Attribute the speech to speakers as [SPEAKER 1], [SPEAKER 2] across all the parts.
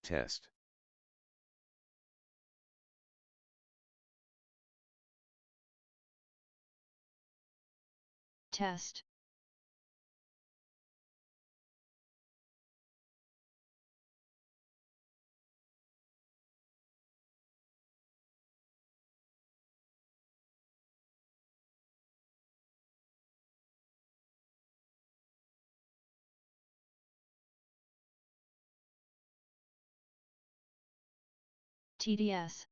[SPEAKER 1] Test.
[SPEAKER 2] Test. TDS.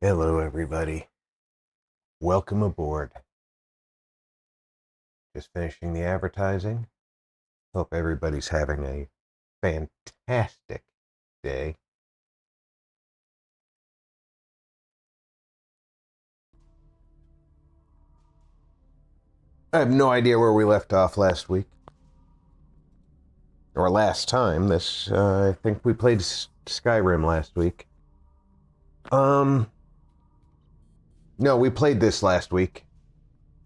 [SPEAKER 3] Hello, everybody. Welcome aboard. Just finishing the advertising. Hope everybody's having a fantastic day. I have no idea where we left off last week. or last time. This, I think we played Skyrim last week. No, we played this last week.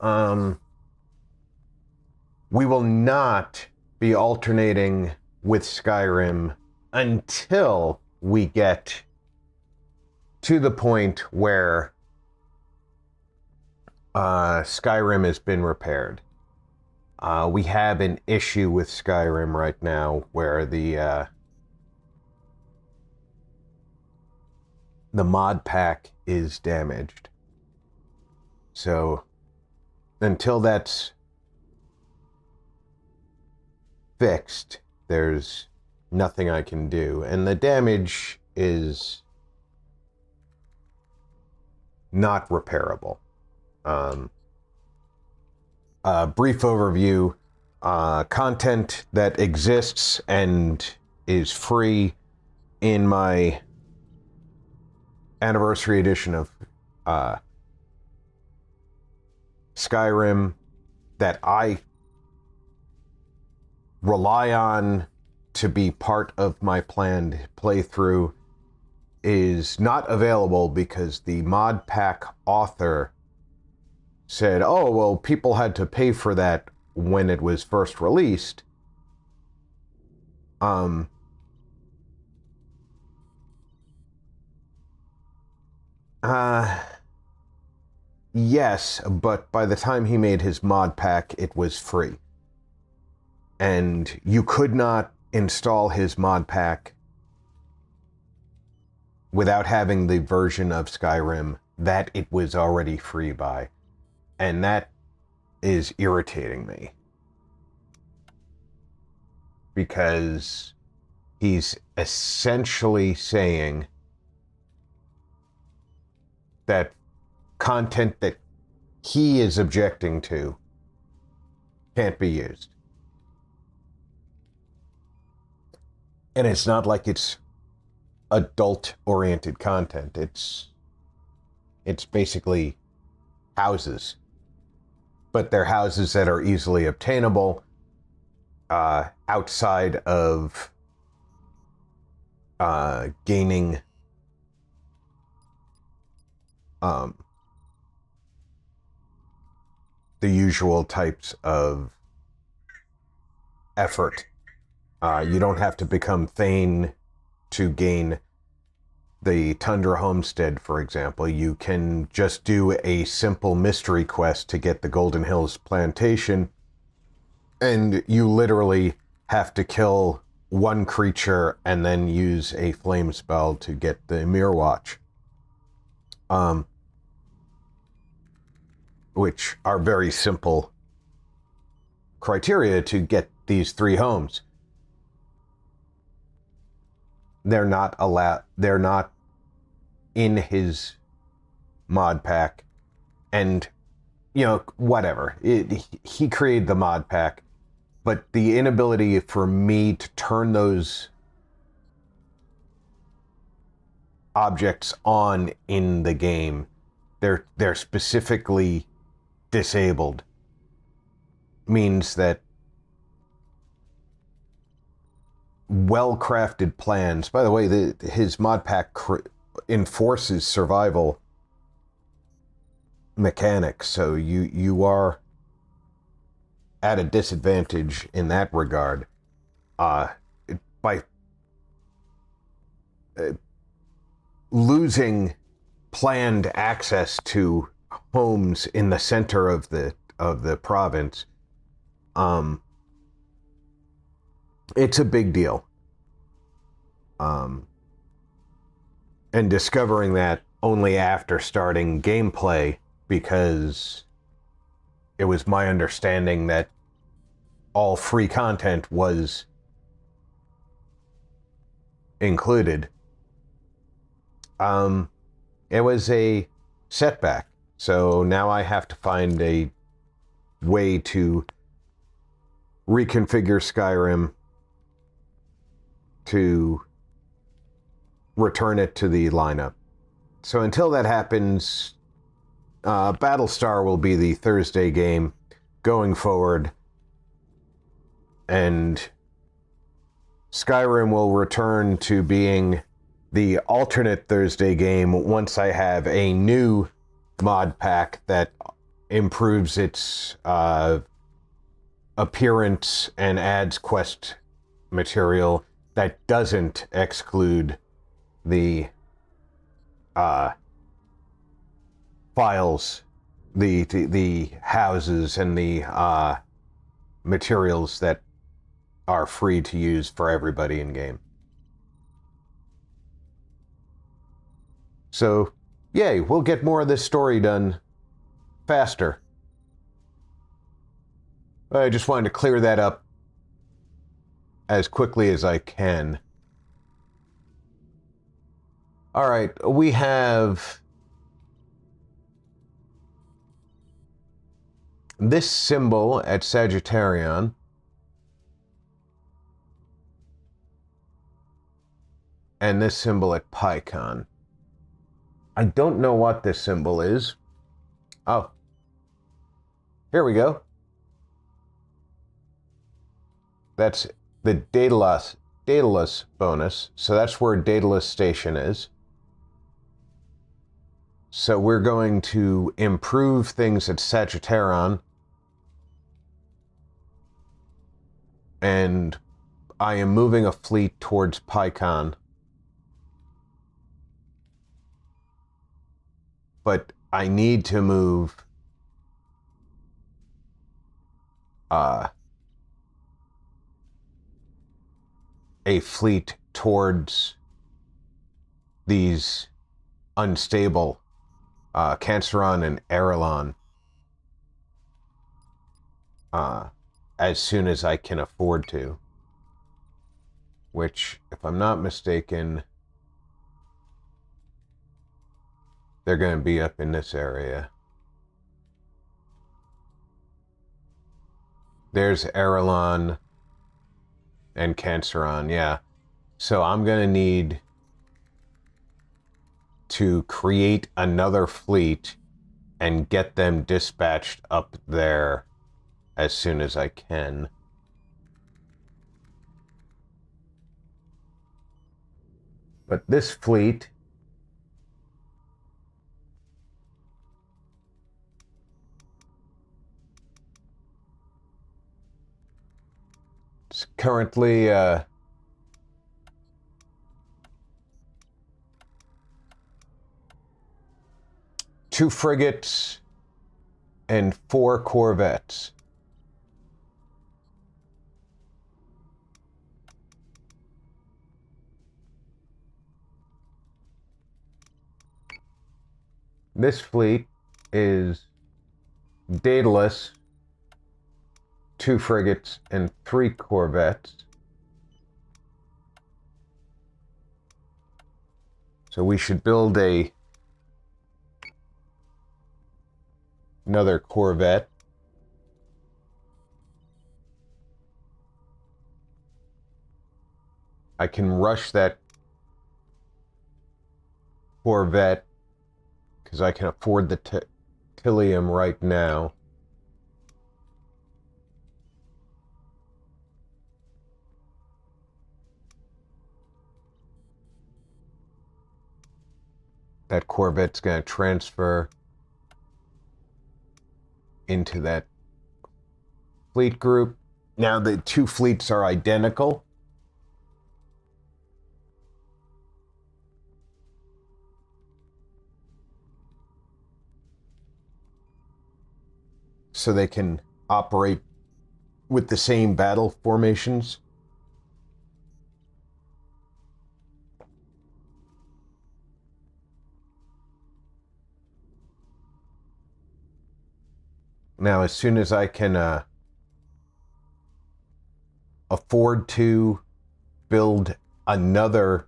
[SPEAKER 3] We will not be alternating with Skyrim until we get to the point where Skyrim has been repaired. We have an issue with Skyrim right now where the mod pack is damaged. So until that's fixed, there's nothing I can do. And the damage is not repairable. Brief overview. Content that exists and is free in my anniversary edition of Skyrim that I rely on to be part of my planned playthrough is not available because the mod pack author said, oh, well, people had to pay for that when it was first released. Yes, but by the time he made his mod pack, it was free. And you could not install his mod pack without having the version of Skyrim that it was already free by. And that is irritating me. Because he's essentially saying that content that he is objecting to can't be used. And it's not like it's adult-oriented content. It's basically houses. But they're houses that are easily obtainable outside of gaining the usual types of effort. You don't have to become Thane to gain the Tundra Homestead, for example. You can just do a simple mystery quest to get the Golden Hills Plantation, and you literally have to kill one creature and then use a flame spell to get the Mirror Watch. Which are very simple criteria to get these 3 homes. They're not in his mod pack, and whatever. He created the mod pack, but the inability for me to turn those objects on in the game, they're specifically disabled, means that well-crafted plans. By the way, his mod pack enforces survival mechanics, so you are at a disadvantage in that regard by losing planned access to homes in the center of the province. It's a big deal. And discovering that only after starting gameplay, because it was my understanding that all free content was included. It was a setback. So now I have to find a way to reconfigure Skyrim to return it to the lineup. So until that happens, Battlestar will be the Thursday game going forward. And Skyrim will return to being the alternate Thursday game once I have a new mod pack that improves its appearance and adds quest material that doesn't exclude the files, the houses and the materials that are free to use for everybody in game. So, yay, we'll get more of this story done faster. I just wanted to clear that up as quickly as I can. All right, we have this symbol at Sagittarion. And this symbol at PyCon. I don't know what this symbol is. Oh. Here we go. That's the Daedalus bonus. So that's where Daedalus Station is. So we're going to improve things at Sagittarion. And I am moving a fleet towards PyCon. But I need to move a fleet towards these unstable Canceron and Erelon as soon as I can afford to. Which, if I'm not mistaken, they're going to be up in this area. There's Erelon and Canceron, yeah. So I'm going to need to create another fleet and get them dispatched up there as soon as I can. But this fleet is currently 2 frigates and 4 corvettes. This fleet is Daedalus, 2 frigates and 3 corvettes. So we should build another corvette. I can rush that corvette because I can afford the Tilium right now. That corvette's going to transfer into that fleet group. Now the 2 fleets are identical. So they can operate with the same battle formations. Now, as soon as I can afford to build another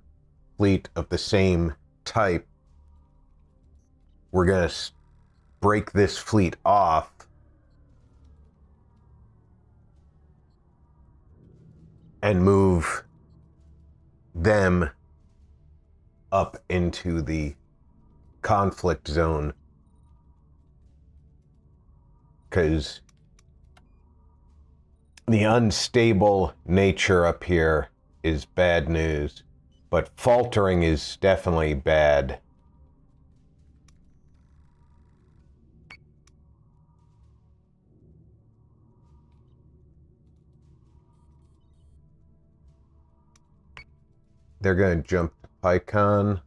[SPEAKER 3] fleet of the same type, we're going to break this fleet off and move them up into the conflict zone. Because the unstable nature up here is bad news, but faltering is definitely bad. They're going to jump to PyCon.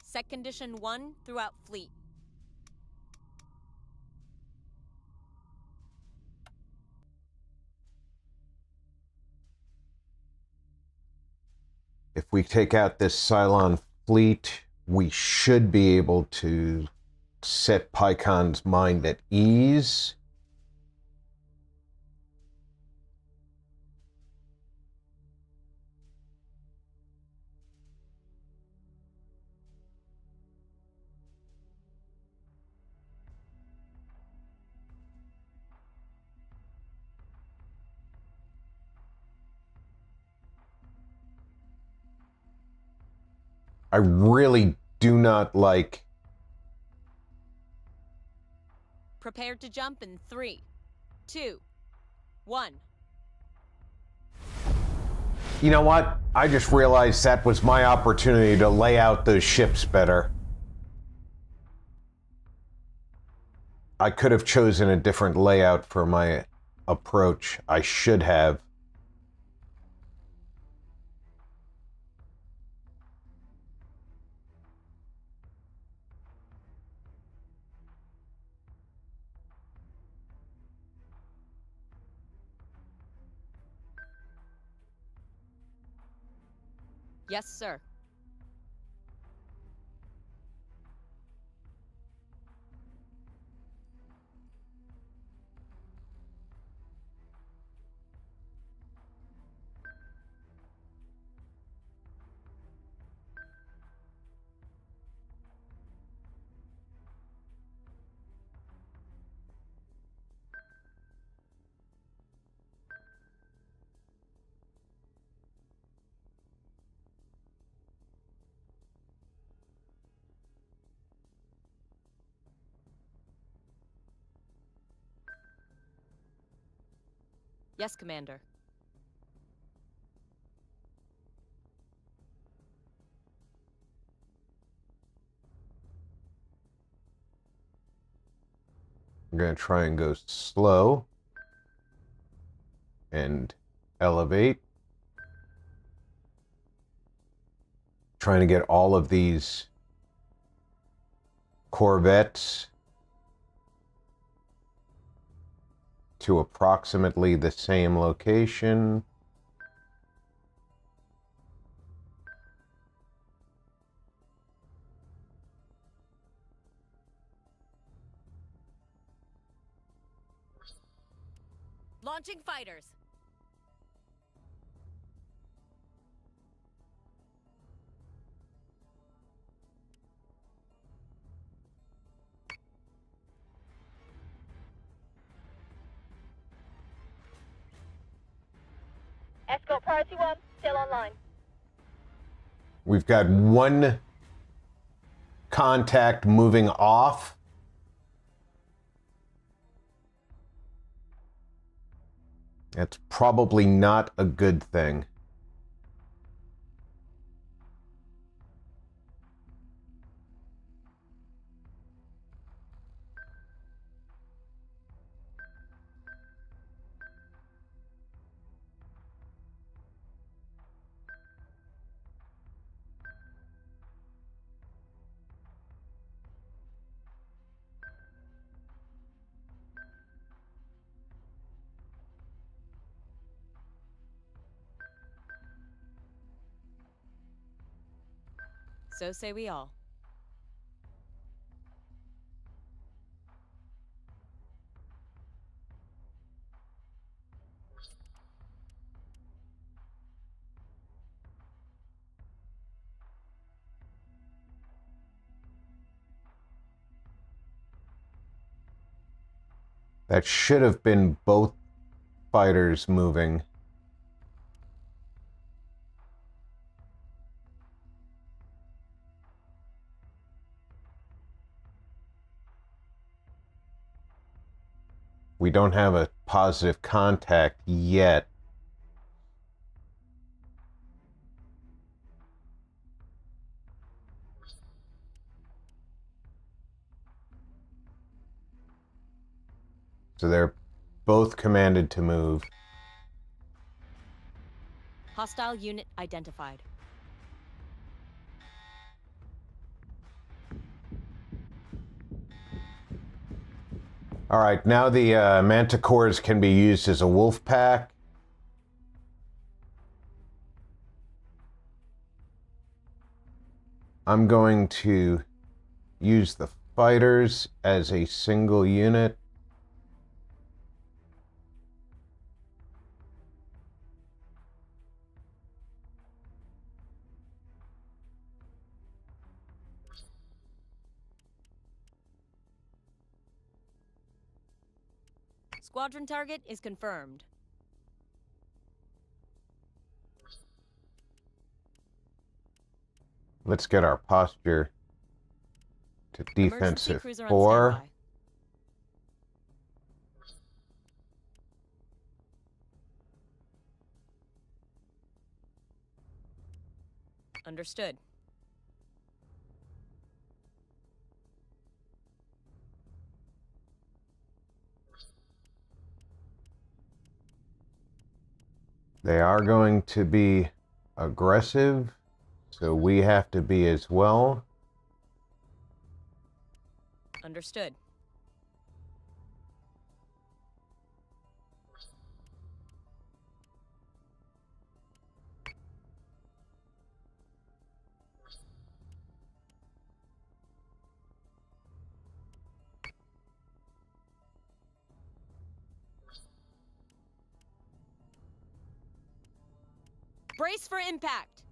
[SPEAKER 1] Set condition 1 throughout fleet.
[SPEAKER 3] If we take out this Cylon fleet, we should be able to set PyCon's mind at ease. I really do not like...
[SPEAKER 1] Prepare to jump in 3, 2, 1.
[SPEAKER 3] You know what? I just realized that was my opportunity to lay out those ships better. I could have chosen a different layout for my approach. I should have.
[SPEAKER 1] Yes, sir. Yes, Commander.
[SPEAKER 3] I'm going to try and go slow and elevate. Trying to get all of these corvettes to approximately the same location.
[SPEAKER 1] Launching fighters.
[SPEAKER 4] Escort Priority 1, still online.
[SPEAKER 3] We've got one contact moving off. That's probably not a good thing.
[SPEAKER 1] So say we all.
[SPEAKER 3] That should have been both fighters moving. We don't have a positive contact yet. So they're both commanded to move.
[SPEAKER 1] Hostile unit identified.
[SPEAKER 3] All right, now the manticores can be used as a wolf pack. I'm going to use the fighters as a single unit.
[SPEAKER 1] Squadron target is confirmed.
[SPEAKER 3] Let's get our posture to
[SPEAKER 1] Emergency
[SPEAKER 3] defensive
[SPEAKER 1] cruiser on
[SPEAKER 3] 4.
[SPEAKER 1] standby. Understood.
[SPEAKER 3] They are going to be aggressive, so we have to be as well.
[SPEAKER 1] Understood. Brace for impact.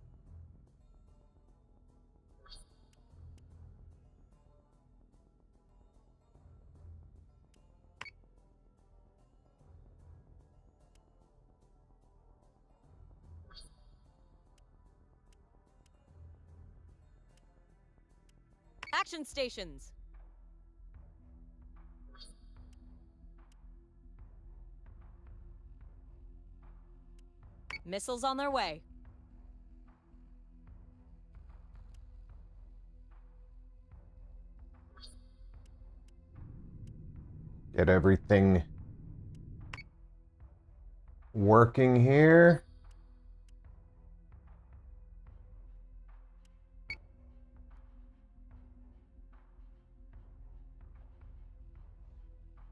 [SPEAKER 1] Action stations. Missiles on their way.
[SPEAKER 3] Get everything working here.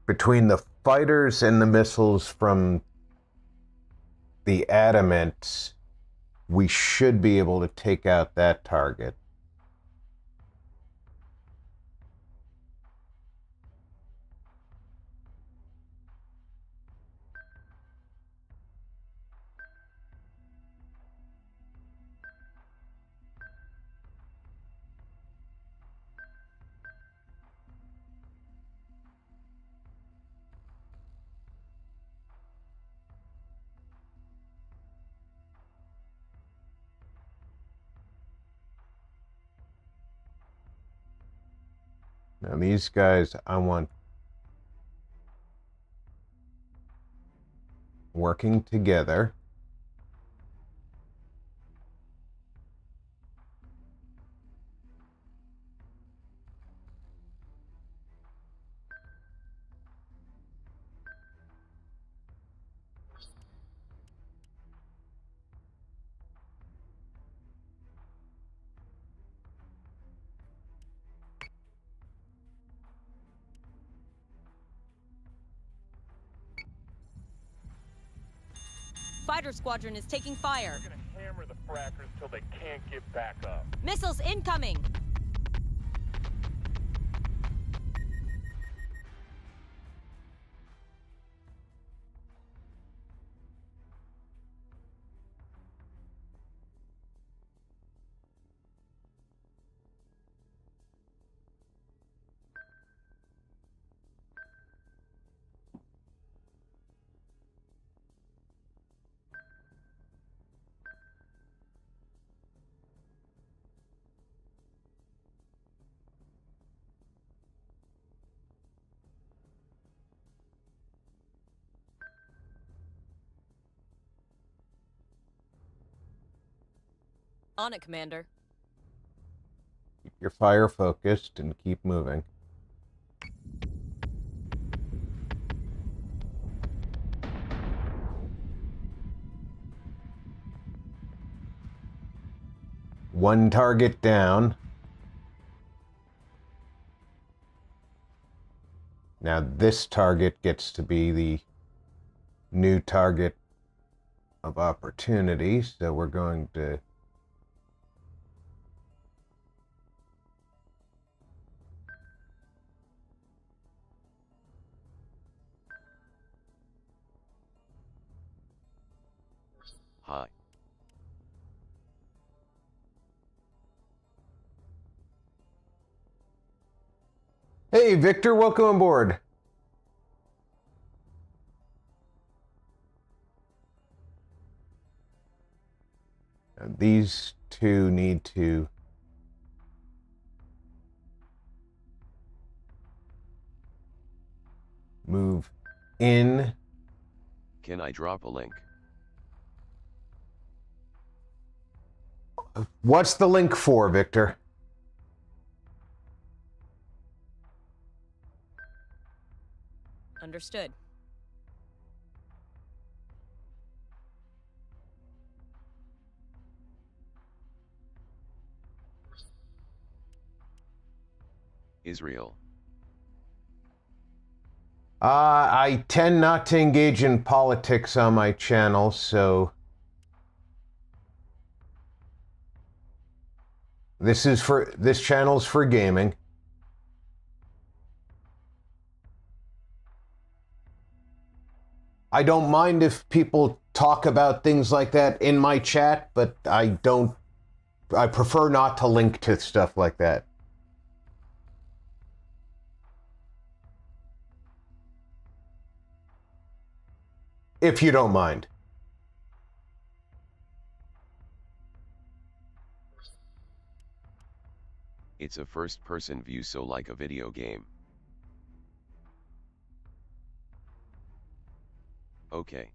[SPEAKER 3] Between the fighters and the missiles from the adamants, we should be able to take out that target. Now these guys I want working together.
[SPEAKER 1] Fighter squadron is taking fire.
[SPEAKER 5] We're gonna hammer the frackers till they can't get back up.
[SPEAKER 1] Missiles incoming. On it, Commander.
[SPEAKER 3] Keep your fire focused and keep moving. One target down. Now this target gets to be the new target of opportunity, so we're going to
[SPEAKER 6] Hi.
[SPEAKER 3] Hey, Victor, welcome on board. These two need to move in.
[SPEAKER 6] Can I drop a link?
[SPEAKER 3] What's the link for, Victor?
[SPEAKER 1] Understood.
[SPEAKER 6] Israel.
[SPEAKER 3] I tend not to engage in politics on my channel, so this channel's for gaming. I don't mind if people talk about things like that in my chat, but I prefer not to link to stuff like that. If you don't mind.
[SPEAKER 6] It's a first-person view, so like a video game. Okay.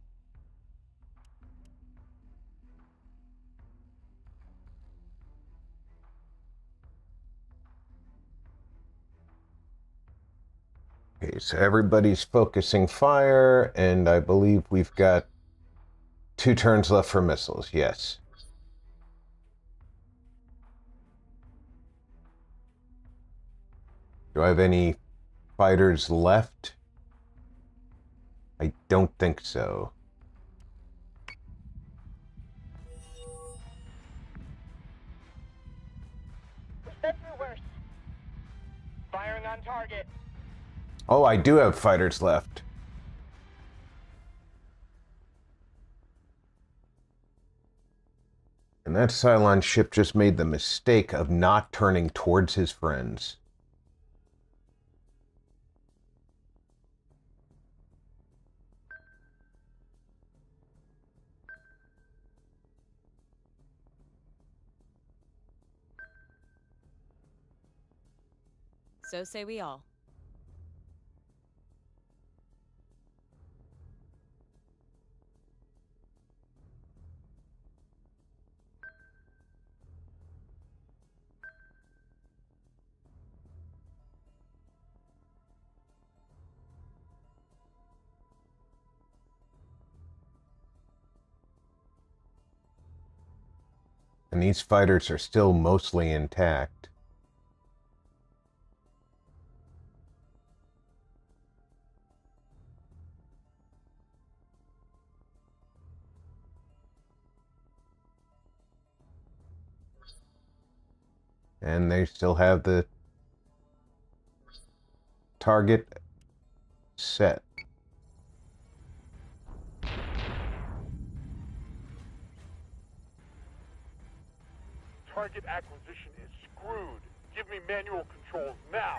[SPEAKER 3] Okay, so everybody's focusing fire, and I believe we've got 2 turns left for missiles, yes. Do I have any fighters left? I don't think so.
[SPEAKER 4] We've been through worse.
[SPEAKER 5] Firing on target.
[SPEAKER 3] Oh, I do have fighters left. And that Cylon ship just made the mistake of not turning towards his friends.
[SPEAKER 1] So say we all.
[SPEAKER 3] And these fighters are still mostly intact. And they still have the target set.
[SPEAKER 5] Target acquisition is screwed. Give me manual controls now.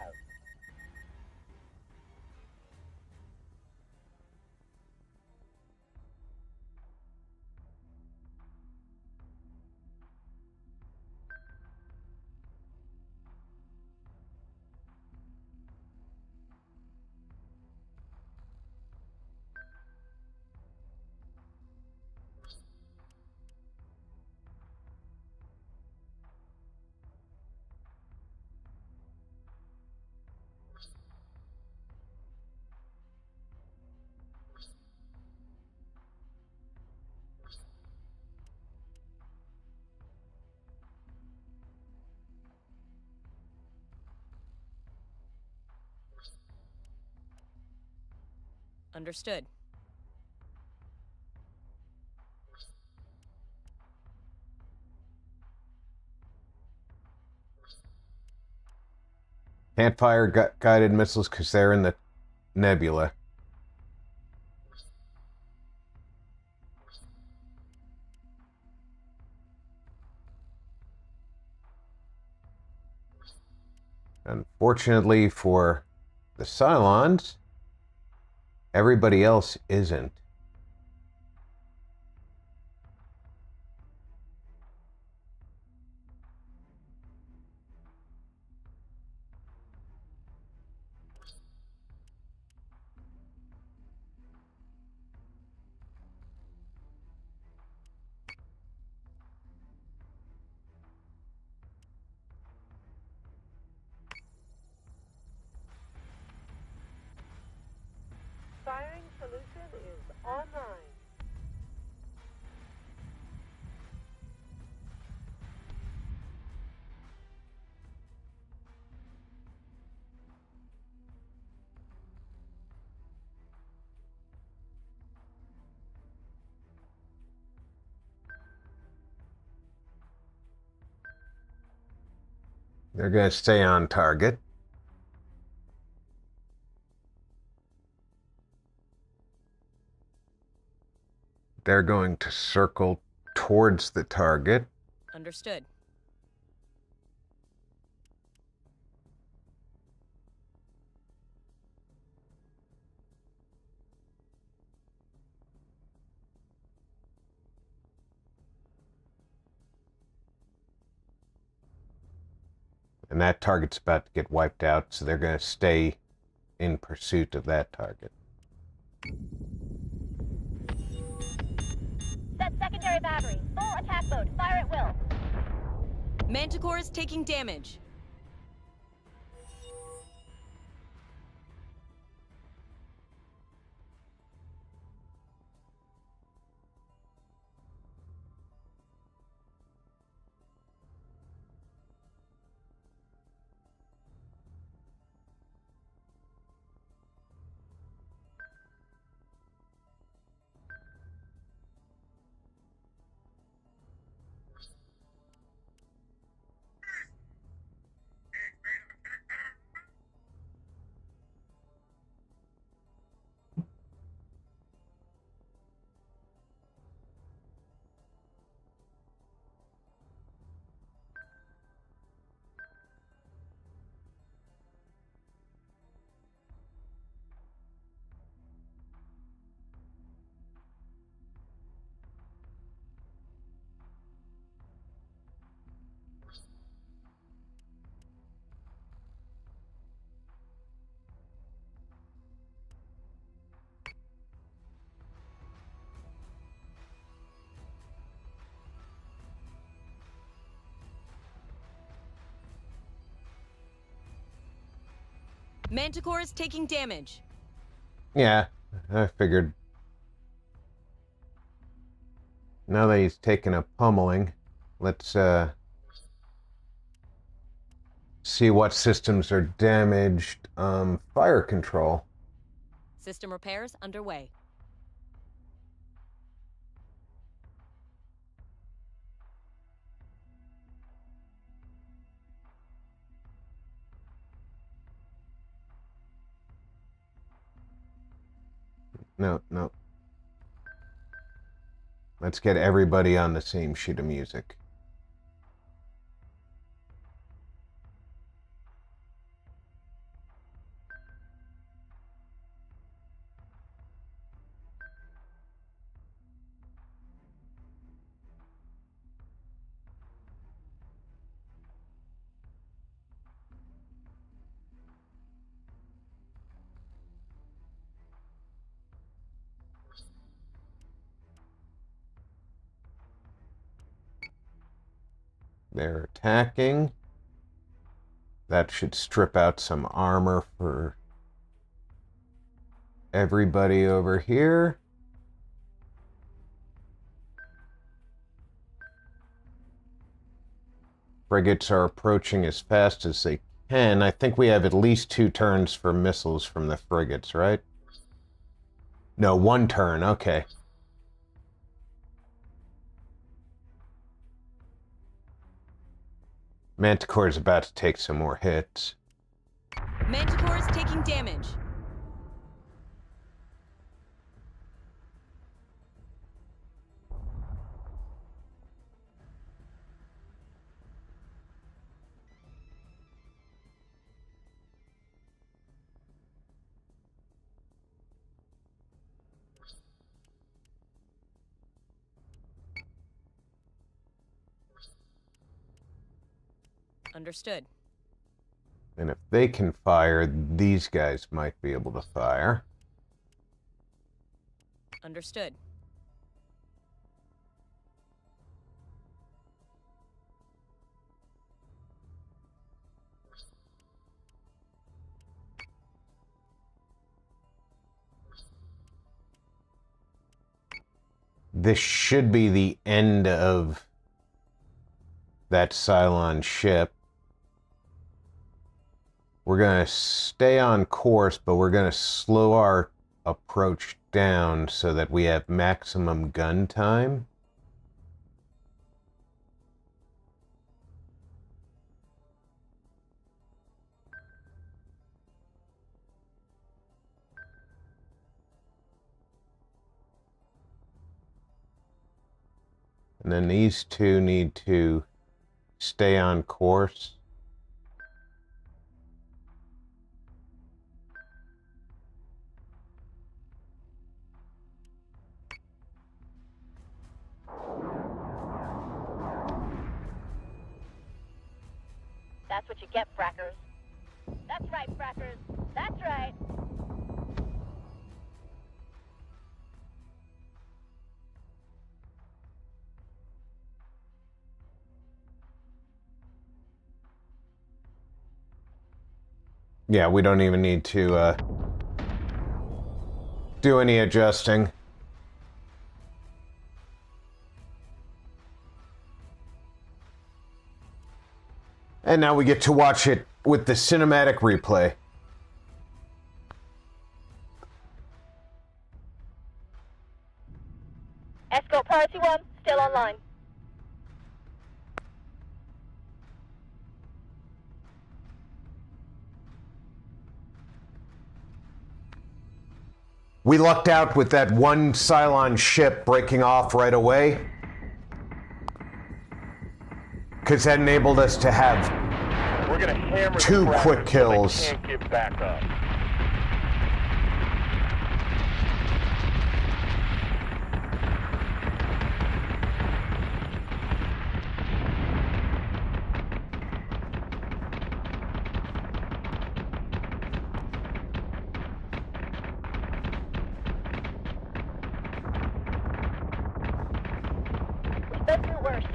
[SPEAKER 1] Understood.
[SPEAKER 3] Can't fire guided missiles because they're in the nebula. Unfortunately for the Cylons, everybody else isn't.
[SPEAKER 4] Firing solution is online.
[SPEAKER 3] They're going to stay on target. They're going to circle towards the target.
[SPEAKER 1] Understood.
[SPEAKER 3] And that target's about to get wiped out, so they're going to stay in pursuit of that target.
[SPEAKER 4] Set secondary battery. Full attack mode. Fire at will.
[SPEAKER 1] Manticore is taking damage. Manticore is taking damage.
[SPEAKER 3] Yeah, I figured. Now that he's taken a pummeling, let's see what systems are damaged. Fire control.
[SPEAKER 1] System repairs underway.
[SPEAKER 3] No, no. Let's get everybody on the same sheet of music. They're attacking. That should strip out some armor for everybody over here. Frigates are approaching as fast as they can. I think we have at least 2 turns for missiles from the frigates, right? No, 1 turn. Okay. Manticore is about to take some more hits.
[SPEAKER 1] Manticore is taking damage. Understood.
[SPEAKER 3] And if they can fire, these guys might be able to fire.
[SPEAKER 1] Understood.
[SPEAKER 3] This should be the end of that Cylon ship. We're going to stay on course, but we're going to slow our approach down so that we have maximum gun time. And then these two need to stay on course.
[SPEAKER 4] That's what you get, frackers. That's right, frackers. That's right.
[SPEAKER 3] Yeah, we don't even need to do any adjusting. And now we get to watch it with the cinematic replay.
[SPEAKER 4] Escort Priority 1, still online.
[SPEAKER 3] We lucked out with that one Cylon ship breaking off right away, because that enabled us to have
[SPEAKER 5] We're gonna hammer
[SPEAKER 3] 2
[SPEAKER 5] the
[SPEAKER 3] quick
[SPEAKER 5] frackers
[SPEAKER 3] kills.
[SPEAKER 5] So they can't get back up.
[SPEAKER 4] We've been through worse.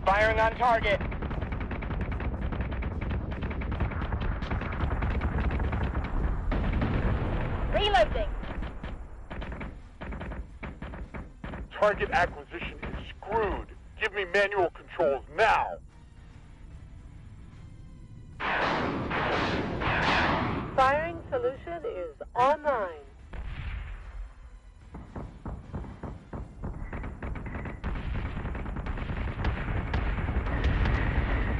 [SPEAKER 5] Firing on target.
[SPEAKER 4] Reloading.
[SPEAKER 5] Target acquisition is screwed. Give me manual controls now.
[SPEAKER 4] Firing solution is online.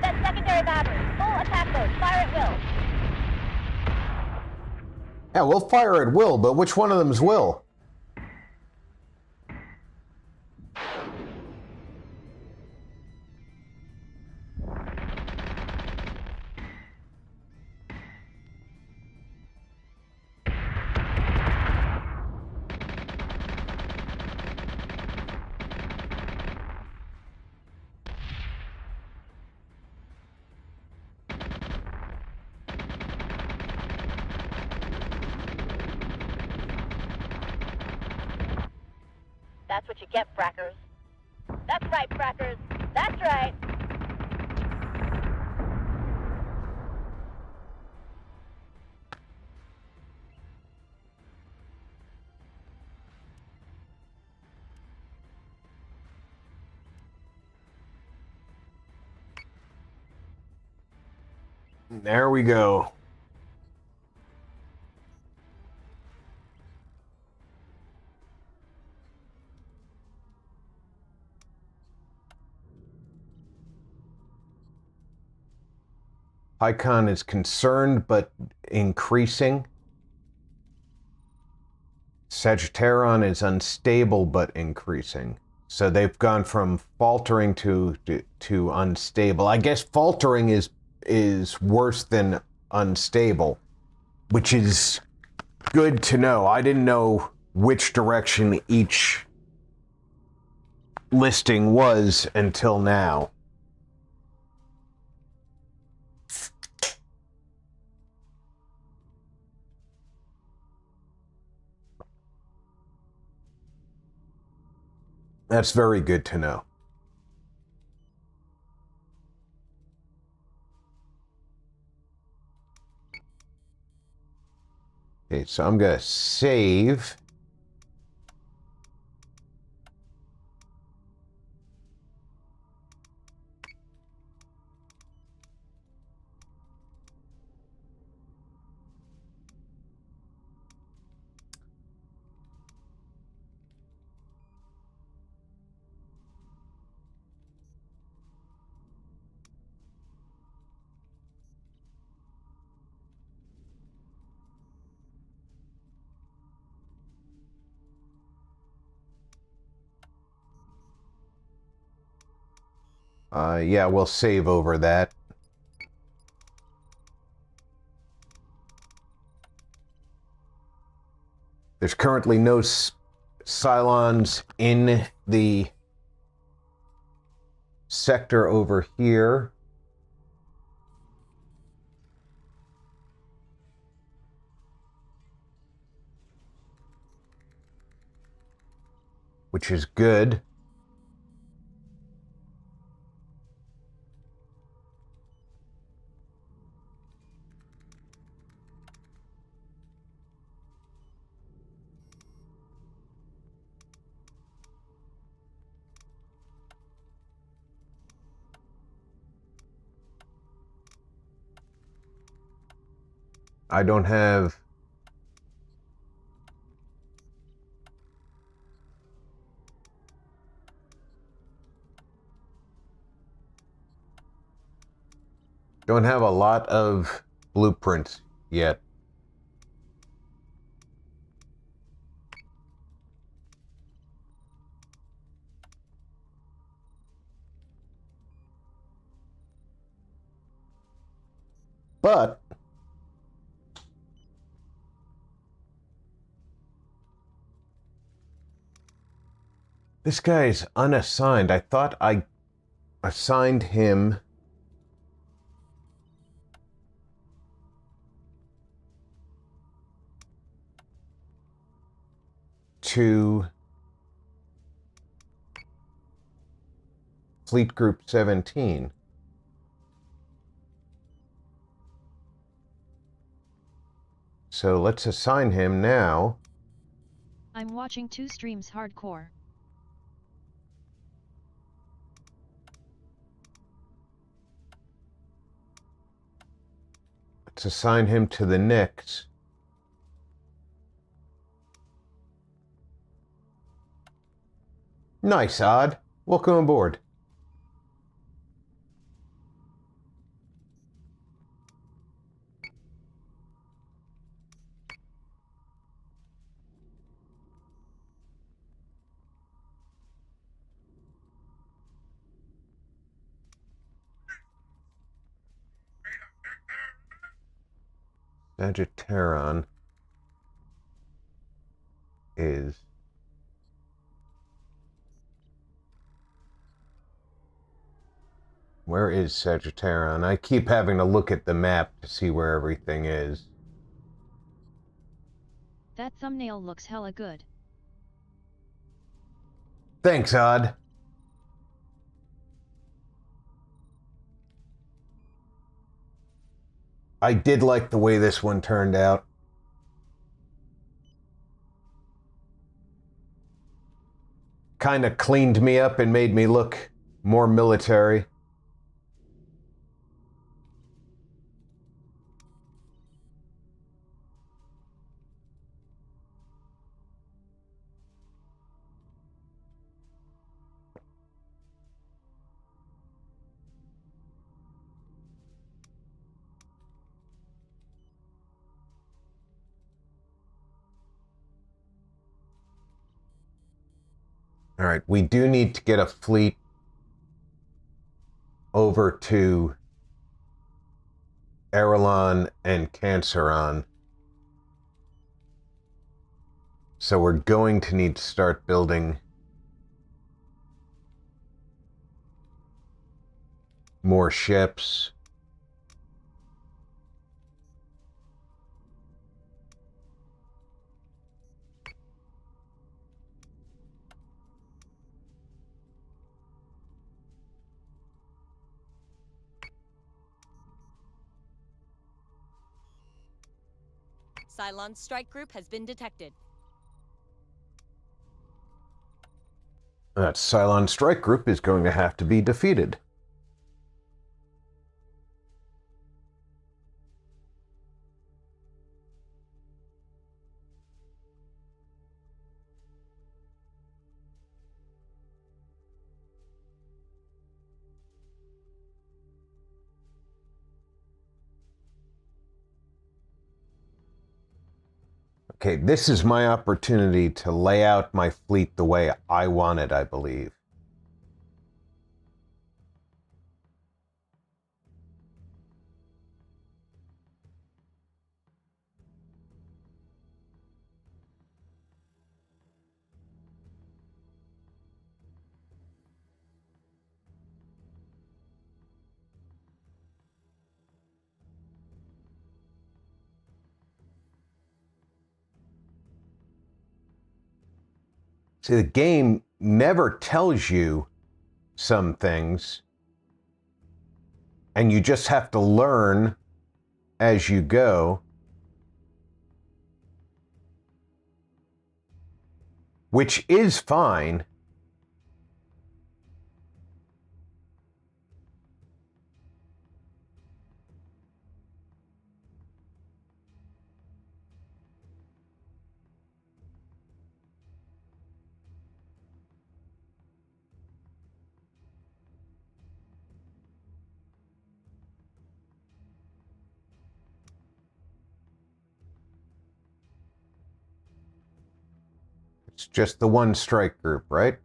[SPEAKER 4] Set secondary battery. Full attack mode. Fire at will.
[SPEAKER 3] Yeah, we'll fire at will, but which one of them's will?
[SPEAKER 4] That's what you get, frackers. That's right, frackers. That's right.
[SPEAKER 3] There we go. Icon is concerned but increasing. Sagittarion is unstable but increasing. So they've gone from faltering to unstable. I guess faltering is worse than unstable, which is good to know. I didn't know which direction each listing was until now. That's very good to know. Okay, so I'm going to save. Yeah, we'll save over that. There's currently no Cylons in the sector over here. Which is good. I don't have a lot of blueprints yet. But this guy is unassigned. I thought I assigned him to Fleet Group 17. So let's assign him now.
[SPEAKER 2] I'm watching 2 streams hardcore.
[SPEAKER 3] Let's assign him to the Knicks. Nice, Odd. Welcome aboard. Sagittarion is where is Sagittarion? I keep having to look at the map to see where everything is.
[SPEAKER 2] That thumbnail looks hella good.
[SPEAKER 3] Thanks, Odd. I did like the way this one turned out. Kind of cleaned me up and made me look more military. All right, we do need to get a fleet over to Erelon and Canceron. So we're going to need to start building more ships.
[SPEAKER 1] Cylon's strike group has been detected.
[SPEAKER 3] That Cylon strike group is going to have to be defeated. Okay, this is my opportunity to lay out my fleet the way I want it, I believe. See, the game never tells you some things, and you just have to learn as you go, which is fine. It's just the one strike group, right?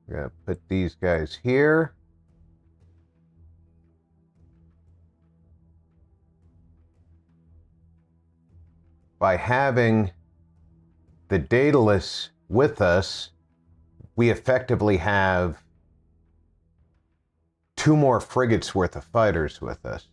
[SPEAKER 3] We're gonna put these guys here. By having the Daedalus with us, we effectively have 2 more frigates worth of fighters with us.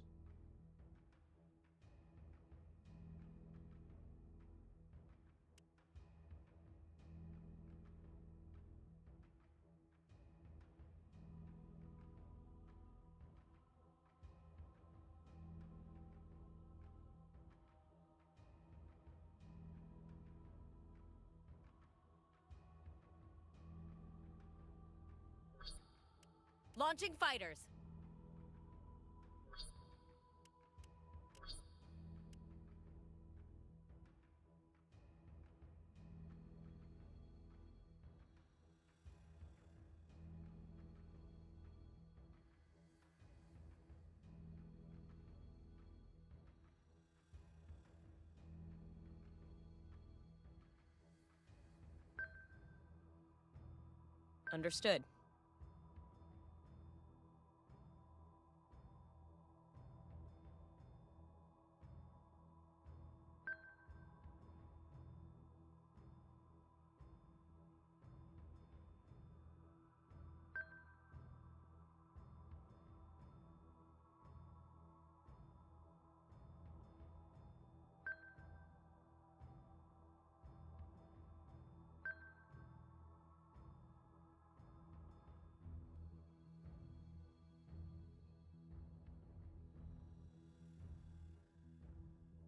[SPEAKER 1] Launching fighters. Understood.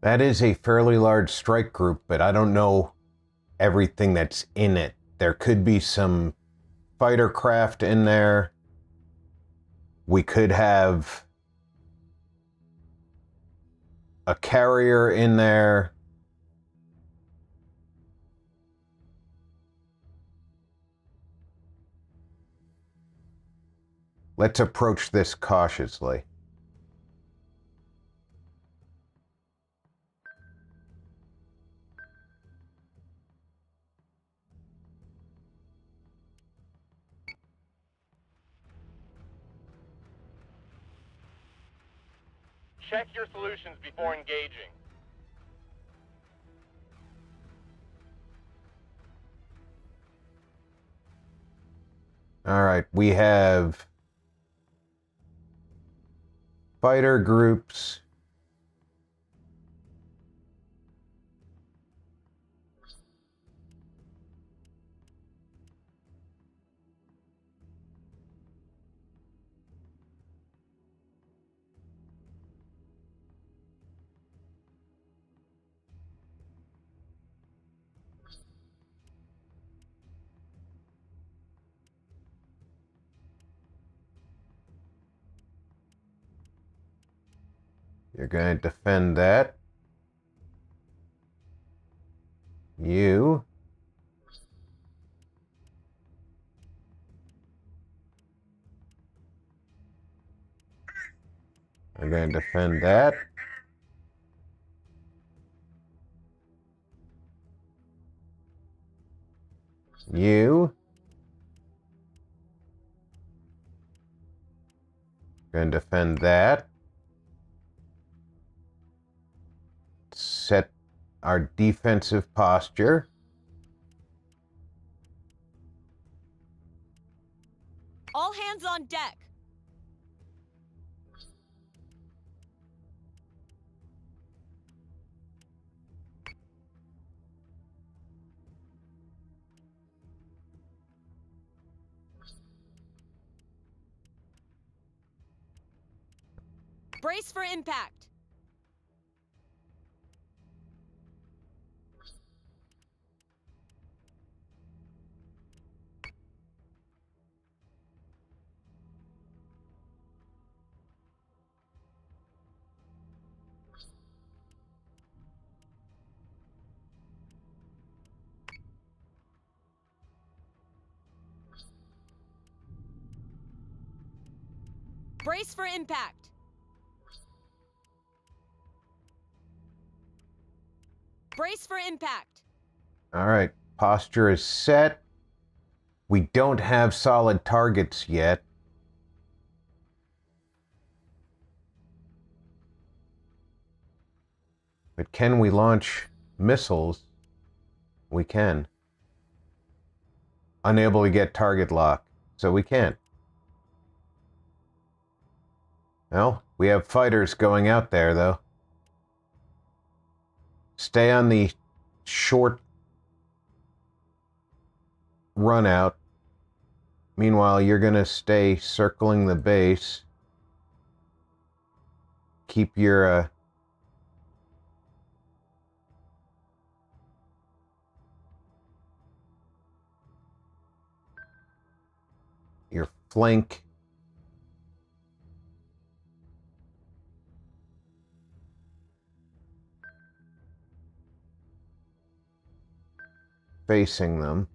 [SPEAKER 3] That is a fairly large strike group, but I don't know everything that's in it. There could be some fighter craft in there. We could have a carrier in there. Let's approach this cautiously.
[SPEAKER 7] Check your solutions before engaging.
[SPEAKER 3] All right, we have fighter groups. You're going to defend that. You. I'm going to defend that. You. Going to defend that. Set our defensive posture.
[SPEAKER 1] All hands on deck. Brace for impact. Brace for impact. Brace for impact.
[SPEAKER 3] All right, posture is set. We don't have solid targets yet. But can we launch missiles? We can. Unable to get target lock, so we can't. Well, we have fighters going out there, though. Stay on the short run out. Meanwhile, you're going to stay circling the base. Keep your flank facing them.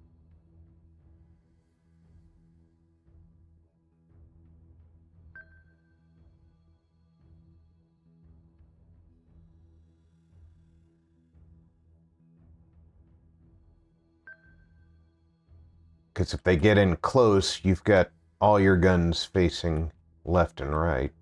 [SPEAKER 3] Because if they get in close, you've got all your guns facing left and right.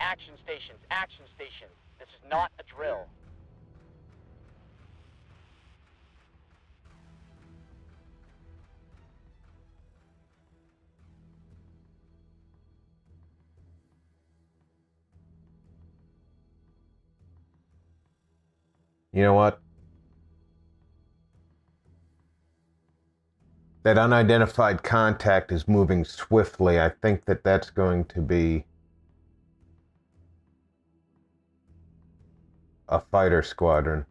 [SPEAKER 7] Action stations, action stations. This is not a drill.
[SPEAKER 3] You know what? That unidentified contact is moving swiftly. I think that that's going to be a fighter squadron.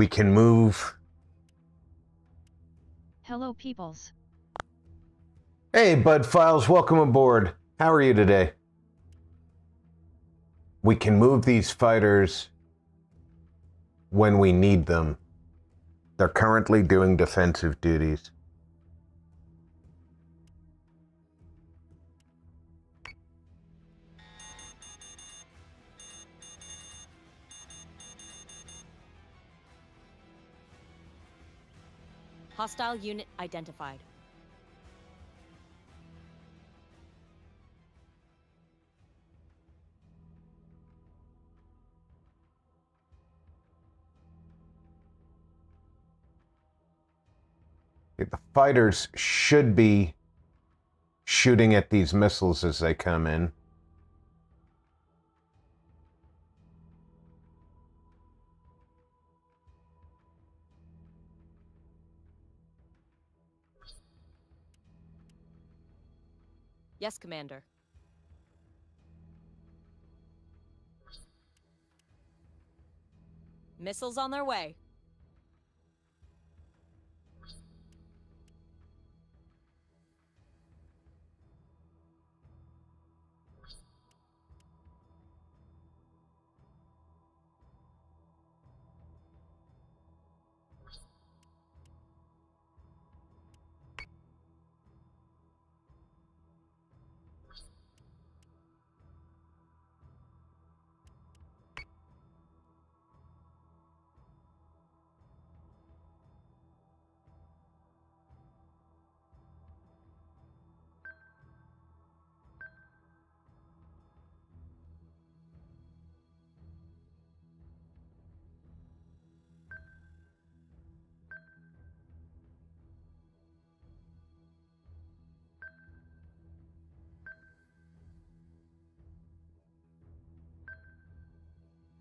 [SPEAKER 3] We can move.
[SPEAKER 2] Hello peoples.
[SPEAKER 3] Hey, Bud Files, welcome aboard. How are you today? We can move these fighters when we need them. They're currently doing defensive duties.
[SPEAKER 1] Hostile unit identified.
[SPEAKER 3] The fighters should be shooting at these missiles as they come in.
[SPEAKER 1] Yes, Commander. Missiles on their way.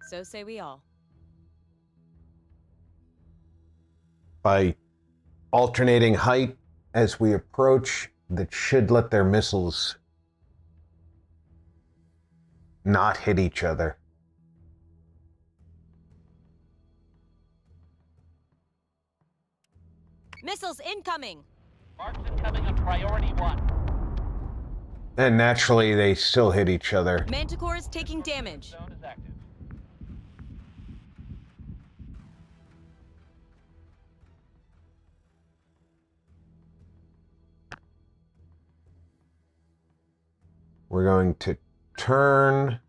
[SPEAKER 1] So say we all.
[SPEAKER 3] By alternating height as we approach, that should let their missiles not hit each other.
[SPEAKER 1] Missiles incoming!
[SPEAKER 7] Marks incoming on priority 1.
[SPEAKER 3] And naturally, they still hit each other.
[SPEAKER 1] Manticore is taking damage.
[SPEAKER 7] Zone is active.
[SPEAKER 3] We're going to turn.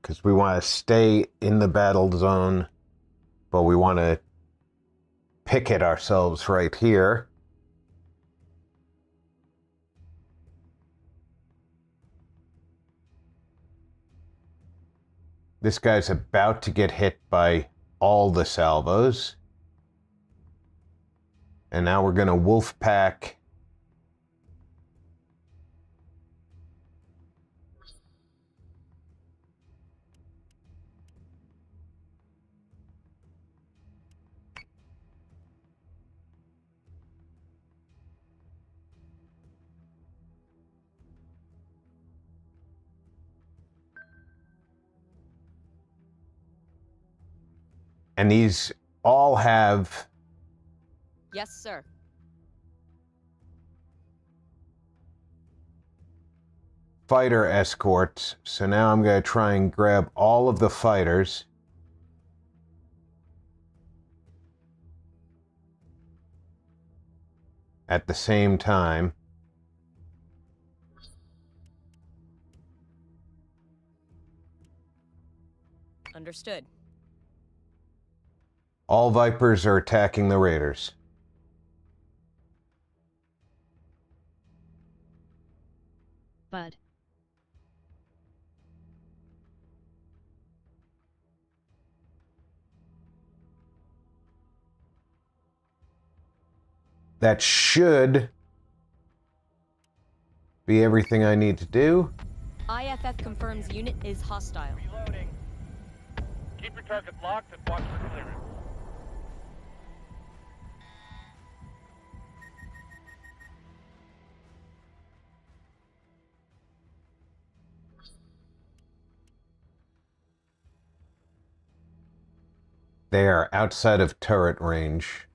[SPEAKER 3] Because we want to stay in the battle zone, but we want to picket ourselves right here. This guy's about to get hit by all the salvos. And now we're going to wolf pack. And these all have
[SPEAKER 1] Yes, sir.
[SPEAKER 3] fighter escorts. So now I'm going to try and grab all of the fighters. At the same time.
[SPEAKER 1] Understood.
[SPEAKER 3] All Vipers are attacking the Raiders.
[SPEAKER 2] Bud.
[SPEAKER 3] That should be everything I need to do.
[SPEAKER 1] IFF confirms unit is hostile.
[SPEAKER 7] Reloading.
[SPEAKER 5] Keep your targets locked and watch for clearance.
[SPEAKER 3] They are outside of turret range.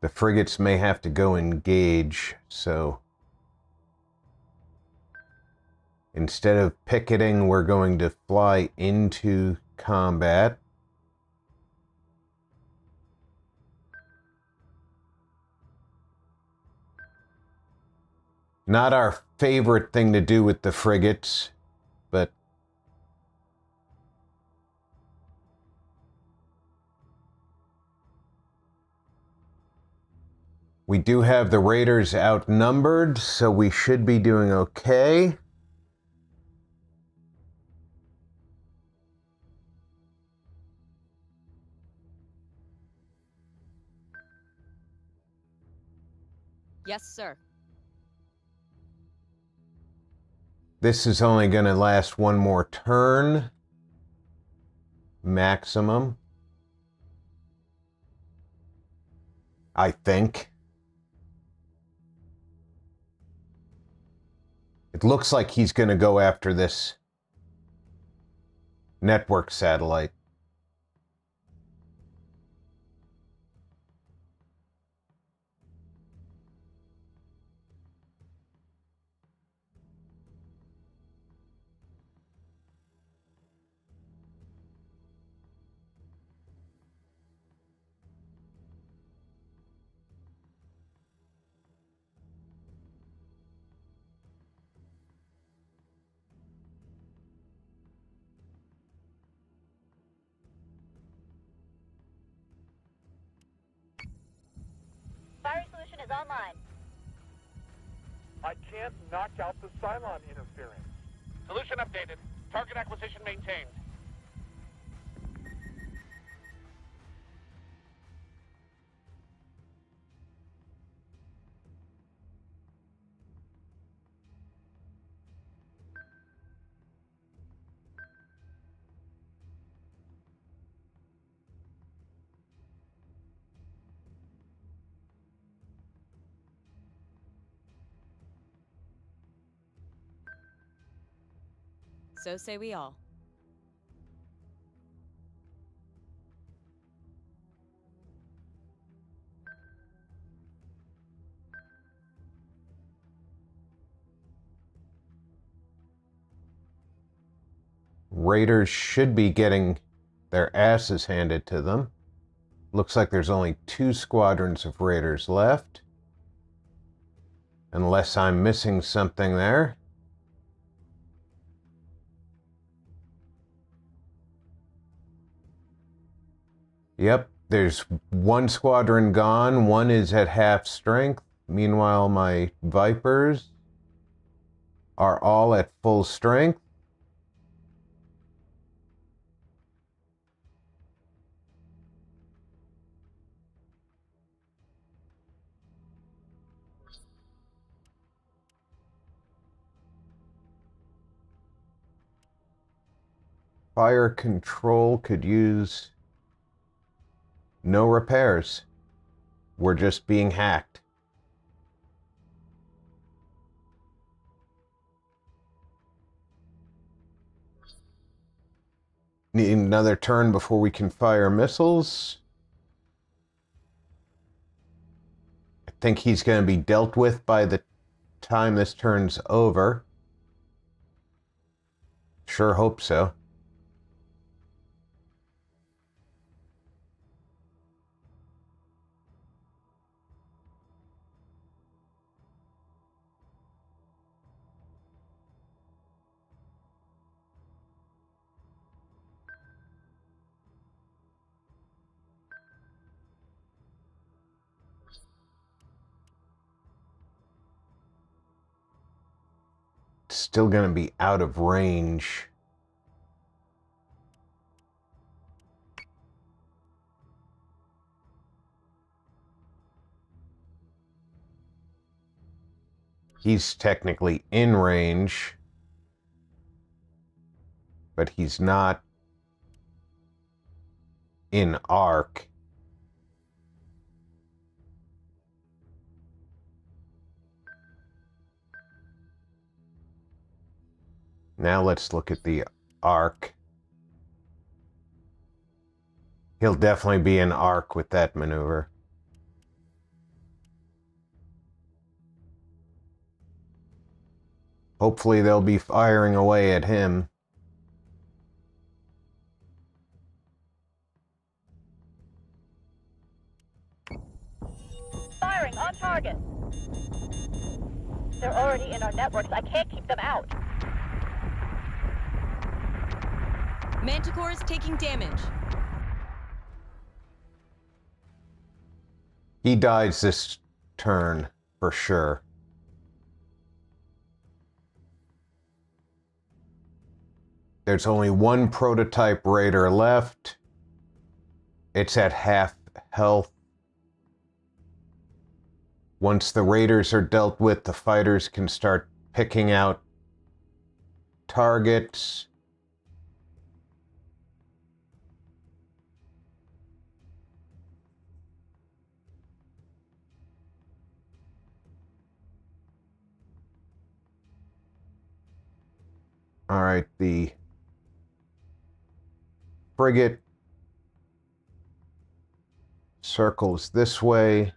[SPEAKER 3] The frigates may have to go engage, so instead of picketing, we're going to fly into combat. Not our favorite thing to do with the frigates, but we do have the raiders outnumbered, so we should be doing okay.
[SPEAKER 1] Yes, sir.
[SPEAKER 3] This is only going to last one more turn. Maximum. I think. It looks like he's going to go after this network satellite.
[SPEAKER 4] Fire solution is online.
[SPEAKER 5] I can't knock out the Cylon interference.
[SPEAKER 7] Solution updated. Target acquisition maintained.
[SPEAKER 1] So say we all.
[SPEAKER 3] Raiders should be getting their asses handed to them. Looks like there's only 2 squadrons of raiders left. Unless I'm missing something there. Yep, there's 1 squadron gone. 1 is at half strength. Meanwhile, my Vipers are all at full strength. Fire control could use no repairs. We're just being hacked. Need another turn before we can fire missiles. I think he's going to be dealt with by the time this turn's over. Sure hope so. Still going to be out of range. He's technically in range, but he's not in arc. Now let's look at the arc. He'll definitely be an arc with that maneuver. Hopefully they'll be firing away at him.
[SPEAKER 4] Firing on target. They're already in our networks. I can't keep them out.
[SPEAKER 1] Manticore is taking damage.
[SPEAKER 3] He dies this turn, for sure. There's only one prototype raider left. It's at half health. Once the raiders are dealt with, the fighters can start picking out targets. All right, the frigate circles this way.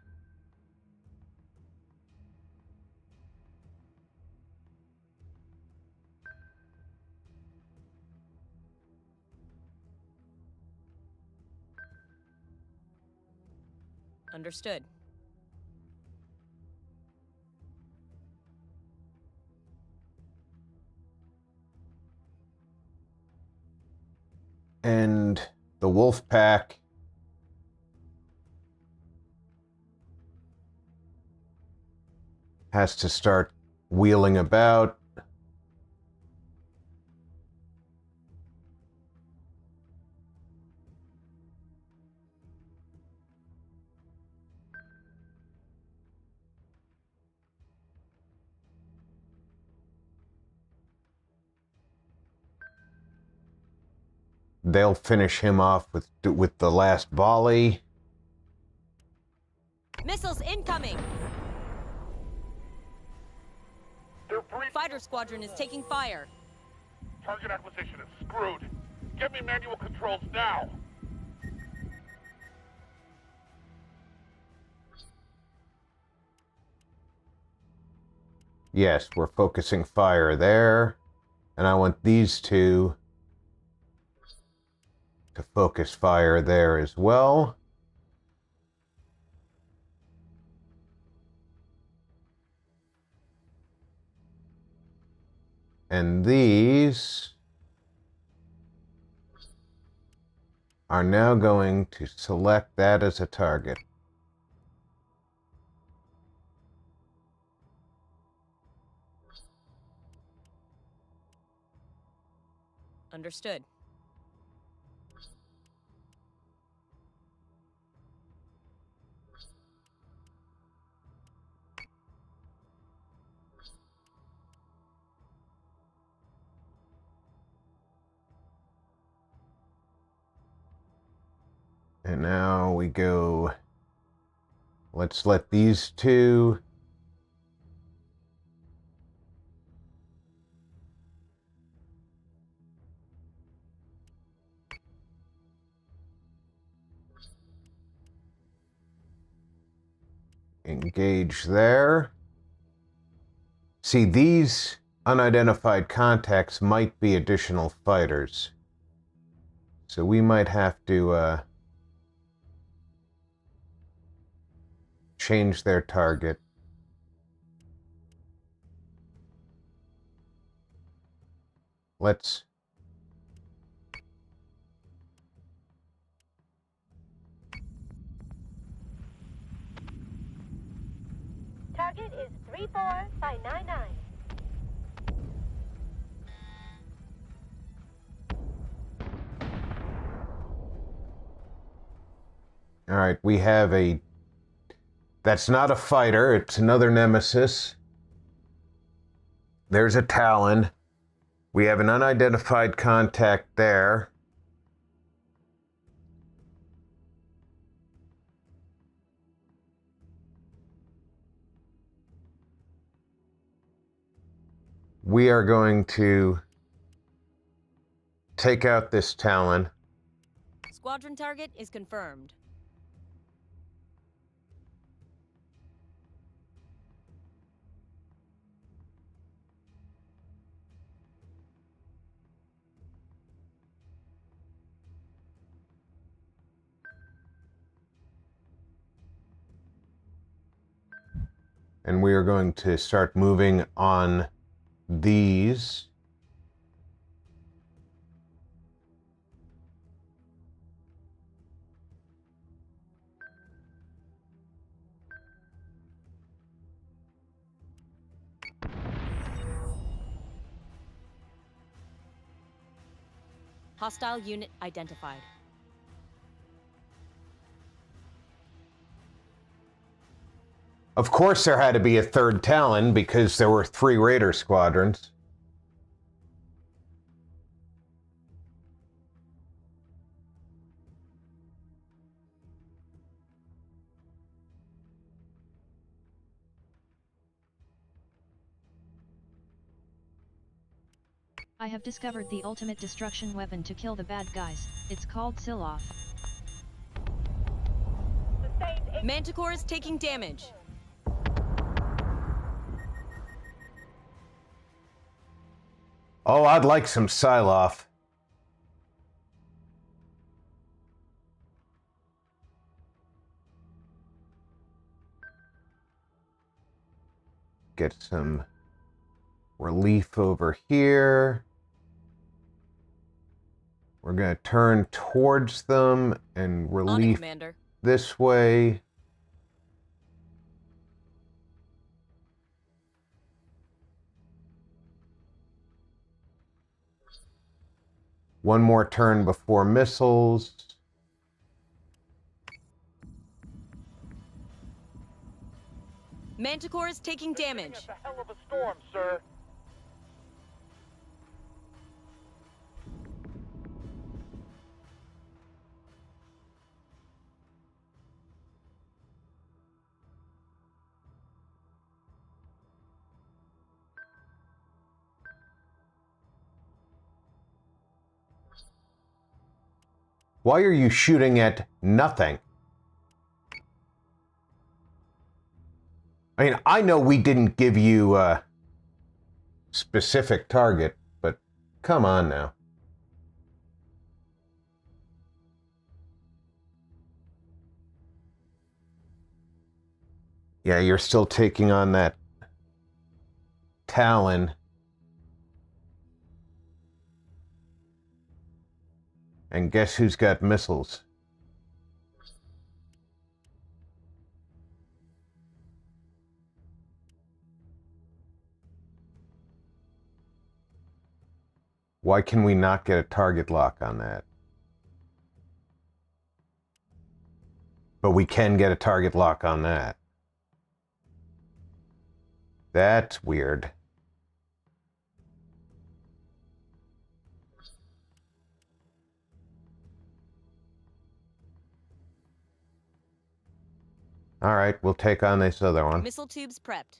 [SPEAKER 1] Understood.
[SPEAKER 3] And the wolf pack has to start wheeling about. They'll finish him off with the last volley.
[SPEAKER 1] Missiles incoming!
[SPEAKER 5] They're breaching.
[SPEAKER 1] Fighter squadron is taking fire.
[SPEAKER 5] Target acquisition is screwed. Get me manual controls now.
[SPEAKER 3] Yes, we're focusing fire there. And I want these two to focus fire there as well. And these are now going to select that as a target.
[SPEAKER 1] Understood.
[SPEAKER 3] And now we go, let's let these two engage there. See, these unidentified contacts might be additional fighters. So we might have to change their target. Let's
[SPEAKER 4] Target is 34599.
[SPEAKER 3] all right, we have a, that's not a fighter, it's another nemesis. There's a Talon. We have an unidentified contact there. We are going to take out this Talon.
[SPEAKER 1] Squadron target is confirmed.
[SPEAKER 3] And we are going to start moving on these.
[SPEAKER 1] Hostile unit identified.
[SPEAKER 3] Of course there had to be a third Talon because there were 3 Raider squadrons.
[SPEAKER 2] I have discovered the ultimate destruction weapon to kill the bad guys. It's called Cylon.
[SPEAKER 4] Sustained
[SPEAKER 1] Manticore is taking damage.
[SPEAKER 3] Oh, I'd like some Syloff. Get some relief over here. We're going to turn towards them and
[SPEAKER 1] On it,
[SPEAKER 3] relief
[SPEAKER 1] Commander.
[SPEAKER 3] this way. One more turn before missiles.
[SPEAKER 1] Manticore is taking damage.
[SPEAKER 5] It's a hell of a storm, sir.
[SPEAKER 3] Why are you shooting at nothing? I mean, I know we didn't give you a specific target, but come on now. Yeah, you're still taking on that Talon. And guess who's got missiles? Why can we not get a target lock on that? But we can get a target lock on that. That's weird. All right, we'll take on this other one.
[SPEAKER 1] Missile tubes prepped.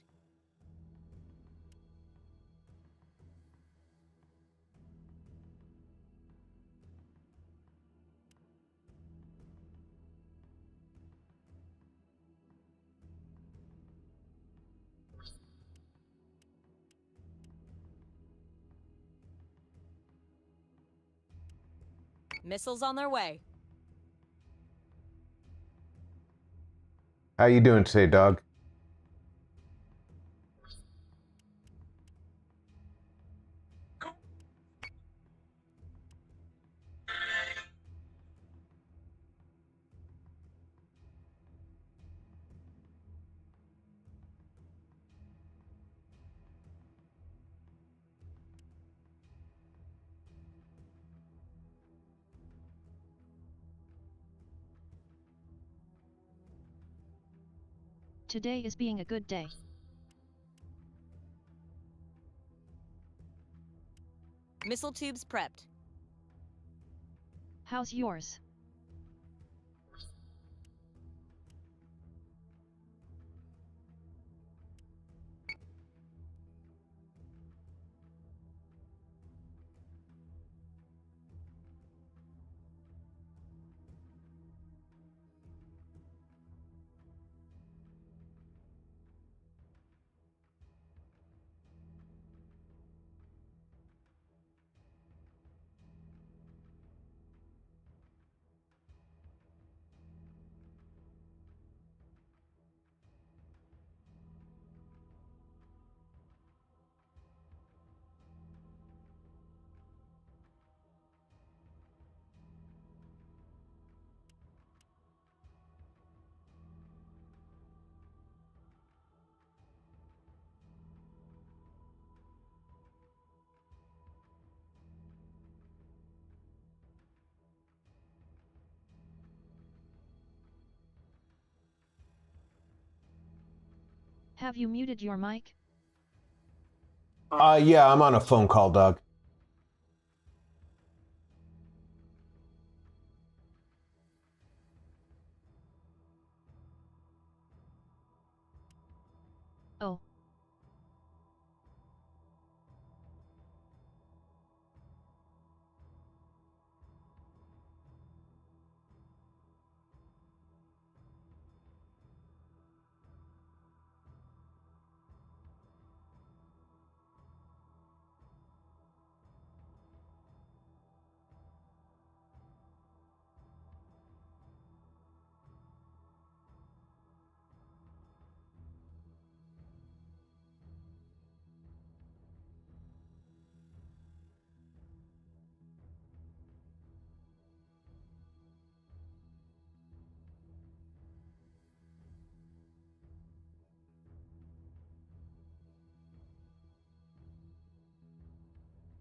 [SPEAKER 1] Missiles on their way.
[SPEAKER 3] How you doing today, dog?
[SPEAKER 2] Today is being a good day.
[SPEAKER 1] Missile tubes prepped.
[SPEAKER 2] How's yours? Have you muted your mic?
[SPEAKER 3] Yeah, I'm on a phone call, Doug.
[SPEAKER 2] Oh.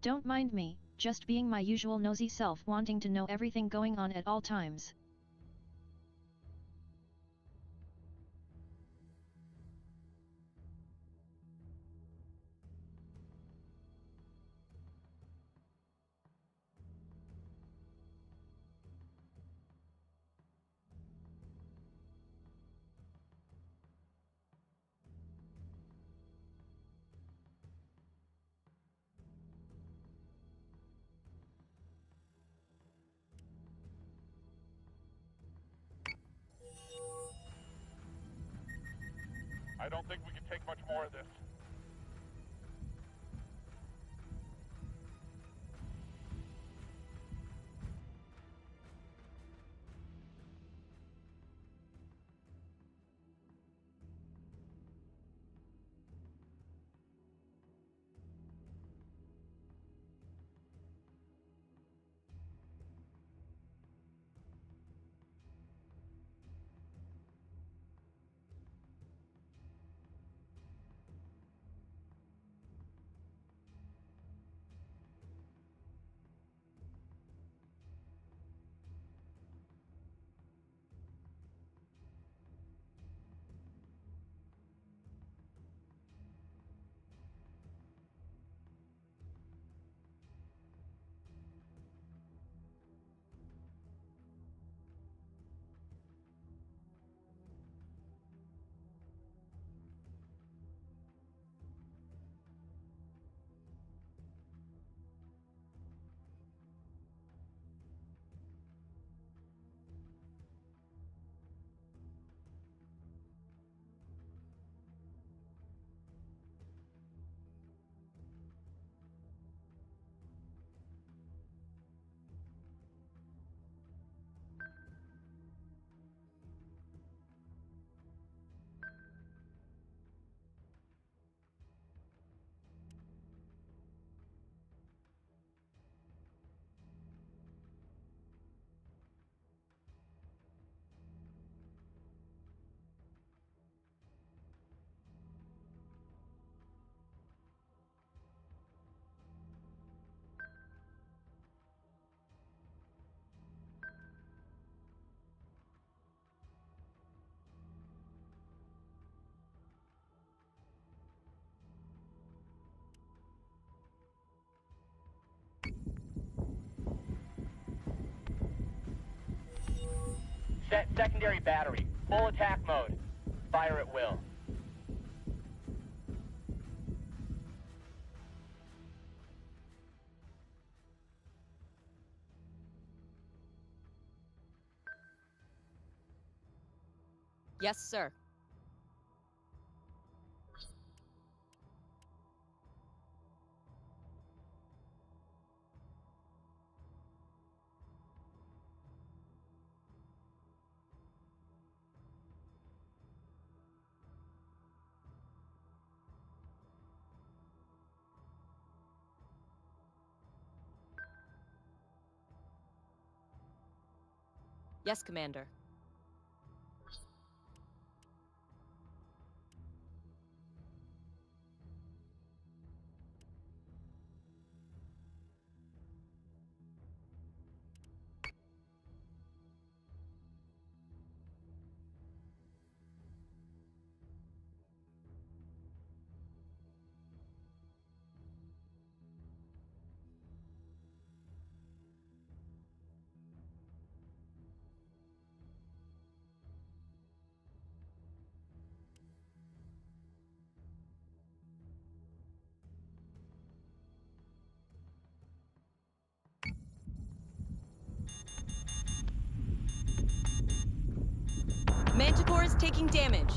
[SPEAKER 2] Don't mind me, just being my usual nosy self wanting to know everything going on at all times.
[SPEAKER 5] I don't think we can take much more of this.
[SPEAKER 7] Set secondary battery. Full attack mode. Fire at will.
[SPEAKER 1] Yes, sir. Yes, Commander. Manticore is taking damage.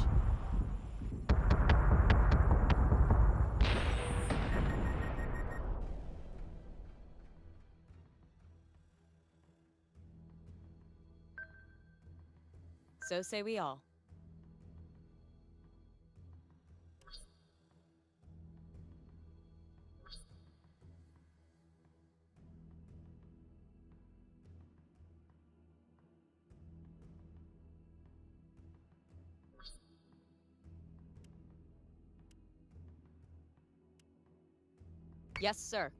[SPEAKER 1] So say we all. Yes, sir.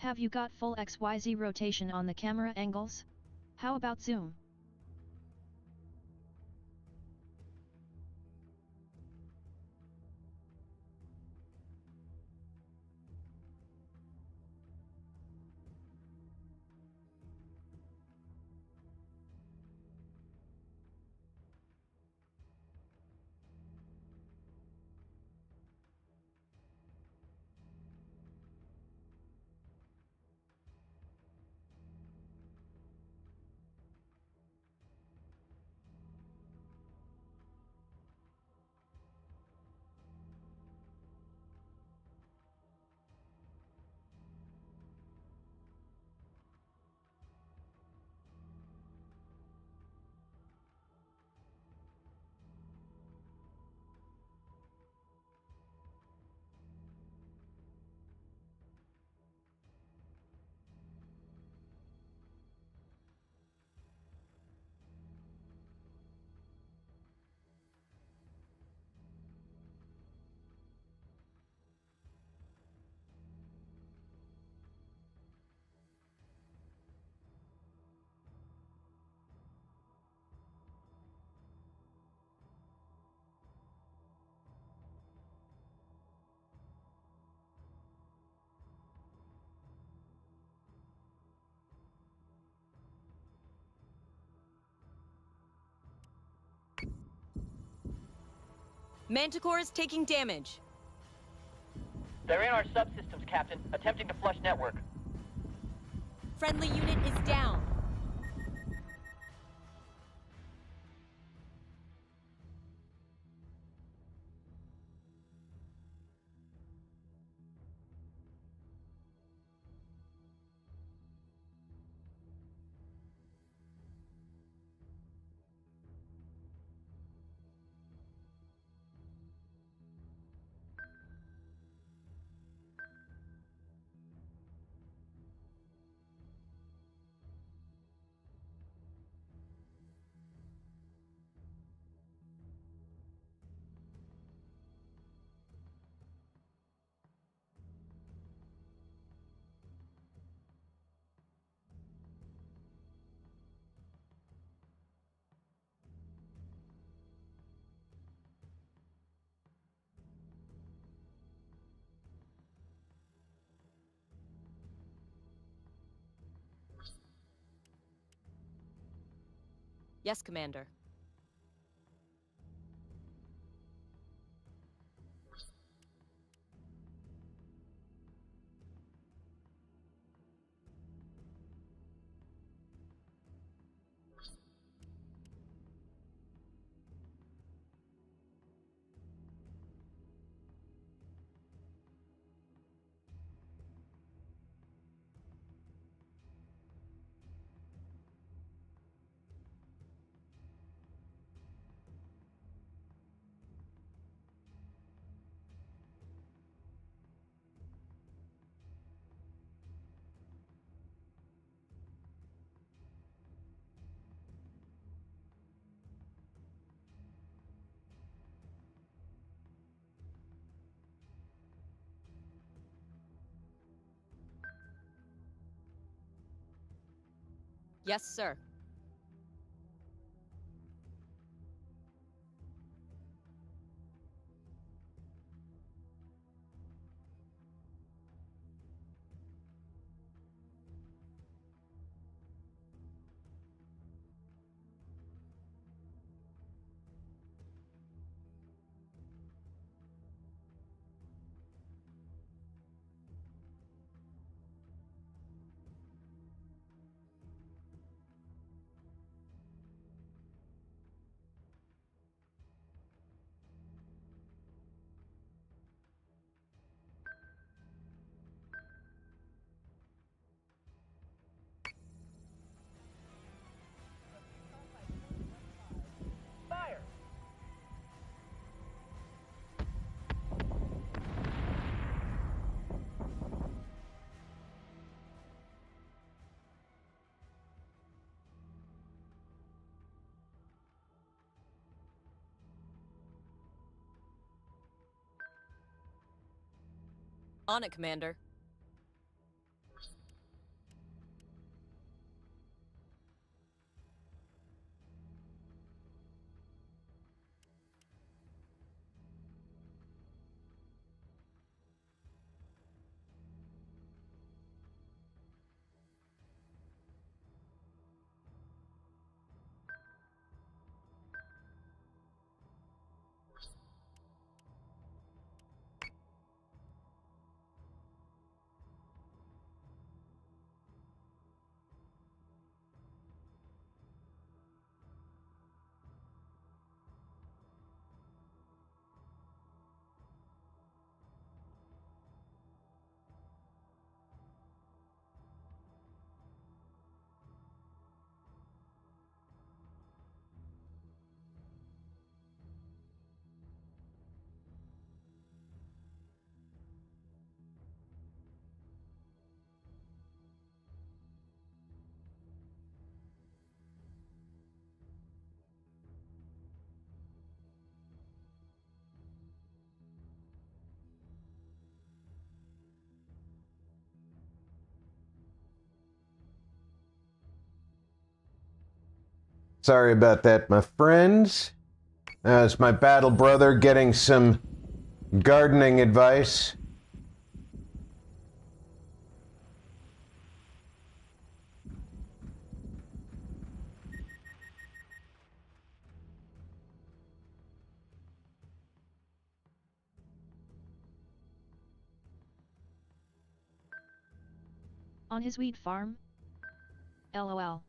[SPEAKER 2] Have you got full XYZ rotation on the camera angles? How about zoom?
[SPEAKER 1] Manticore is taking damage.
[SPEAKER 7] They're in our subsystems, Captain, attempting to flush network.
[SPEAKER 1] Friendly unit is down. Yes, Commander. Yes, sir.
[SPEAKER 7] Fire!
[SPEAKER 1] On it, Commander.
[SPEAKER 3] Sorry about that, my friends. That's my battle brother getting some gardening advice.
[SPEAKER 2] On his weed farm? LOL.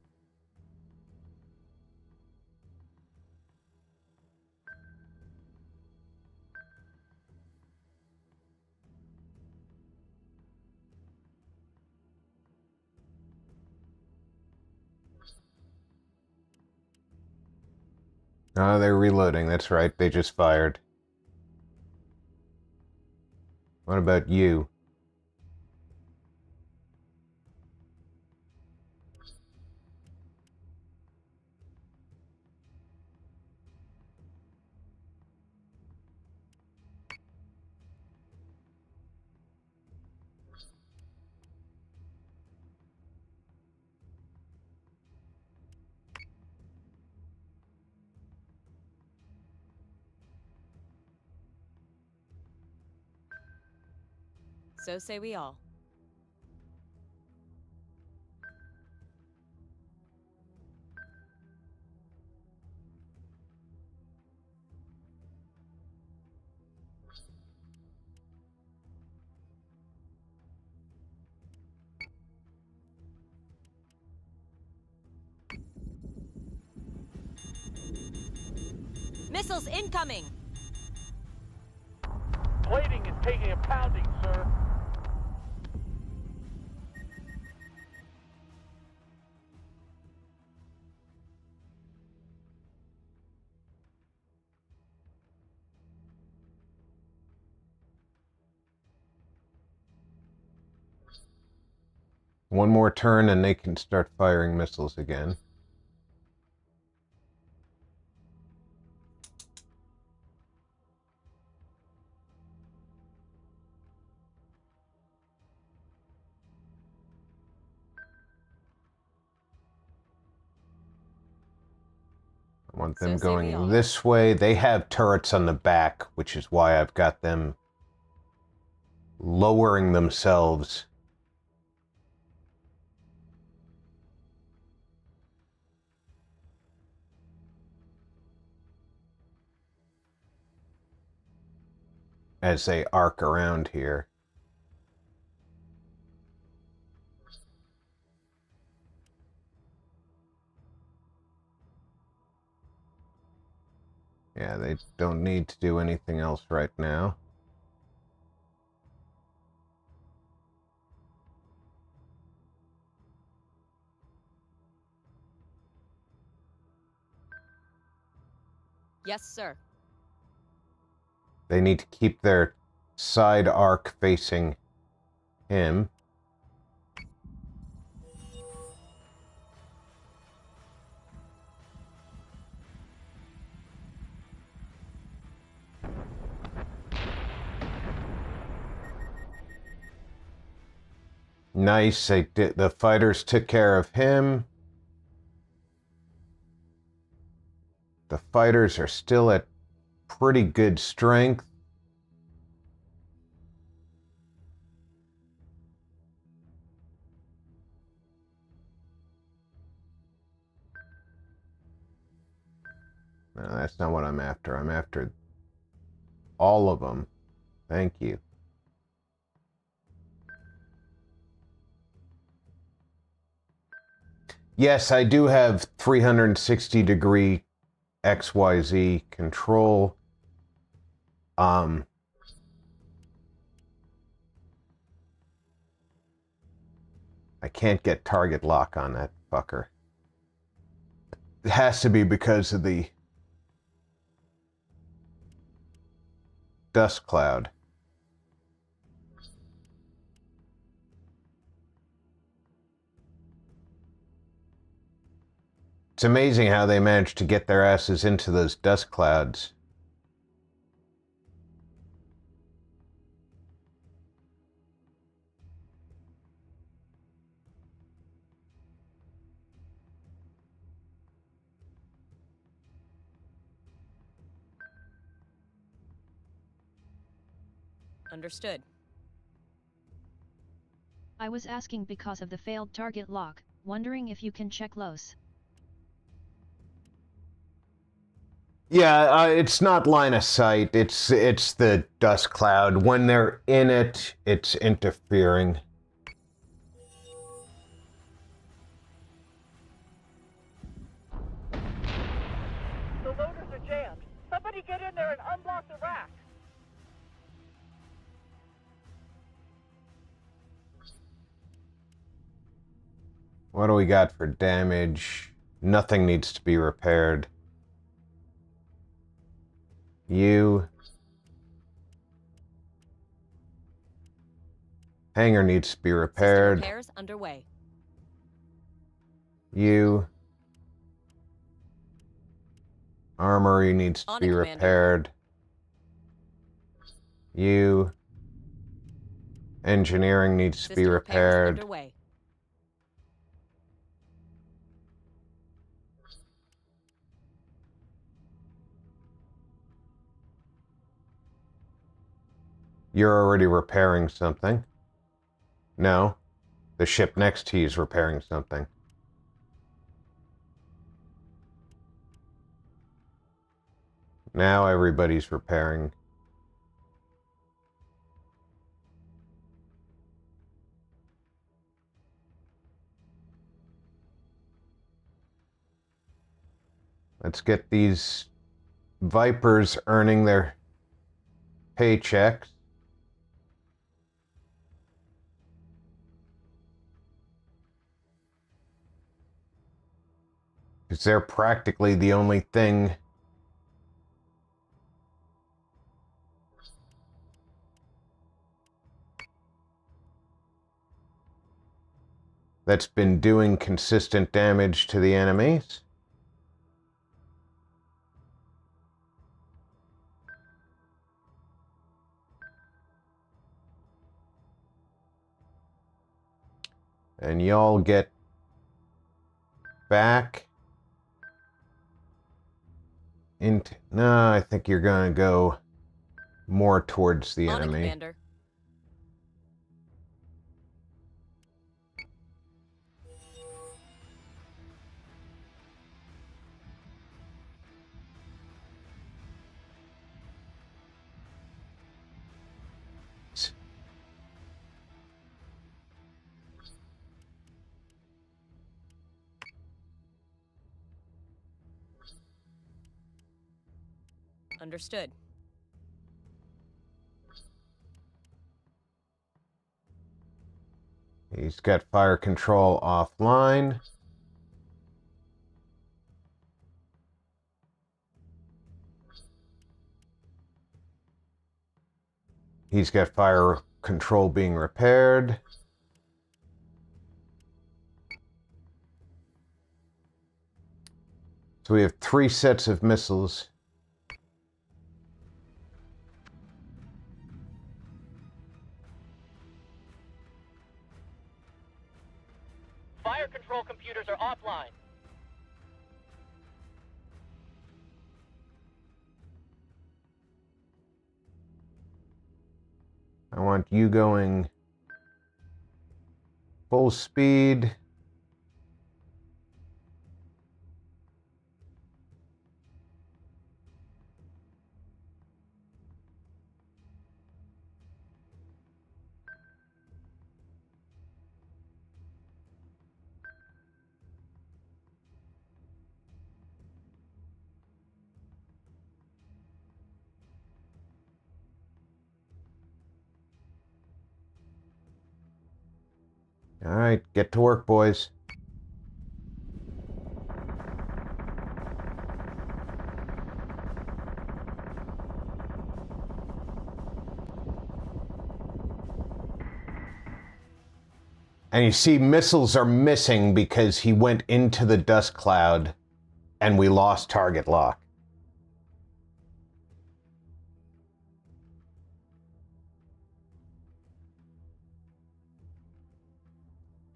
[SPEAKER 3] Oh, they're reloading. That's right. They just fired. What about you?
[SPEAKER 1] So say we all. Missiles incoming!
[SPEAKER 5] Plating is taking a pounding, sir.
[SPEAKER 3] One more turn and they can start firing missiles again. Want
[SPEAKER 1] So
[SPEAKER 3] them
[SPEAKER 1] say we
[SPEAKER 3] going
[SPEAKER 1] all.
[SPEAKER 3] this way. They have turrets on the back, which is why I've got them lowering themselves. As they arc around here. Yeah, they don't need to do anything else right now.
[SPEAKER 1] Yes, sir.
[SPEAKER 3] They need to keep their side arc facing him. Nice, the fighters took care of him. The fighters are still at pretty good strength. No, that's not what I'm after. I'm after all of them. Thank you. Yes, I do have 360-degree XYZ control. I can't get target lock on that fucker. It has to be because of the dust cloud. It's amazing how they managed to get their asses into those dust clouds.
[SPEAKER 1] Understood.
[SPEAKER 2] I was asking because of the failed target lock, wondering if you can check Los.
[SPEAKER 3] Yeah, it's not line of sight. It's the dust cloud. When they're in it, it's interfering.
[SPEAKER 4] The loaders are jammed. Somebody get in there and unblock the rack.
[SPEAKER 3] What do we got for damage? Nothing needs to be repaired. You. Hangar needs to be
[SPEAKER 1] System
[SPEAKER 3] repaired.
[SPEAKER 1] repairs underway.
[SPEAKER 3] You. Armory needs to
[SPEAKER 1] On
[SPEAKER 3] be
[SPEAKER 1] it, Commander.
[SPEAKER 3] repaired. You. Engineering needs to be
[SPEAKER 1] System repairs
[SPEAKER 3] repaired.
[SPEAKER 1] underway.
[SPEAKER 3] You're already repairing something. No. The ship next to you is repairing something. Now everybody's repairing. Let's get these Vipers earning their paychecks. Because they're practically the only thing that's been doing consistent damage to the enemies. And y'all get back. No, I think you're going to go more towards the
[SPEAKER 1] On it,
[SPEAKER 3] enemy.
[SPEAKER 1] Commander. Understood.
[SPEAKER 3] He's got fire control offline. He's got fire control being repaired. So we have 3 sets of missiles.
[SPEAKER 7] Fire control computers are offline.
[SPEAKER 3] I want you going full speed. All right, get to work, boys. And you see, missiles are missing because he went into the dust cloud and we lost target lock.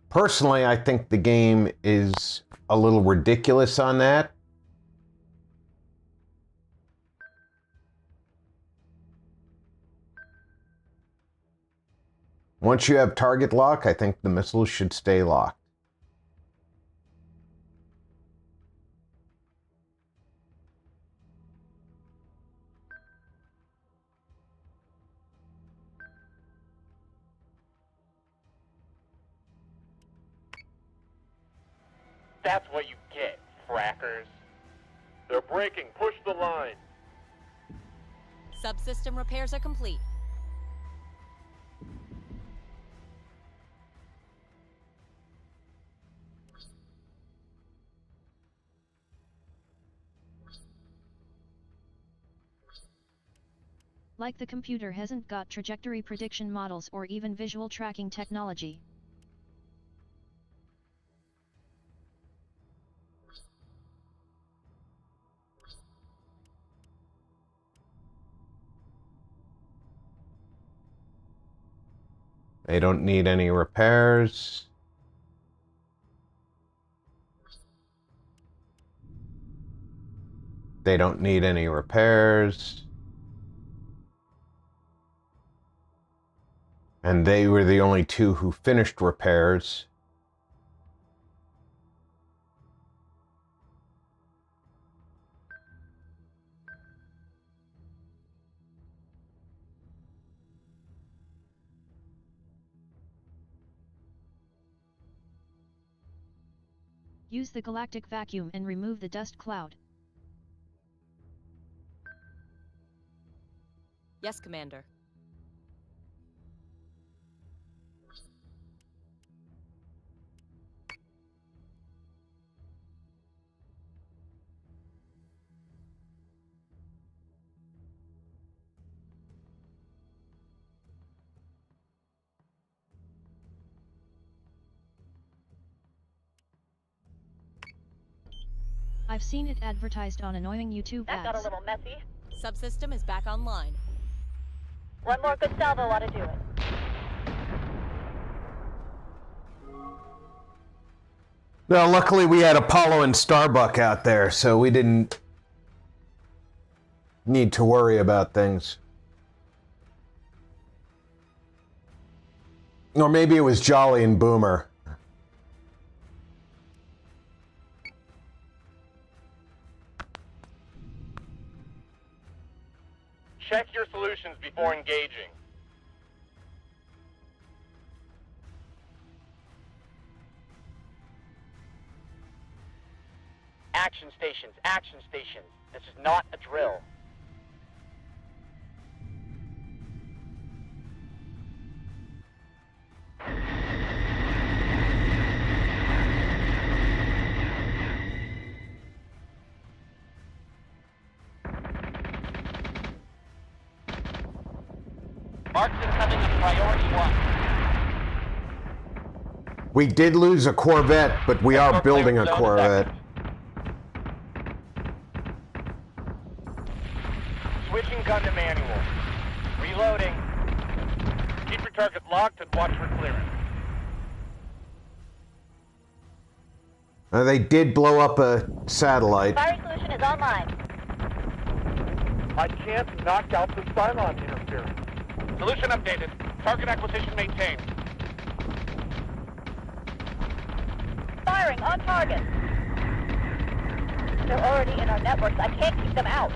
[SPEAKER 3] Personally, I think the game is a little ridiculous on that. Once you have target lock, I think the missiles should stay locked.
[SPEAKER 7] That's what you get, frackers.
[SPEAKER 5] They're breaking. Push the line.
[SPEAKER 1] Subsystem repairs are complete.
[SPEAKER 2] Like the computer hasn't got trajectory prediction models or even visual tracking technology.
[SPEAKER 3] They don't need any repairs. They don't need any repairs. And they were the only 2 who finished repairs.
[SPEAKER 2] Use the galactic vacuum and remove the dust cloud.
[SPEAKER 1] Yes, Commander.
[SPEAKER 2] I've seen it advertised on annoying YouTube
[SPEAKER 4] That got a
[SPEAKER 2] ads.
[SPEAKER 4] little messy.
[SPEAKER 1] Subsystem is back online.
[SPEAKER 4] One more good salvo ought to do it.
[SPEAKER 3] Well, luckily we had Apollo and Starbuck out there, so we didn't need to worry about things. Or maybe it was Jolly and Boomer.
[SPEAKER 7] Check your solutions before engaging. Action stations, action stations. This is not a drill. Marks incoming on priority 1.
[SPEAKER 3] We did lose a Corvette, but we are building a Corvette.
[SPEAKER 7] Switching gun to manual. Reloading. Keep your target locked and watch for clearance.
[SPEAKER 3] They did blow up a satellite.
[SPEAKER 4] Firing solution is online.
[SPEAKER 5] I can't knock out the Cylon interference.
[SPEAKER 7] Solution updated. Target acquisition maintained.
[SPEAKER 4] Firing on target. They're already in our networks. I can't keep them out.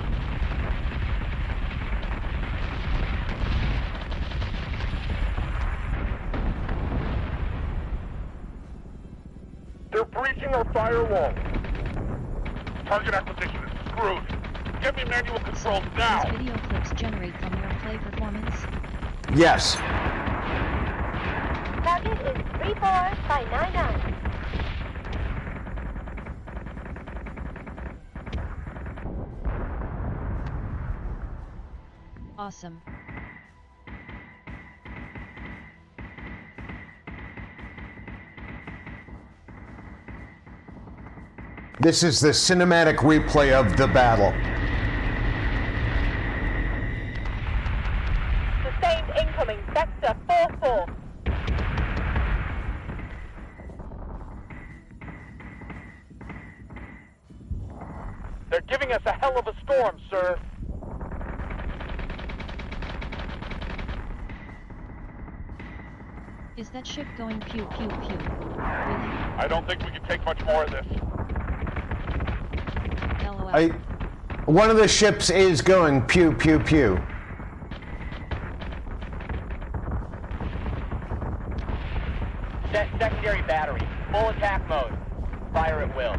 [SPEAKER 5] They're breaching our firewall.
[SPEAKER 7] Target acquisition is screwed. Give me manual controls now.
[SPEAKER 2] These video clips generate from your play performance?
[SPEAKER 3] Yes.
[SPEAKER 4] Target is 34/99.
[SPEAKER 2] Awesome.
[SPEAKER 3] This is the cinematic replay of the battle.
[SPEAKER 4] Sustained incoming. Vector 4-4.
[SPEAKER 5] They're giving us a hell of a storm, sir.
[SPEAKER 2] Is that ship going pew pew pew? Really?
[SPEAKER 5] I don't think we can take much more of this.
[SPEAKER 2] LOL.
[SPEAKER 3] One of the ships is going pew pew pew.
[SPEAKER 7] Set secondary battery. Full attack mode. Fire at will.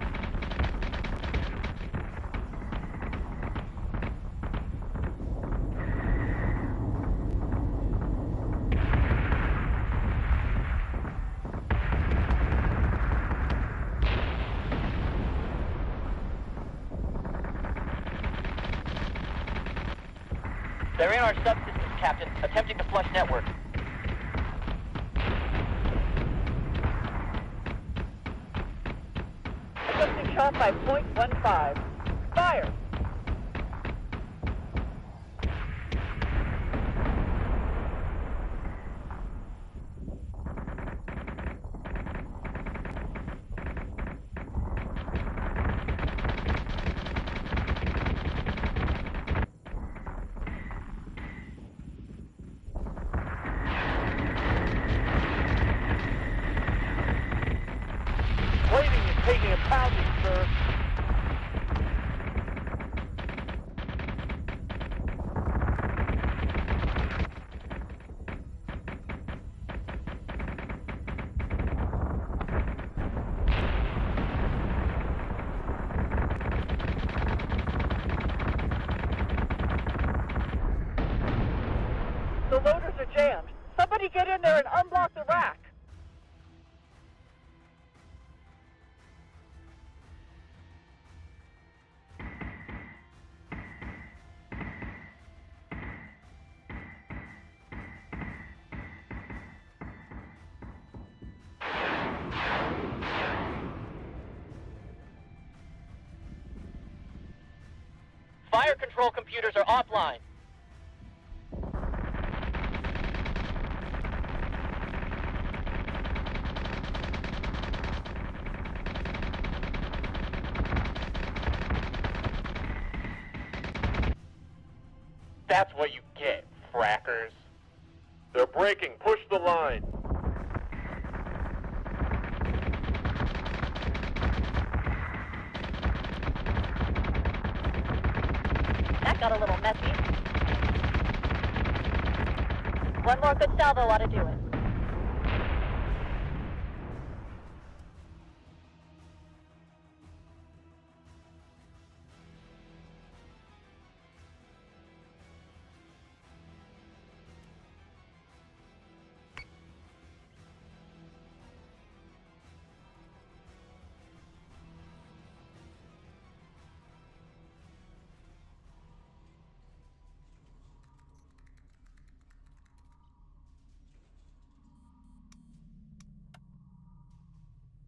[SPEAKER 7] They're in our subsystems, Captain, attempting to flush network.
[SPEAKER 4] Adjusting shot by .15. Fire!
[SPEAKER 5] Plating is taking a pounding, sir.
[SPEAKER 4] The loaders are jammed. Somebody get in there and unblock the rack.
[SPEAKER 7] Fire control computers are offline. That's what you get, frackers.
[SPEAKER 5] They're breaking. Push the line.
[SPEAKER 4] That got a little messy. One more good salvo ought to do it.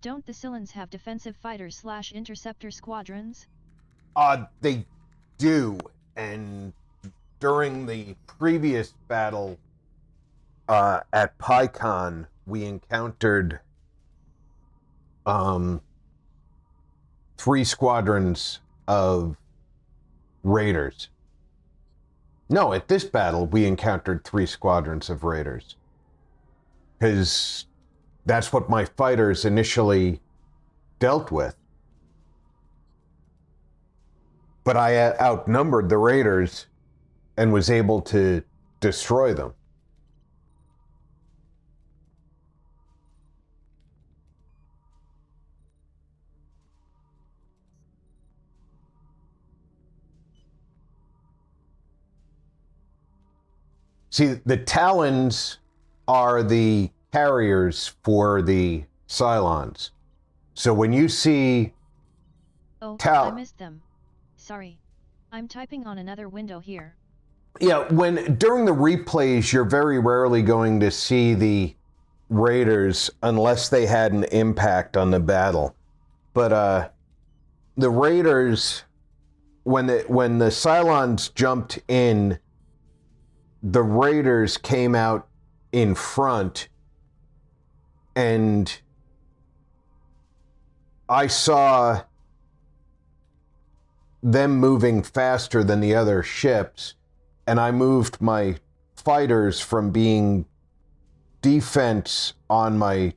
[SPEAKER 2] Don't the Cylons have defensive fighters/interceptor squadrons?
[SPEAKER 3] They do, and during the previous battle at PyCon, we encountered 3 squadrons of raiders. No, at this battle, we encountered 3 squadrons of raiders. Because that's what my fighters initially dealt with. But I outnumbered the raiders and was able to destroy them. See, the Talons are the carriers for the Cylons. So when you see
[SPEAKER 2] Oh, I missed them. Sorry. I'm typing on another window here.
[SPEAKER 3] Yeah, during the replays, you're very rarely going to see the raiders unless they had an impact on the battle. But the raiders, when the Cylons jumped in, the raiders came out in front, and I saw them moving faster than the other ships, and I moved my fighters from being defense on my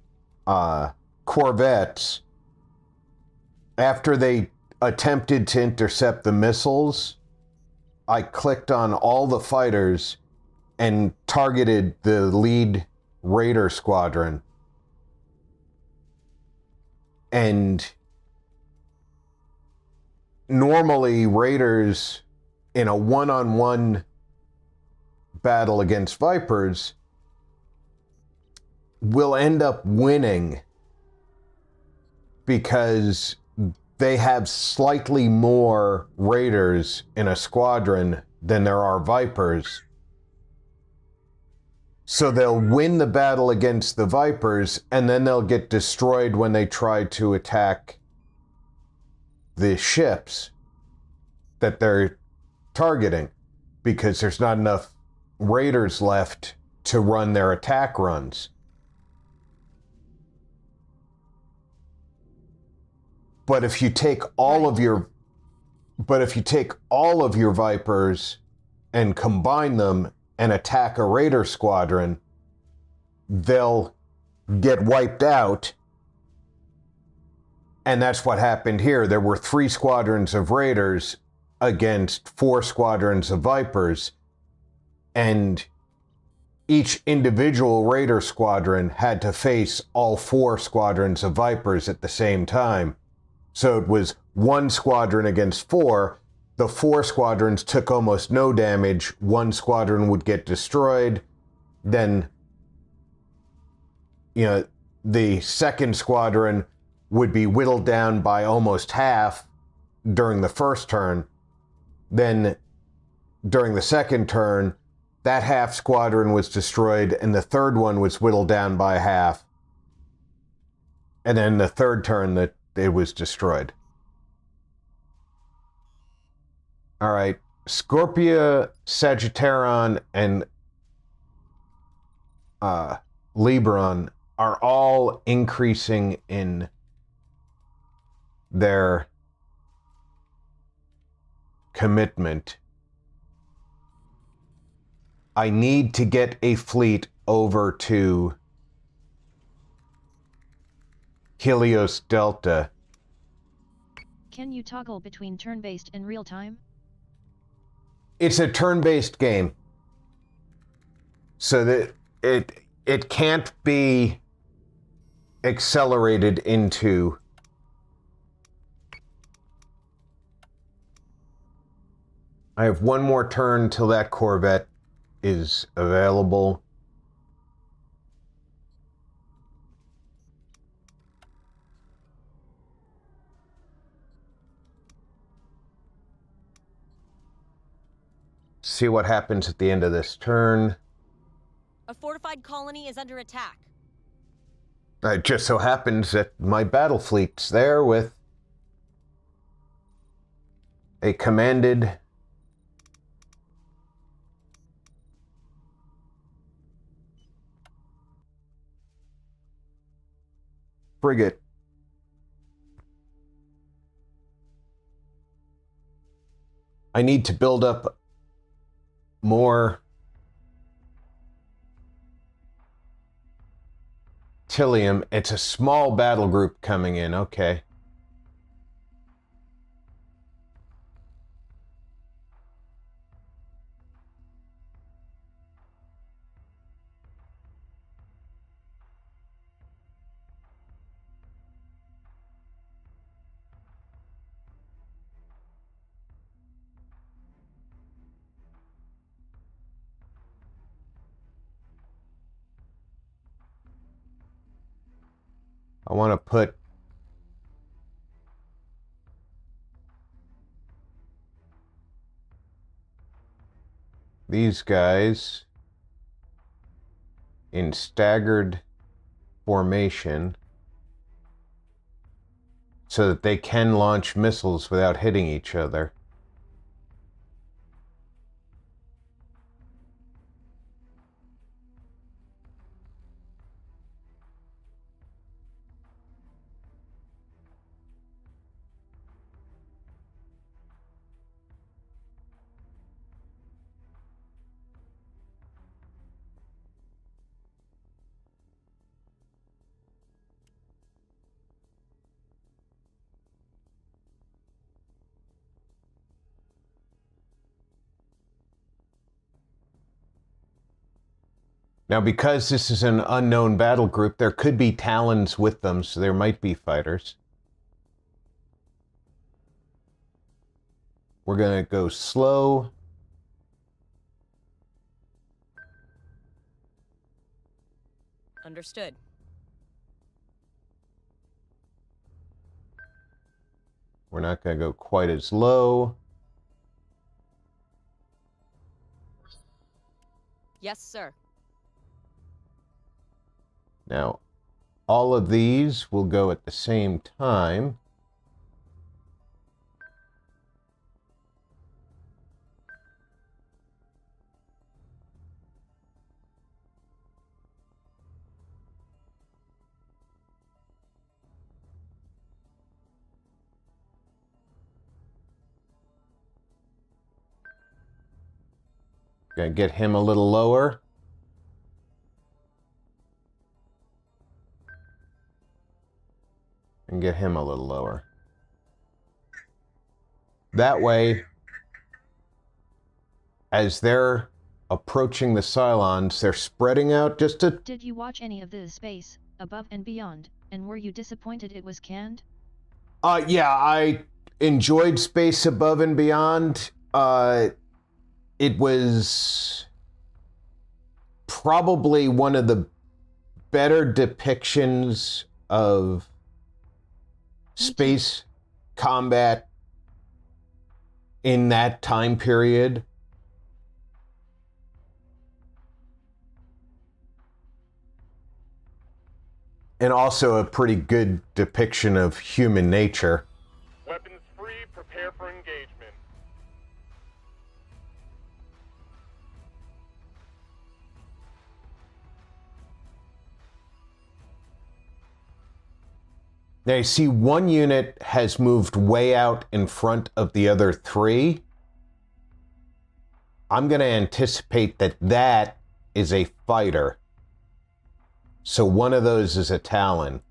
[SPEAKER 3] corvettes. After they attempted to intercept the missiles, I clicked on all the fighters and targeted the lead raider squadron. And normally raiders in a one-on-one battle against Vipers will end up winning because they have slightly more raiders in a squadron than there are Vipers. So they'll win the battle against the Vipers, and then they'll get destroyed when they try to attack the ships that they're targeting, because there's not enough raiders left to run their attack runs. But if you take all of your Vipers and combine them and attack a raider squadron, they'll get wiped out. And that's what happened here. There were 3 squadrons of raiders against 4 squadrons of Vipers, and each individual raider squadron had to face all 4 squadrons of Vipers at the same time. So it was 1 squadron against 4. The 4 squadrons took almost no damage. 1 squadron would get destroyed. Then, the second squadron would be whittled down by almost half during the first turn. Then, during the second turn, that half squadron was destroyed, and the third one was whittled down by half. And then the third turn, that it was destroyed. All right, Scorpia, Sagittarion, and Libron are all increasing in their commitment I need to get a fleet over to Helios Delta.
[SPEAKER 2] Can you toggle between turn-based and real-time?
[SPEAKER 3] It's a turn-based game, so that it can't be accelerated into. I have one more turn till that Corvette is available. See what happens at the end of this turn.
[SPEAKER 1] A fortified colony is under attack.
[SPEAKER 3] It just so happens that my battle fleet's there with a commanded frigate. I need to build up more Tilium. It's a small battle group coming in. Okay. I want to put these guys in staggered formation so that they can launch missiles without hitting each other. Now, because this is an unknown battle group, there could be Talons with them, so there might be fighters. We're going to go slow.
[SPEAKER 1] Understood.
[SPEAKER 3] We're not going to go quite as low.
[SPEAKER 1] Yes, sir.
[SPEAKER 3] Now, all of these will go at the same time. Gonna get him a little lower. And get him a little lower. That way, as they're approaching the Cylons, they're spreading out just a...
[SPEAKER 2] Did you watch any of the Space, Above and Beyond, and were you disappointed it was canned?
[SPEAKER 3] Yeah, I enjoyed Space Above and Beyond. It was probably one of the better depictions of space combat in that time period. And also a pretty good depiction of human nature.
[SPEAKER 5] Weapons free, prepare for engagement.
[SPEAKER 3] Now you see one unit has moved way out in front of the other three. I'm going to anticipate that that is a fighter. So one of those is a Talon.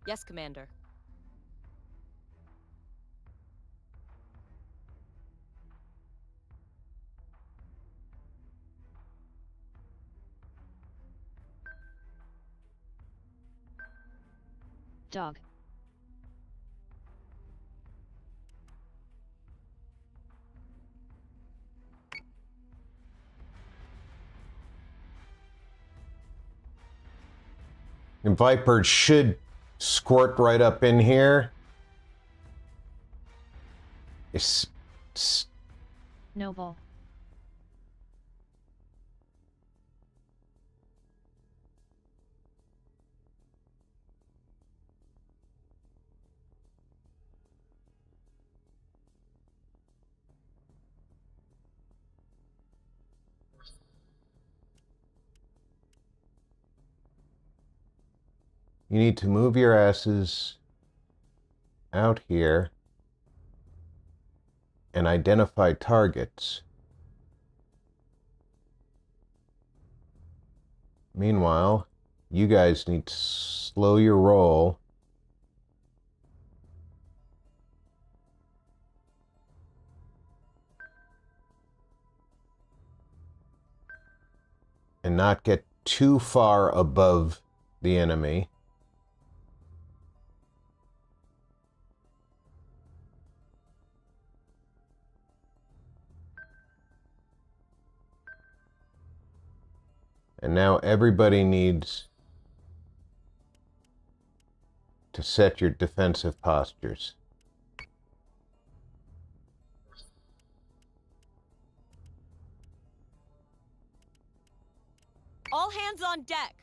[SPEAKER 1] Yes, Commander.
[SPEAKER 2] Dog.
[SPEAKER 3] And Viper should squirt right up in here.
[SPEAKER 2] Noble.
[SPEAKER 3] You need to move your asses out here and identify targets. Meanwhile, you guys need to slow your roll. And not get too far above the enemy. And now everybody needs to set your defensive postures.
[SPEAKER 1] All hands on deck.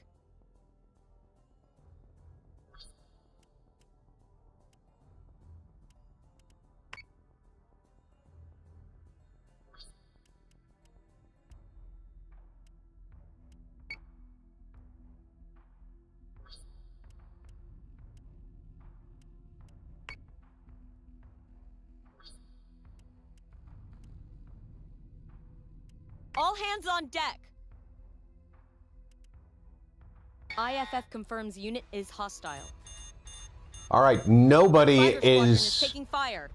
[SPEAKER 1] All hands on deck. IFF confirms unit is hostile.
[SPEAKER 3] All right, nobody
[SPEAKER 1] Fighter squadron is
[SPEAKER 3] is...
[SPEAKER 1] taking fire.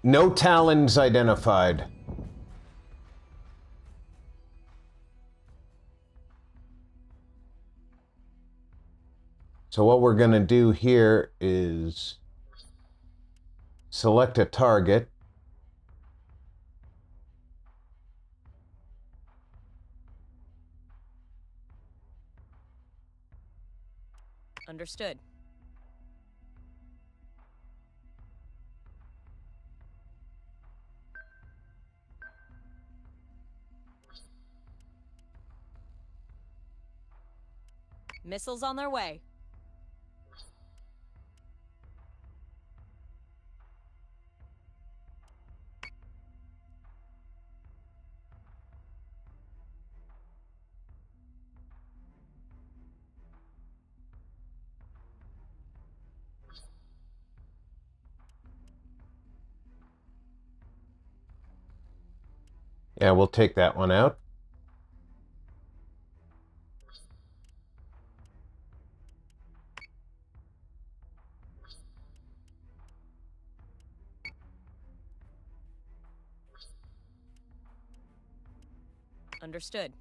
[SPEAKER 3] No Talons identified. So what we're going to do here is select a target.
[SPEAKER 1] Understood. Missiles on their way.
[SPEAKER 3] Yeah, we'll take that one out.
[SPEAKER 1] Understood.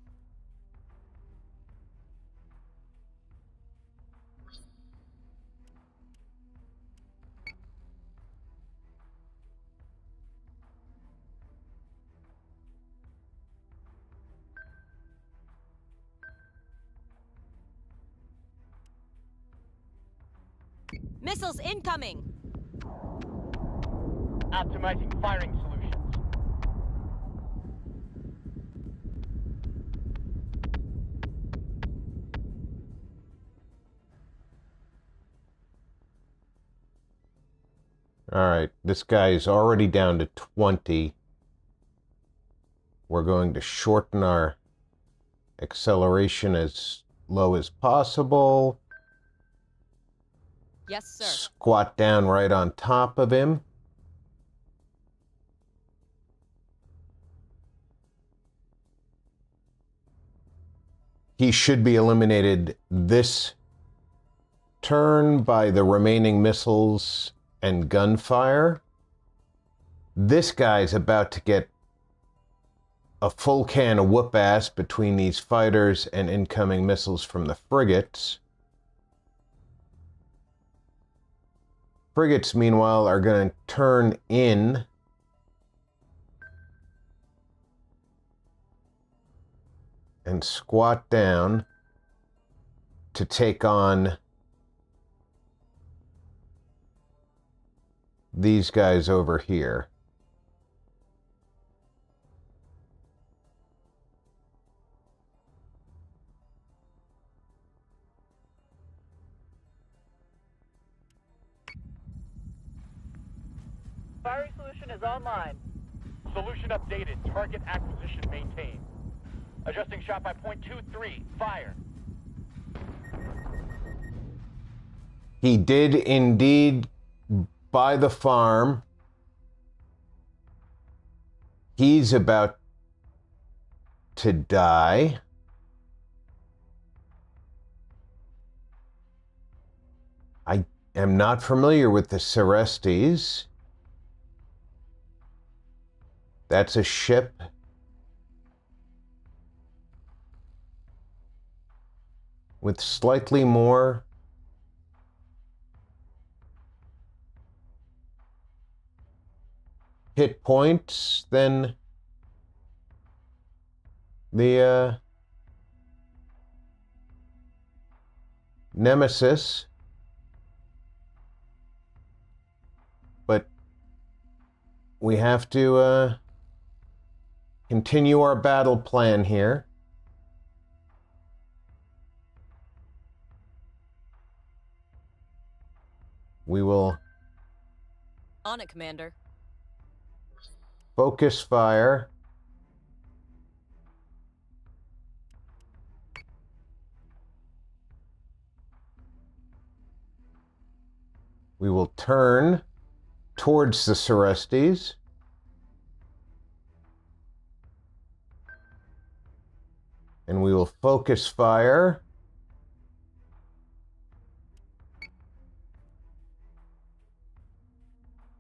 [SPEAKER 1] Missiles incoming!
[SPEAKER 7] Optimizing firing solutions.
[SPEAKER 3] Alright, this guy is already down to 20. We're going to shorten our acceleration as low as possible.
[SPEAKER 1] Yes, sir.
[SPEAKER 3] Squat down right on top of him. He should be eliminated this turn by the remaining missiles and gunfire. This guy's about to get a full can of whoop ass between these fighters and incoming missiles from the frigates. Frigates, meanwhile, are going to turn in and squat down to take on these guys over here.
[SPEAKER 4] Firing solution is online.
[SPEAKER 7] Solution updated. Target acquisition maintained. Adjusting shot by .23. Fire.
[SPEAKER 3] He did indeed buy the farm. He's about to die. I am not familiar with the Cerestes. That's a ship. With slightly more hit points than the Nemesis. But we have to continue our battle plan here. We will
[SPEAKER 1] On it, Commander.
[SPEAKER 3] focus fire. We will turn towards the Cerestes. And we will focus fire.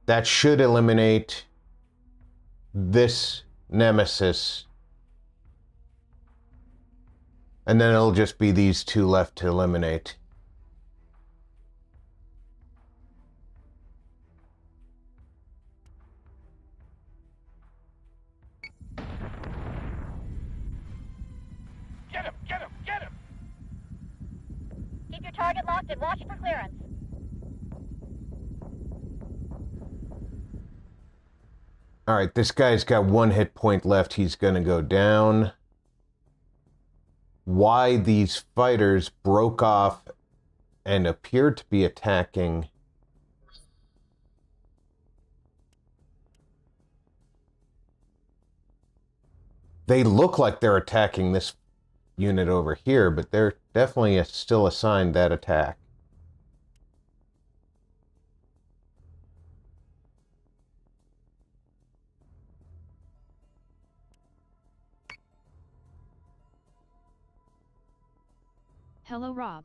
[SPEAKER 3] That should eliminate this Nemesis. And then it'll just be these two left to eliminate.
[SPEAKER 7] Get him! Get him! Get him!
[SPEAKER 4] Keep your target locked and watch for clearance.
[SPEAKER 3] All right, this guy's got one hit point left. He's going to go down. Why these fighters broke off and appear to be attacking they look like they're attacking this unit over here, but they're definitely still assigned that attack.
[SPEAKER 2] Hello Rob.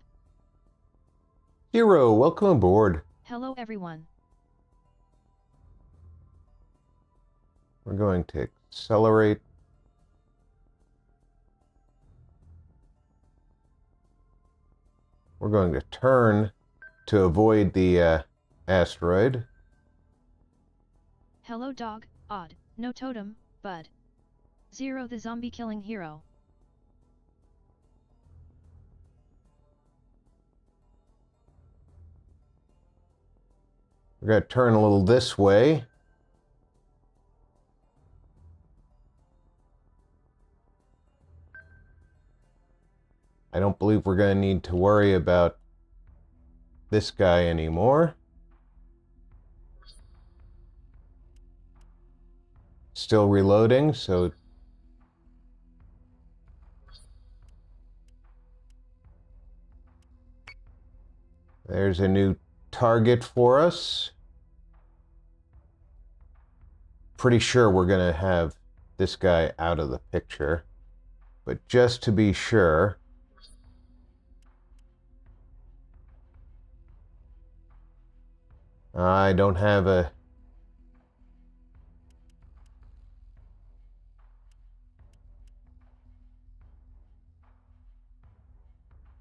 [SPEAKER 3] Hero, welcome aboard.
[SPEAKER 2] Hello everyone.
[SPEAKER 3] We're going to accelerate. We're going to turn to avoid the asteroid.
[SPEAKER 2] Hello dog, odd, no totem, bud. Zero the zombie killing hero.
[SPEAKER 3] We're going to turn a little this way. I don't believe we're going to need to worry about this guy anymore. Still reloading, so... There's a new target for us. Pretty sure we're going to have this guy out of the picture. But just to be sure... I don't have a...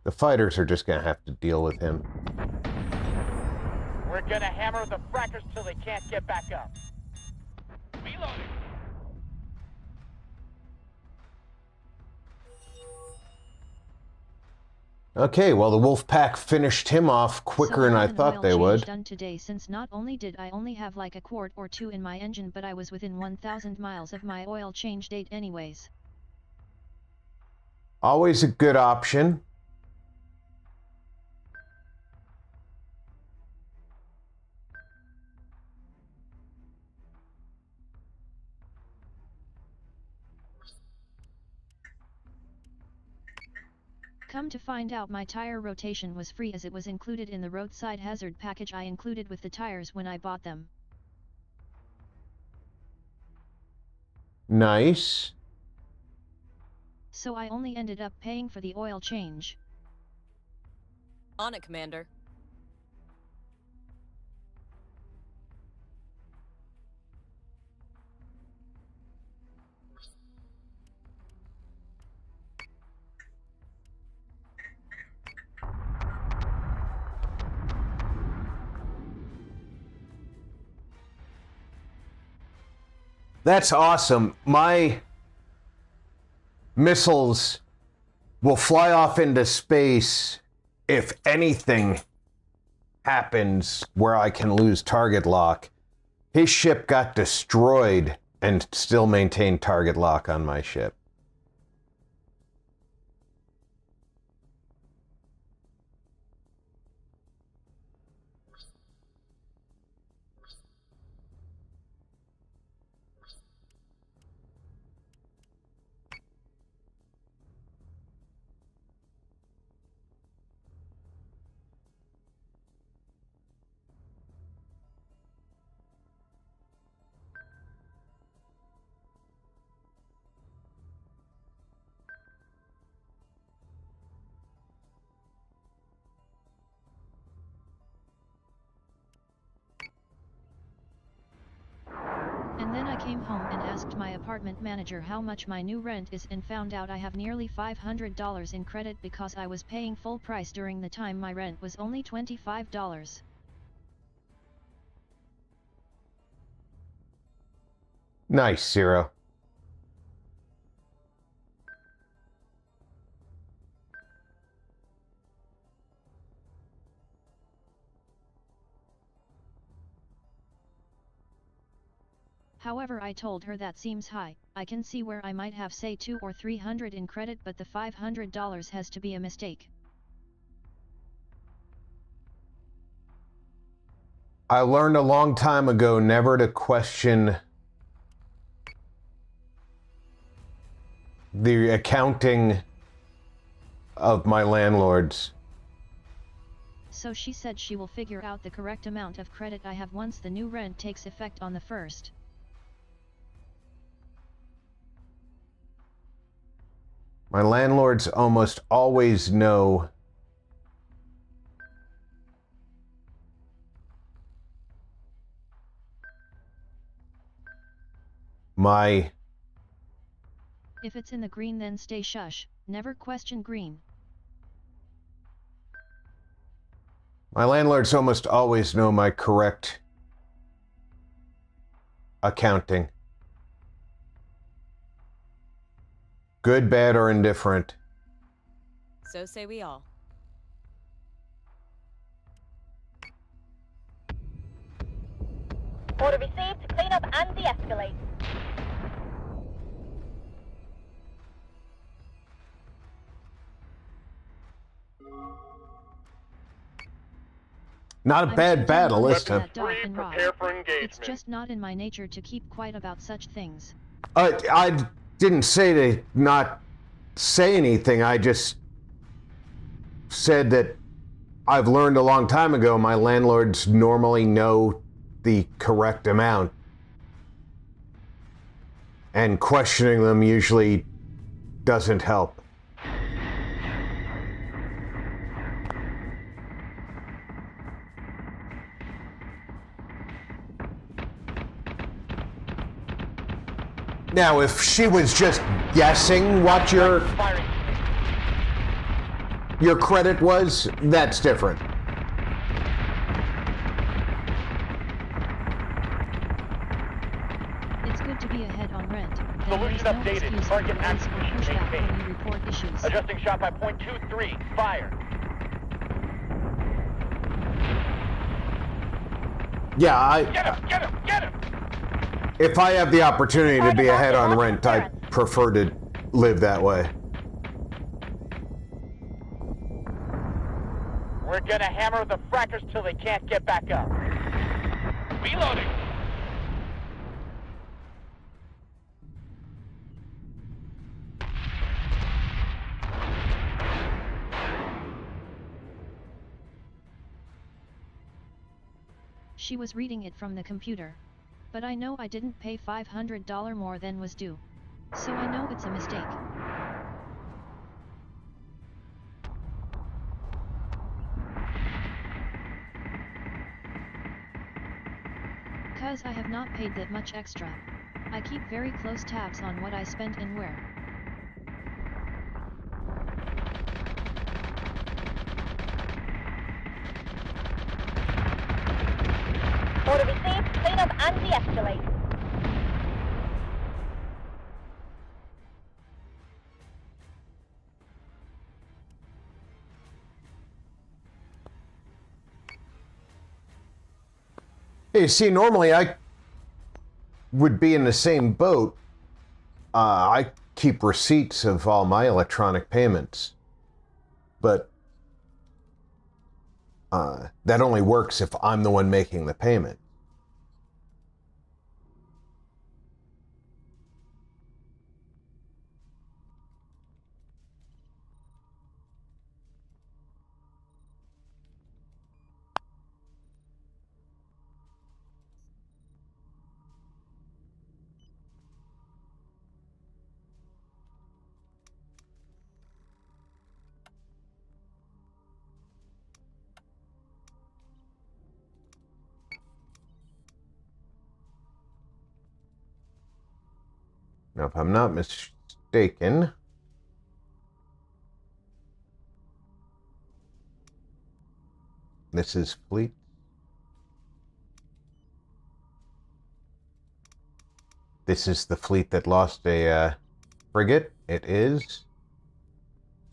[SPEAKER 3] The fighters are just going to have to deal with him.
[SPEAKER 7] We're gonna hammer the frackers till they can't get back up. Reloading.
[SPEAKER 3] Okay, well, the wolf pack finished him off quicker than I thought they would.
[SPEAKER 2] Done today, since not only did I only have like a quart or two in my engine, but I was within 1,000 miles of my oil change date anyways.
[SPEAKER 3] Always a good option.
[SPEAKER 2] Come to find out, my tire rotation was free as it was included in the roadside hazard package I included with the tires when I bought them.
[SPEAKER 3] Nice.
[SPEAKER 2] So I only ended up paying for the oil change.
[SPEAKER 1] On it, Commander.
[SPEAKER 3] That's awesome. My missiles will fly off into space if anything happens where I can lose target lock. His ship got destroyed and still maintained target lock on my ship.
[SPEAKER 2] And then I came home and asked my apartment manager how much my new rent is and found out I have nearly $500 in credit because I was paying full price during the time my rent was only $25.
[SPEAKER 3] Nice, Zero.
[SPEAKER 2] However, I told her that seems high. I can see where I might have say 200 or 300 in credit, but the $500 has to be a mistake.
[SPEAKER 3] I learned a long time ago never to question the accounting of my landlords.
[SPEAKER 2] So she said she will figure out the correct amount of credit I have once the new rent takes effect on the 1st.
[SPEAKER 3] My landlords almost always know my...
[SPEAKER 2] If it's in the green, then stay shush, never question green.
[SPEAKER 3] My landlords almost always know my correct accounting. Good, bad, or indifferent.
[SPEAKER 1] So say we all.
[SPEAKER 4] Order received to clean up and de-escalate.
[SPEAKER 3] Not a
[SPEAKER 2] I'm
[SPEAKER 3] bad
[SPEAKER 2] sure
[SPEAKER 3] battle
[SPEAKER 2] Cylons
[SPEAKER 3] this
[SPEAKER 2] do
[SPEAKER 3] time.
[SPEAKER 2] that dog
[SPEAKER 5] Free,
[SPEAKER 2] and rock.
[SPEAKER 5] prepare for
[SPEAKER 2] It's
[SPEAKER 5] engagement.
[SPEAKER 2] just not in my nature to keep quiet about such things.
[SPEAKER 3] I didn't say to not say anything. I just said that I've learned a long time ago my landlords normally know the correct amount. And questioning them usually doesn't help. Now, if she was just guessing what
[SPEAKER 7] Firing.
[SPEAKER 3] your credit was, that's different.
[SPEAKER 2] It's good to be ahead on rent. Then
[SPEAKER 7] Solution
[SPEAKER 2] there's no
[SPEAKER 7] updated.
[SPEAKER 2] excuse for
[SPEAKER 7] Target
[SPEAKER 2] delays or
[SPEAKER 7] acquisition
[SPEAKER 2] pushback
[SPEAKER 7] maintained.
[SPEAKER 2] when we report issues.
[SPEAKER 7] Adjusting shot by .23. Fire.
[SPEAKER 3] Yeah,
[SPEAKER 7] Get him! Get him! Get him!
[SPEAKER 3] if I have the opportunity to be ahead on rent, I prefer to live that way.
[SPEAKER 7] We're gonna hammer the frackers till they can't get back up. Reloading.
[SPEAKER 2] She was reading it from the computer. But I know I didn't pay $500 more than was due. So I know it's a mistake. Cause I have not paid that much extra. I keep very close tabs on what I spent and where.
[SPEAKER 4] Order received. Clean up and de-escalate.
[SPEAKER 3] Hey, see, normally I would be in the same boat. I keep receipts of all my electronic payments. But that only works if I'm the one making the payment. Now, if I'm not mistaken, this is fleet. This is the fleet that lost a frigate. It is.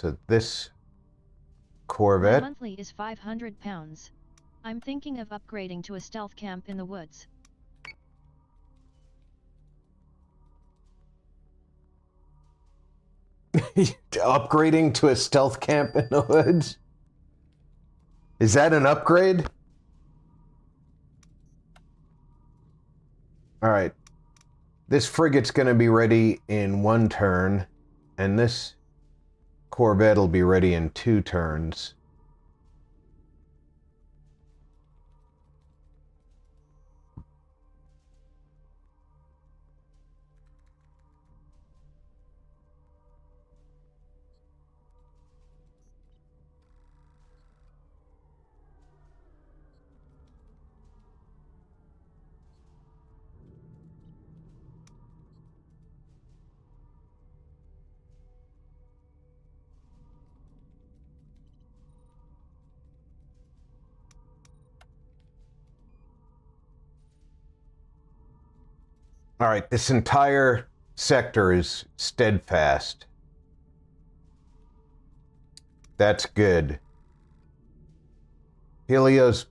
[SPEAKER 3] So this
[SPEAKER 2] My
[SPEAKER 3] Corvette.
[SPEAKER 2] monthly is £500. I'm thinking of upgrading to a stealth camp in the woods.
[SPEAKER 3] Upgrading to a stealth camp in the woods? Is that an upgrade? All right. This frigate's going to be ready in 1 turn, and this Corvette will be ready in 2 turns. All right, this entire sector is steadfast. That's good. Helios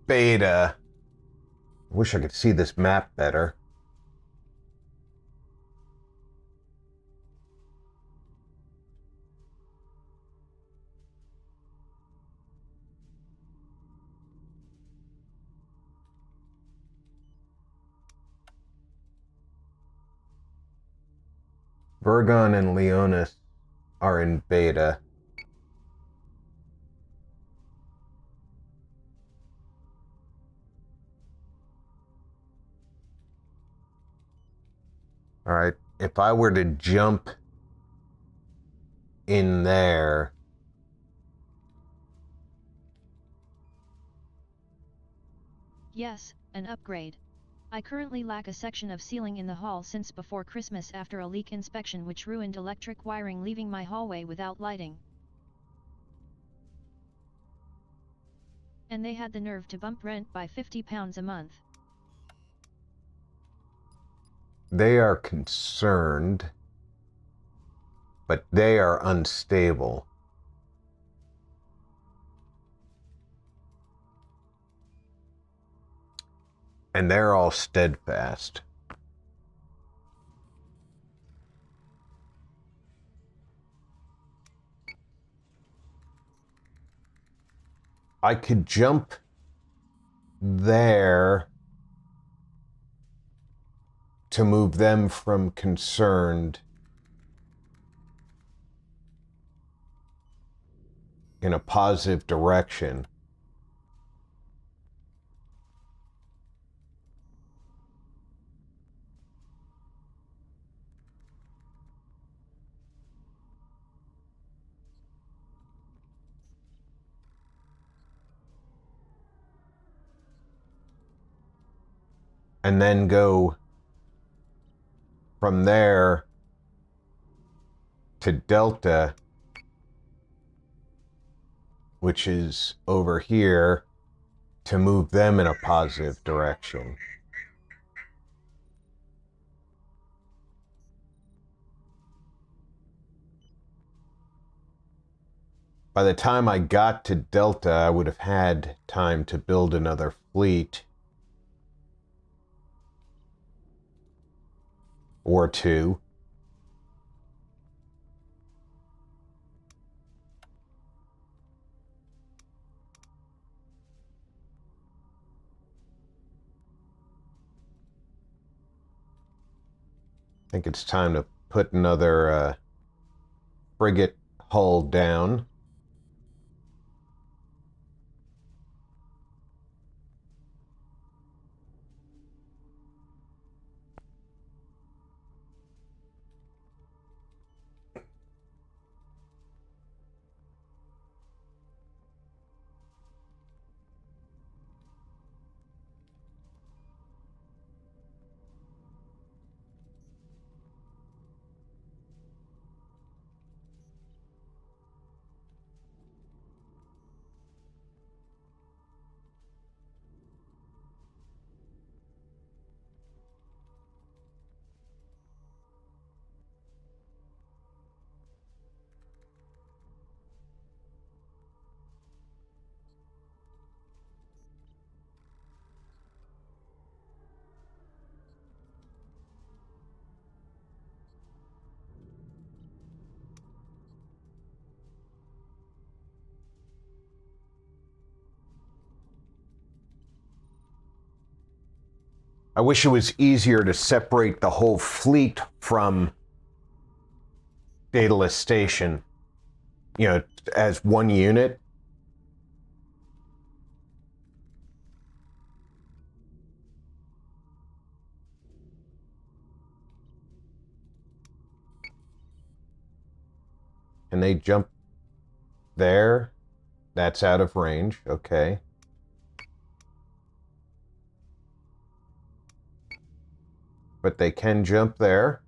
[SPEAKER 3] Beta. I wish I could see this map better. Virgon and Leonis are in beta. All right, if I were to jump in there,
[SPEAKER 2] Yes, an upgrade. I currently lack a section of ceiling in the hall since before Christmas after a leak inspection which ruined electric wiring, leaving my hallway without lighting. And they had the nerve to bump rent by £50 a month.
[SPEAKER 3] they are concerned, but they are unstable. And they're all steadfast. I could jump there to move them from concerned in a positive direction. And then go from there to Delta, which is over here, to move them in a positive direction. By the time I got to Delta, I would have had time to build another fleet. Or two. I think it's time to put another frigate hull down. I wish it was easier to separate the whole fleet from Daedalus Station, you know, as one unit. And they jump there. That's out of range. Okay. But they can jump there.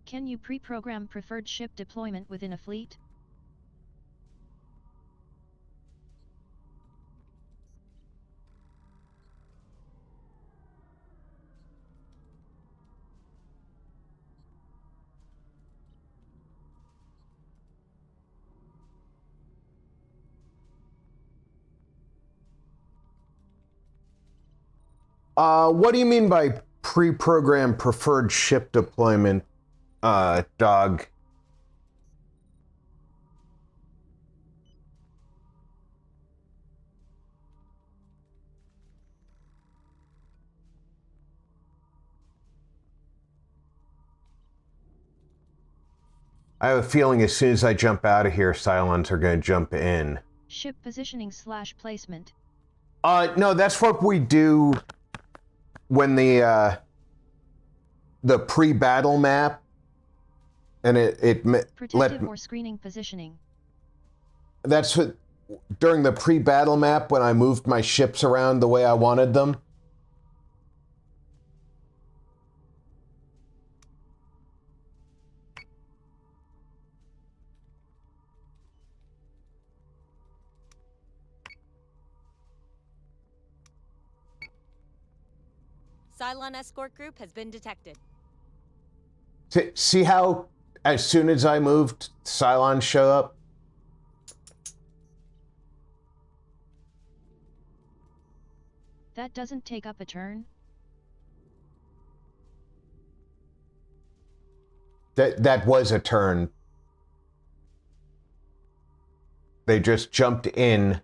[SPEAKER 2] Can you pre-program preferred ship deployment within a fleet?
[SPEAKER 3] What do you mean by pre-programmed preferred ship deployment, Dog? I have a feeling as soon as I jump out of here, Cylons are going to jump in.
[SPEAKER 2] Ship positioning / placement.
[SPEAKER 3] No, that's what we do when the pre-battle map, and
[SPEAKER 2] Protective or screening positioning.
[SPEAKER 3] That's what, during the pre-battle map, when I moved my ships around the way I wanted them.
[SPEAKER 1] Cylon escort group has been detected.
[SPEAKER 3] See how, as soon as I moved, Cylons show up?
[SPEAKER 2] That doesn't take up a turn?
[SPEAKER 3] That was a turn. They just jumped in.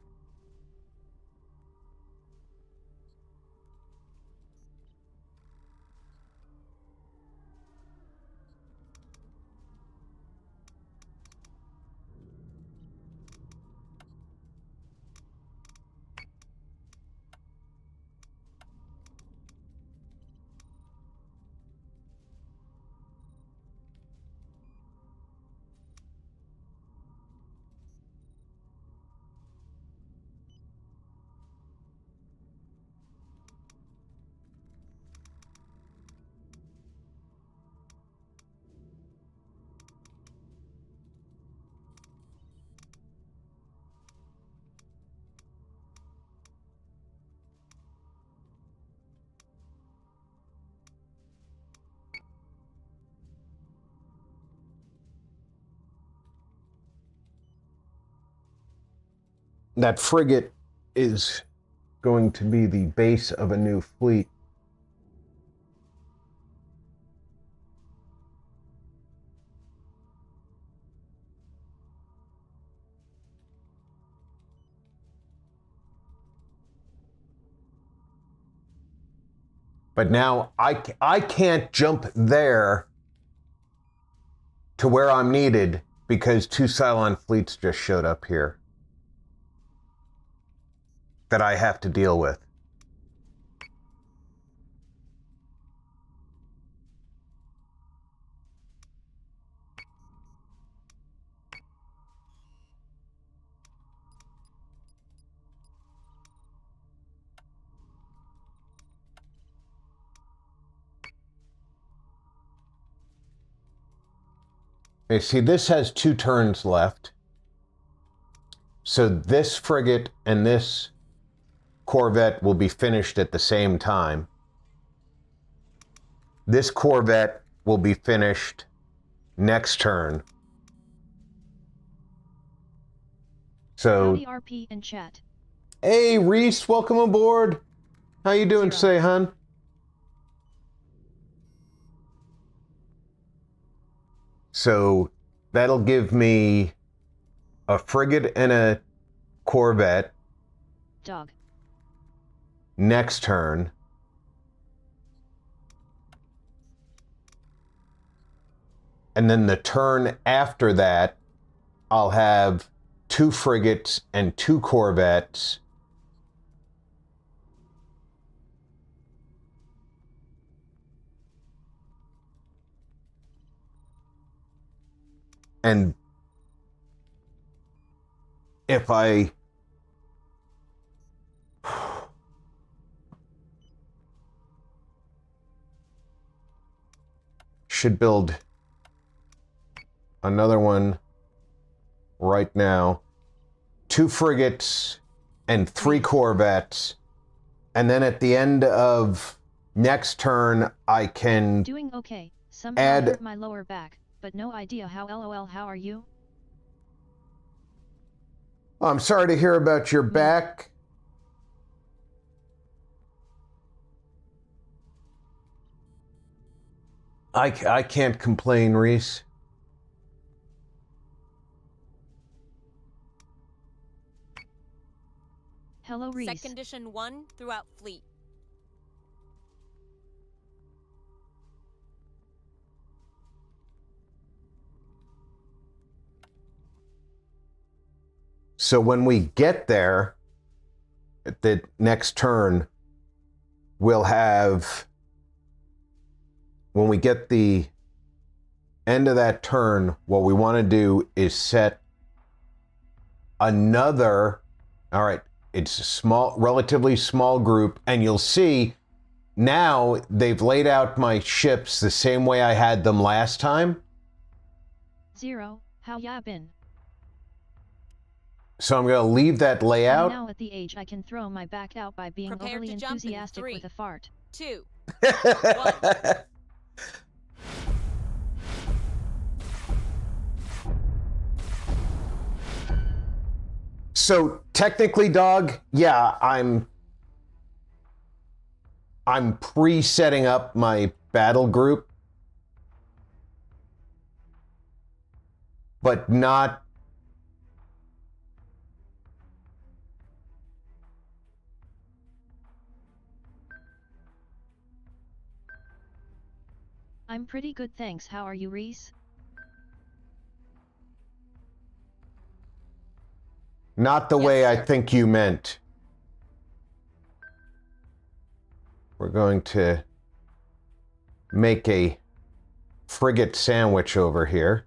[SPEAKER 3] That frigate is going to be the base of a new fleet. But now I can't jump there to where I'm needed because 2 Cylon fleets just showed up here that I have to deal with. Okay, see, this has 2 turns left. So this frigate and this Corvette will be finished at the same time. This Corvette will be finished next turn. So,
[SPEAKER 2] Howdy RP and chat.
[SPEAKER 3] hey Reese, welcome aboard. How you doing today, hun? So that'll give me a frigate and a Corvette.
[SPEAKER 2] Dog.
[SPEAKER 3] Next turn. And then the turn after that, I'll have 2 frigates and 2 corvettes. And if I should build another one right now. 2 frigates and 3 corvettes. And then at the end of next turn, I can
[SPEAKER 2] Doing okay. Somehow
[SPEAKER 3] add...
[SPEAKER 2] hurt my lower back, but no idea how. LOL. How are you?
[SPEAKER 3] Oh, I'm sorry to hear about your back. I can't complain, Reese.
[SPEAKER 2] Hello, Reese.
[SPEAKER 1] Set condition 1 throughout fleet.
[SPEAKER 3] So when we get there, at the next turn, we'll have... When we get the end of that turn, what we want to do is set another... All right, it's a small, relatively small group, and you'll see now they've laid out my ships the same way I had them last time.
[SPEAKER 2] 0, how ya been?
[SPEAKER 3] So I'm going to leave that layout.
[SPEAKER 2] I'm now at the age I can throw my back out by being
[SPEAKER 1] Prepare
[SPEAKER 2] overly
[SPEAKER 1] to jump in
[SPEAKER 2] enthusiastic
[SPEAKER 1] 3,
[SPEAKER 2] with a fart.
[SPEAKER 1] 2, 1.
[SPEAKER 3] So technically, dog, yeah, I'm pre-setting up my battle group, but not...
[SPEAKER 2] I'm pretty good, thanks. How are you, Reese?
[SPEAKER 3] Not the
[SPEAKER 1] Yes,
[SPEAKER 3] way I
[SPEAKER 1] sir.
[SPEAKER 3] think you meant. We're going to make a frigate sandwich over here.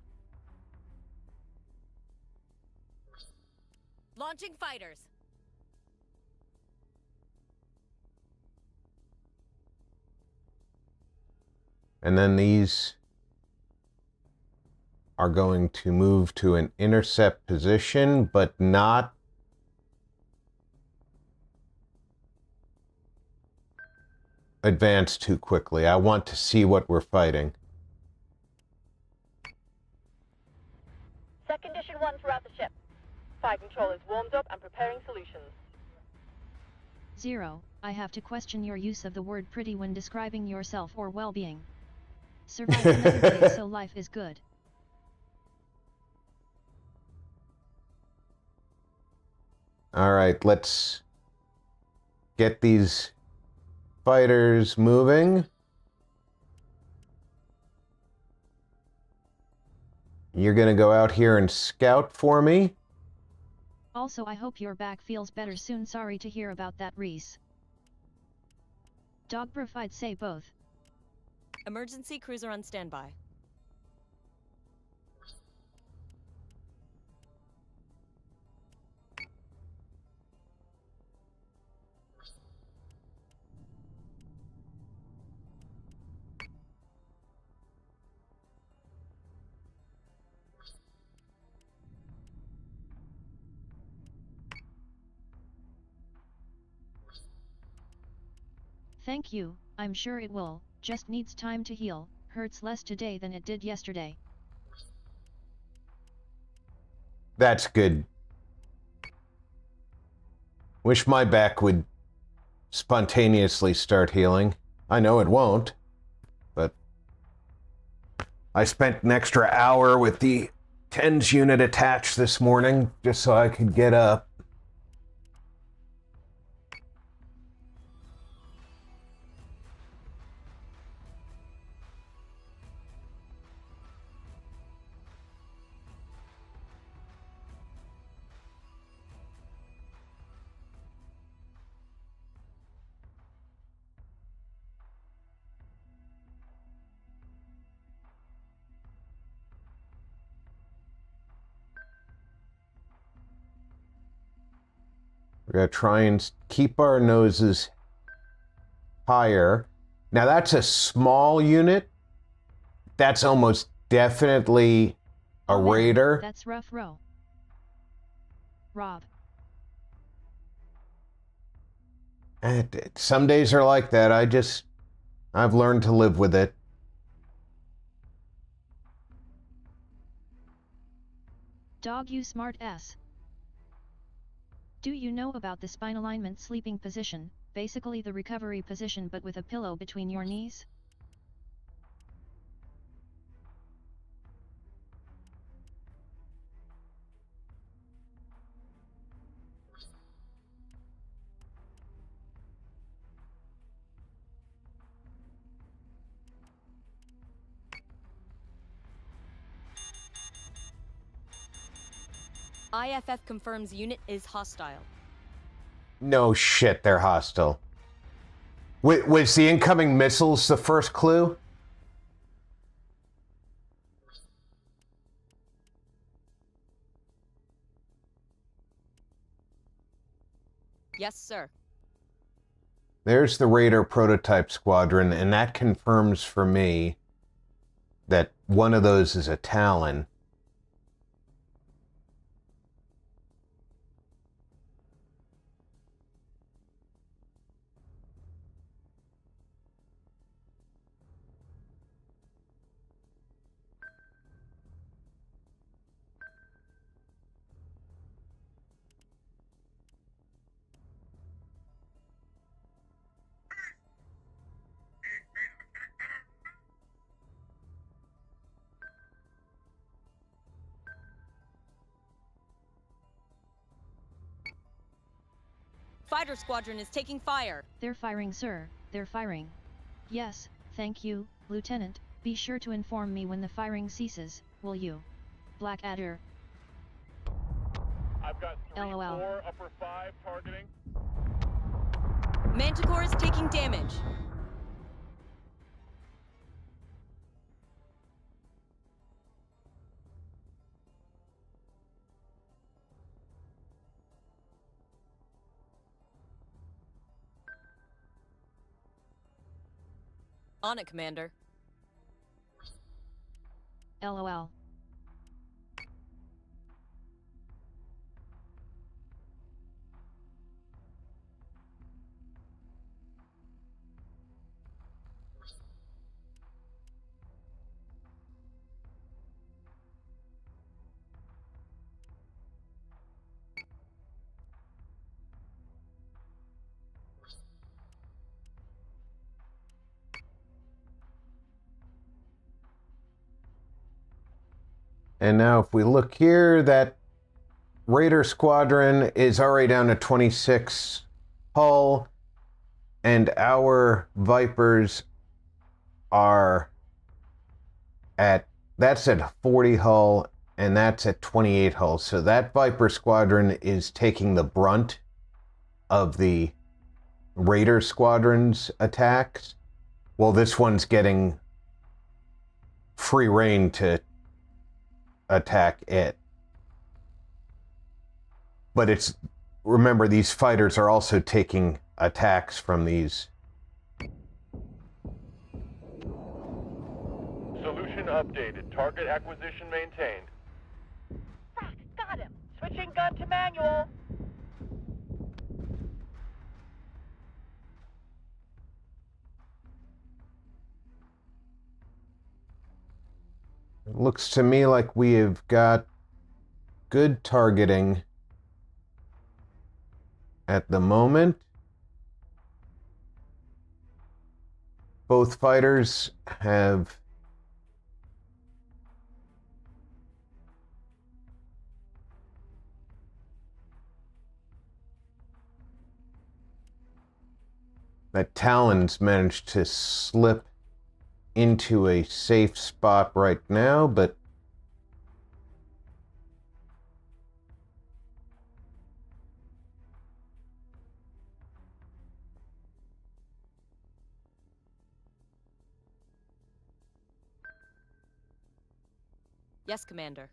[SPEAKER 1] Launching fighters.
[SPEAKER 3] And then these are going to move to an intercept position, but not advance too quickly. I want to see what we're fighting.
[SPEAKER 4] Set condition 1 throughout the ship. Fire control is warmed up and preparing solutions.
[SPEAKER 2] 0, I have to question your use of the word pretty when describing yourself or well-being. Survive another day, so life is good.
[SPEAKER 3] All right, let's get these fighters moving. You're going to go out here and scout for me.
[SPEAKER 2] Also, I hope your back feels better soon. Sorry to hear about that, Reese. Dogbrif, I'd say both.
[SPEAKER 1] Emergency cruiser on standby.
[SPEAKER 2] Thank you, I'm sure it will, just needs time to heal, hurts less today than it did yesterday.
[SPEAKER 3] That's good. Wish my back would spontaneously start healing. I know it won't, but I spent an extra hour with the TENS unit attached this morning just so I could get up. We're going to try and keep our noses higher. Now that's a small unit. That's almost definitely A
[SPEAKER 2] Oh, man,
[SPEAKER 3] raider?
[SPEAKER 2] That's rough, row. Rob.
[SPEAKER 3] Some days are like that. I've learned to live with it.
[SPEAKER 2] Dog, you smart ass. Do you know about the spine alignment sleeping position, basically the recovery position but with a pillow between your knees?
[SPEAKER 1] IFF confirms unit is hostile.
[SPEAKER 3] No shit, they're hostile. Was the incoming missiles the first clue?
[SPEAKER 1] Yes, sir.
[SPEAKER 3] There's the Raider prototype squadron, and that confirms for me that one of those is a Talon.
[SPEAKER 1] Fighter squadron is taking fire.
[SPEAKER 2] They're firing, sir, they're firing. Yes, thank you, Lieutenant. Be sure to inform me when the firing ceases, will you? Blackadder.
[SPEAKER 5] I've got 3-4
[SPEAKER 2] LOL.
[SPEAKER 5] upper 5 targeting.
[SPEAKER 1] Manticore is taking damage. On it, Commander.
[SPEAKER 2] LOL.
[SPEAKER 3] And now if we look here, that Raider squadron is already down to 26 hull, and our Vipers are that's at 40 hull, and that's at 28 hull. So that Viper squadron is taking the brunt of the Raider squadron's attacks. Well, this one's getting free reign to attack it. But remember, these fighters are also taking attacks from these.
[SPEAKER 5] Solution updated. Target acquisition maintained.
[SPEAKER 4] Frack, got him. Switching gun to manual.
[SPEAKER 3] It looks to me like we have got good targeting at the moment. Both fighters have that Talon's managed to slip into a safe spot right now, but
[SPEAKER 1] Yes, Commander.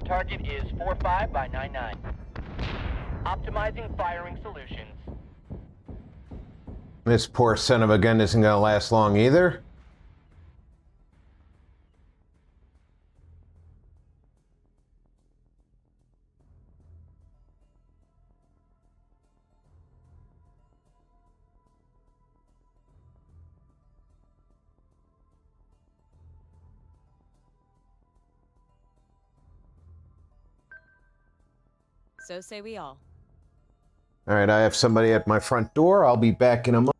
[SPEAKER 7] target is 45 by 99. Optimizing firing solutions.
[SPEAKER 3] This poor son of a gun isn't going to last long either.
[SPEAKER 1] So say we all.
[SPEAKER 3] All right, I have somebody at my front door. I'll be back in a moment.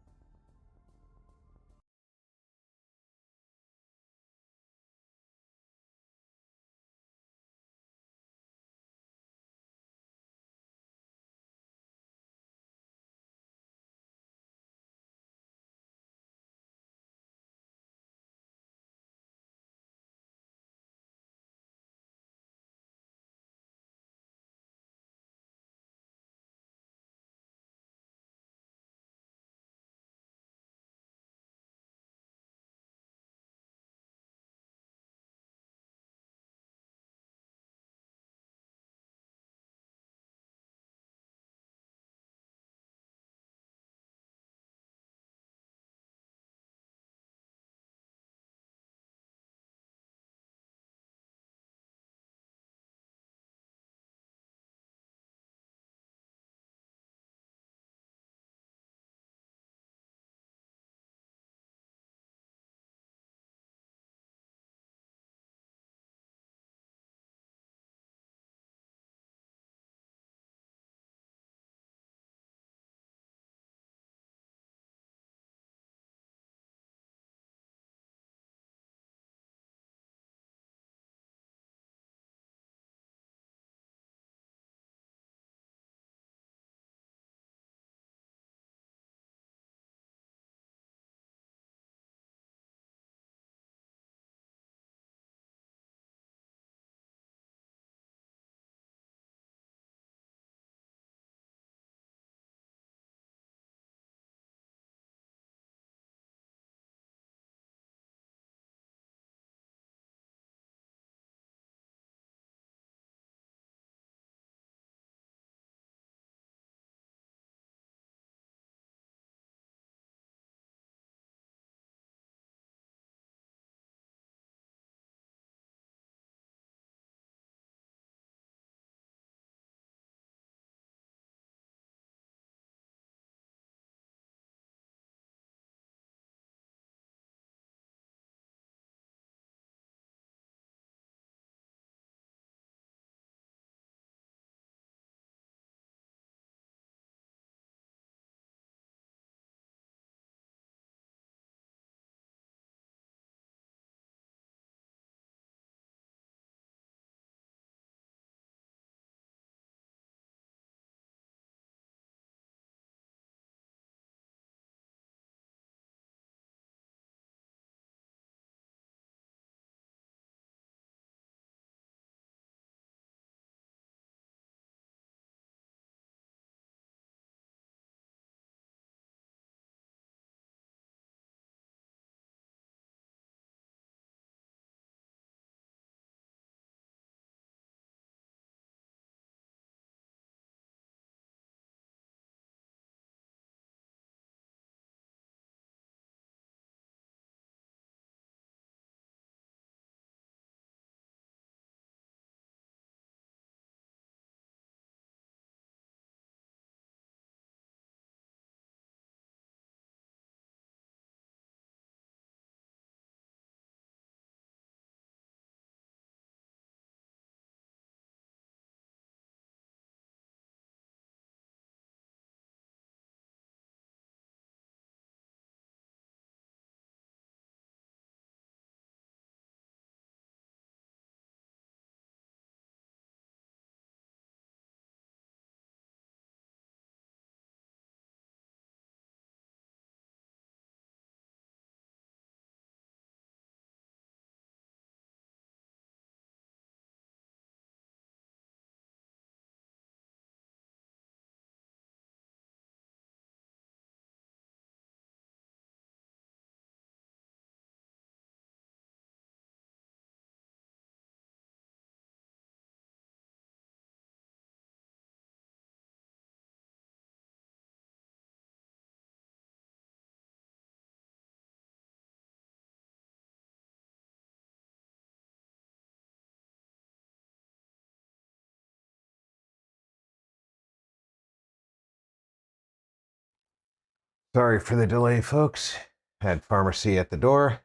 [SPEAKER 3] Sorry for the delay, folks. Had pharmacy at the door.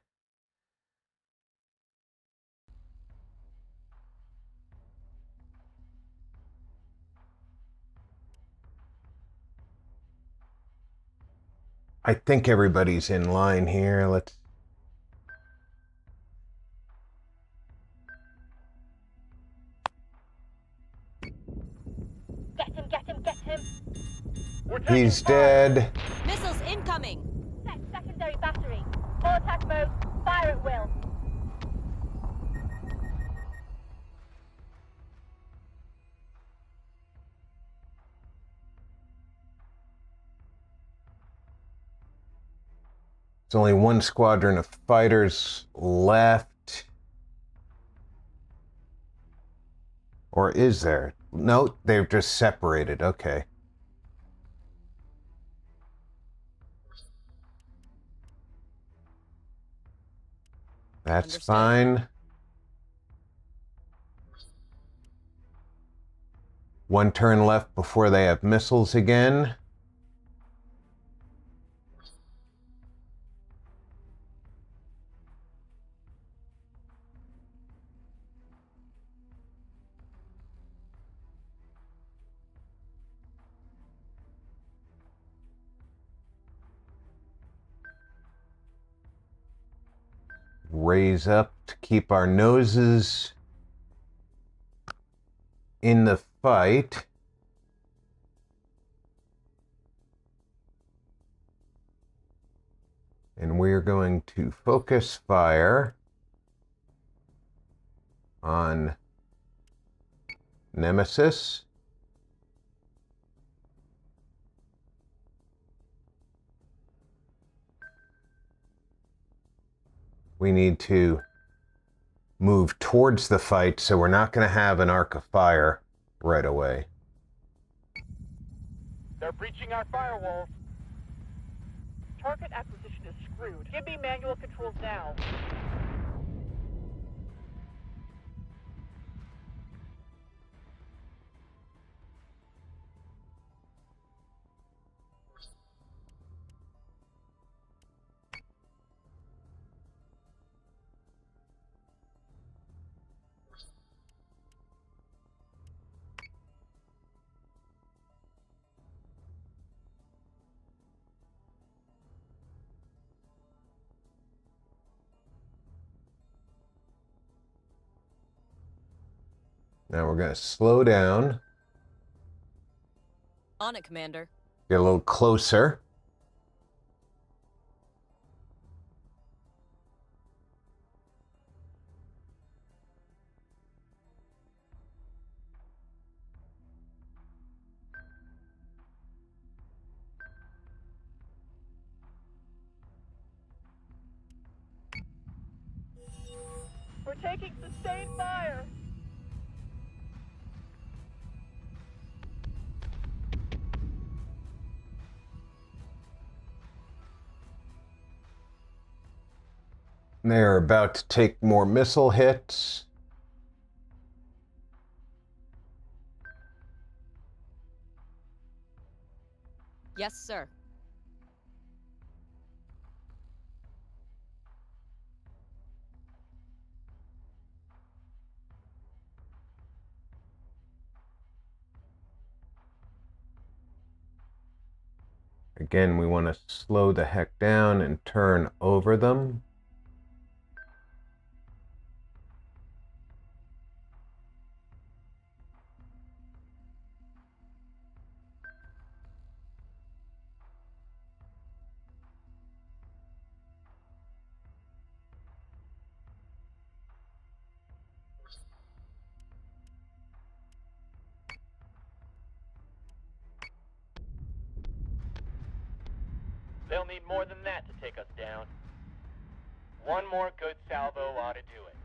[SPEAKER 3] I think everybody's in line here. Let's...
[SPEAKER 4] Get him, get him, get him!
[SPEAKER 5] We're taking
[SPEAKER 3] He's
[SPEAKER 5] fire.
[SPEAKER 3] dead.
[SPEAKER 1] Missiles incoming!
[SPEAKER 4] Set secondary battery. Full attack mode. Fire at will.
[SPEAKER 3] There's only one squadron of fighters left. Or is there? No, they've just separated. Okay. That's
[SPEAKER 1] Understood.
[SPEAKER 3] fine. One turn left before they have missiles again. Raise up to keep our noses in the fight. And we're going to focus fire on Nemesis. We need to move towards the fight, so we're not going to have an arc of fire right away.
[SPEAKER 7] They're breaching our firewalls.
[SPEAKER 8] Target acquisition is screwed. Give me manual controls now.
[SPEAKER 3] Now we're going to slow down,
[SPEAKER 1] On it, Commander.
[SPEAKER 3] get a little closer.
[SPEAKER 8] We're taking sustained fire.
[SPEAKER 3] They're about to take more missile hits.
[SPEAKER 1] Yes, sir.
[SPEAKER 3] Again, we want to slow the heck down and turn over them.
[SPEAKER 7] They'll need more than that to take us down. One more good salvo ought to do it.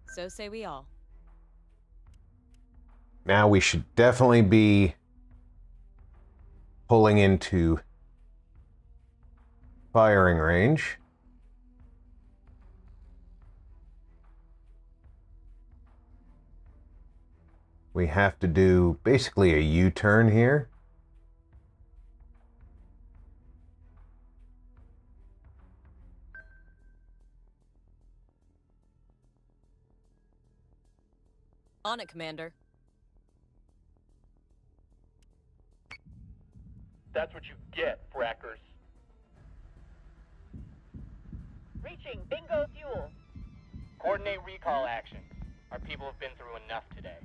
[SPEAKER 1] So say we all.
[SPEAKER 3] Now we should definitely be pulling into firing range. We have to do basically a U-turn here.
[SPEAKER 1] On it, Commander.
[SPEAKER 5] That's what you get, frackers.
[SPEAKER 4] Reaching bingo fuel.
[SPEAKER 7] Coordinate recall action. Our people have been through enough today.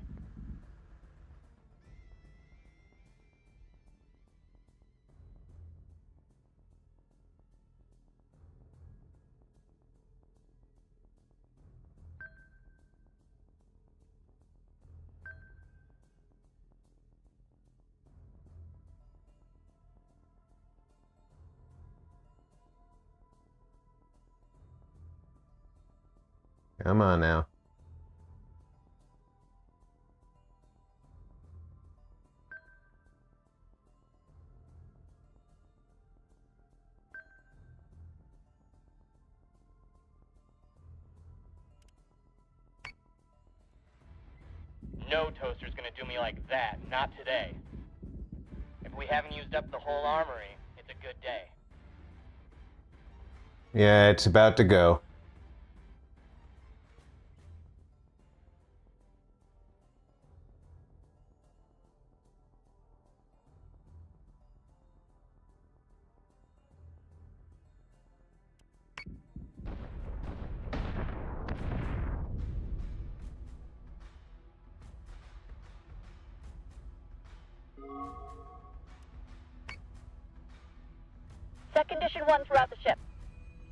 [SPEAKER 3] Come on now.
[SPEAKER 7] No toaster's gonna do me like that, not today. If we haven't used up the whole armory, it's a good day.
[SPEAKER 3] Yeah, it's about to go.
[SPEAKER 4] Set condition 1 throughout the ship.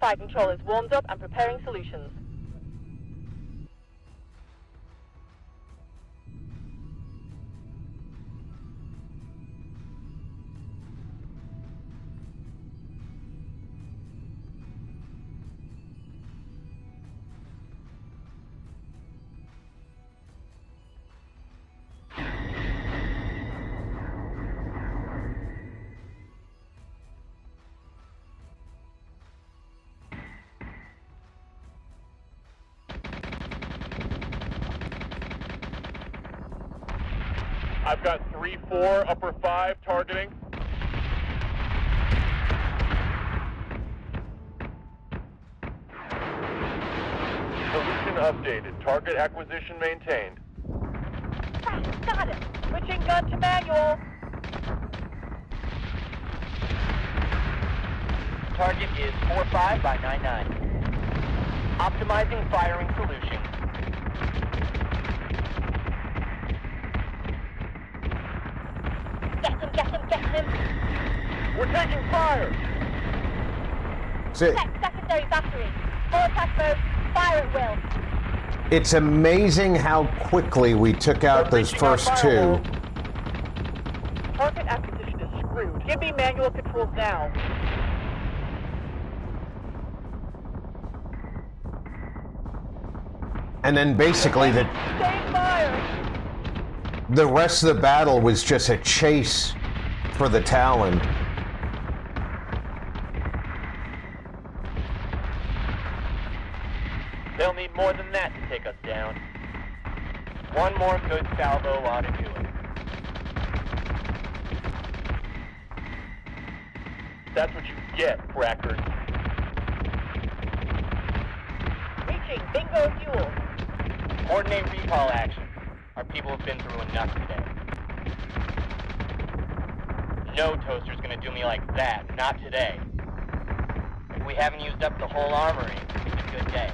[SPEAKER 4] Fire control is warmed up and preparing solutions.
[SPEAKER 5] I've got 3-4, upper 5 targeting. Solution updated. Target acquisition maintained.
[SPEAKER 4] Got it. Switching gun to manual.
[SPEAKER 7] Target is 45 by 99. Optimizing firing solution.
[SPEAKER 4] Get him.
[SPEAKER 5] We're taking fire!
[SPEAKER 4] Check secondary battery. Full attack mode. Fire at will.
[SPEAKER 3] It's amazing how quickly we took out those first two.
[SPEAKER 8] Target acquisition is screwed. Give me manual controls now.
[SPEAKER 3] And then basically
[SPEAKER 8] Stay fire!
[SPEAKER 3] the rest of the battle was just a chase for the Talon.
[SPEAKER 7] They'll need more than that to take us down. One more good salvo ought to do it.
[SPEAKER 5] That's what you get, frackers.
[SPEAKER 4] Reaching bingo fuel.
[SPEAKER 7] Coordinate recall action. Our people have been through enough today. No toaster's gonna do me like that, not today. If we haven't used up the whole armory, it's a good day.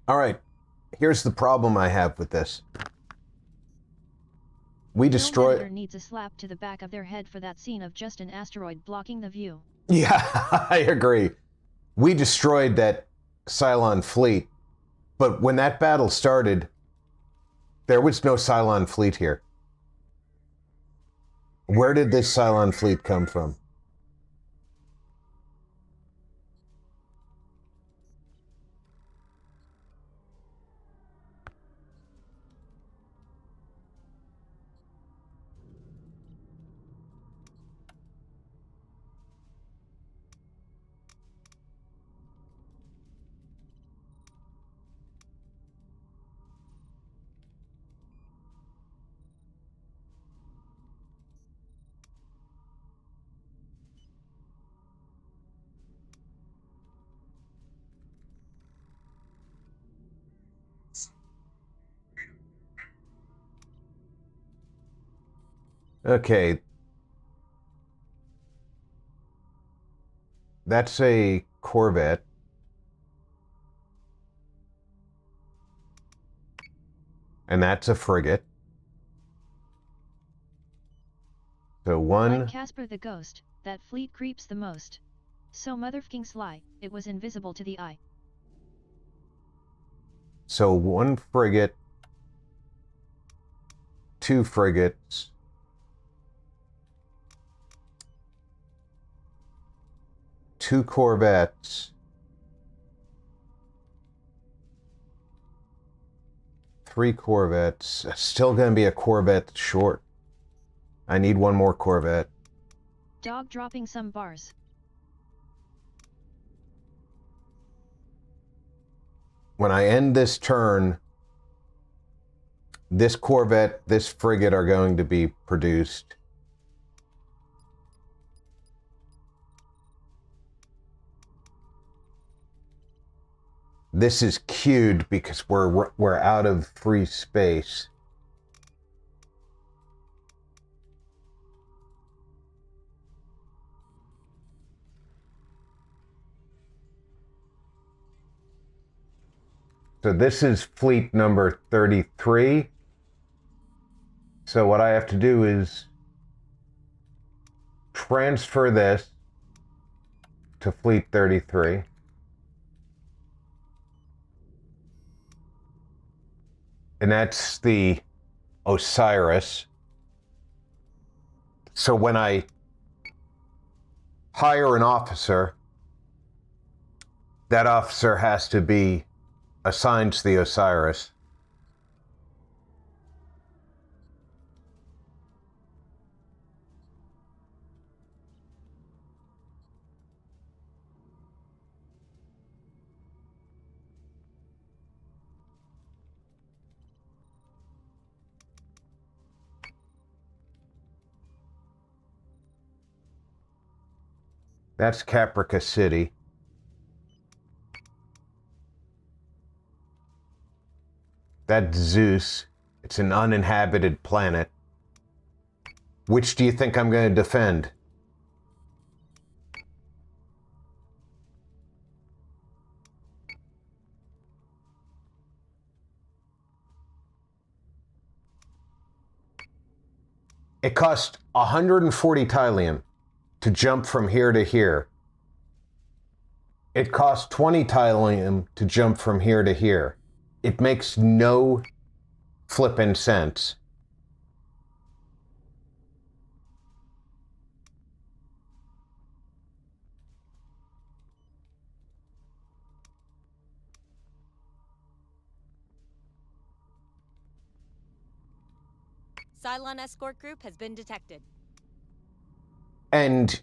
[SPEAKER 3] All right, here's the problem I have with this. We
[SPEAKER 2] No
[SPEAKER 3] destroyed...
[SPEAKER 2] manager needs a slap to the back of their head for that scene of just an asteroid blocking the view.
[SPEAKER 3] Yeah, I agree. We destroyed that Cylon fleet, but when that battle started, there was no Cylon fleet here. Where did this Cylon fleet come from? Okay. That's a Corvette. And that's a frigate. So one...
[SPEAKER 2] Like Casper the Ghost, that fleet creeps the most. So motherfucking sly, it was invisible to the eye.
[SPEAKER 3] So one frigate, two frigates, two corvettes, three corvettes. Still going to be a corvette short. I need one more corvette.
[SPEAKER 2] Dog dropping some bars.
[SPEAKER 3] When I end this turn, this corvette, this frigate are going to be produced. This is queued because we're out of free space. So this is fleet number 33. So what I have to do is transfer this to fleet 33. And that's the Osiris. So when I hire an officer, that officer has to be assigned to the Osiris. That's Caprica City. That's Zeus. It's an uninhabited planet. Which do you think I'm going to defend? It cost 140 Tylium to jump from here to here. It costs 20 Tylium to jump from here to here. It makes no flippin' sense.
[SPEAKER 1] Cylon escort group has been detected.
[SPEAKER 3] And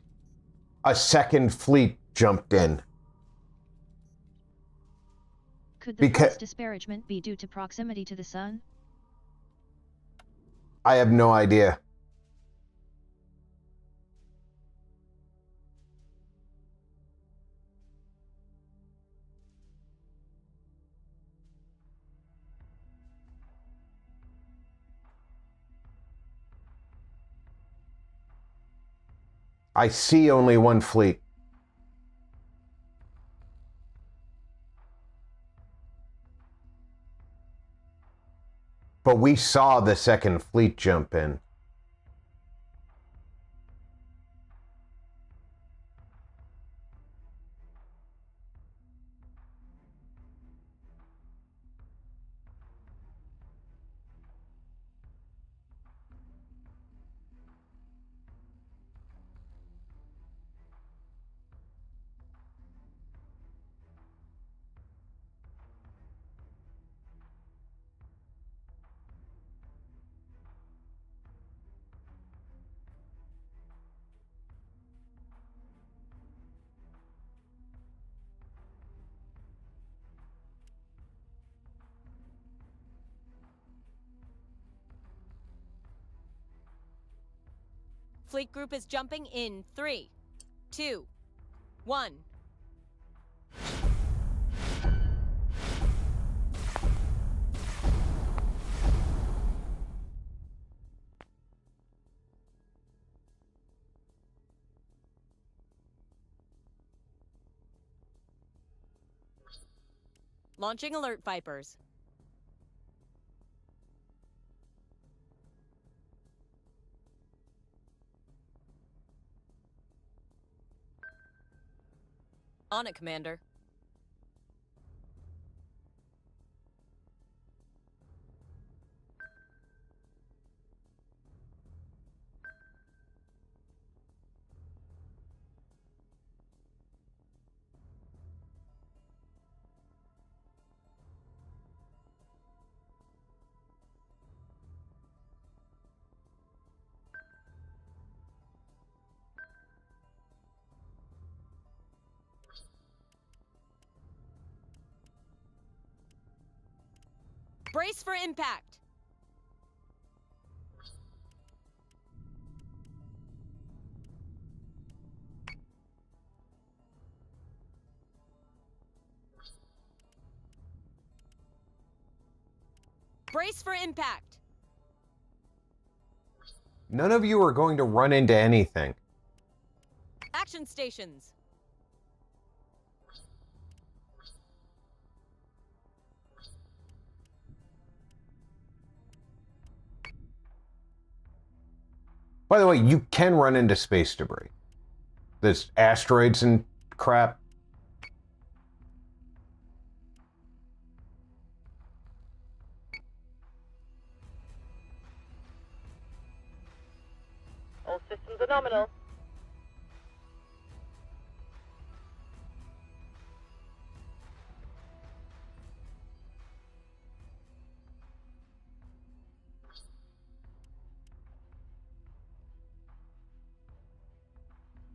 [SPEAKER 3] a second fleet jumped in.
[SPEAKER 2] Could the false disparagement be due to proximity to the sun?
[SPEAKER 3] I have no idea. I see only one fleet. But we saw the second fleet jump in.
[SPEAKER 1] Fleet group is jumping in 3, 2, 1. Launching alert Vipers. On it, Commander. Brace for impact! Brace for impact!
[SPEAKER 3] None of you are going to run into anything.
[SPEAKER 1] Action stations!
[SPEAKER 3] By the way, you can run into space debris. There's asteroids and crap.
[SPEAKER 8] All systems are nominal.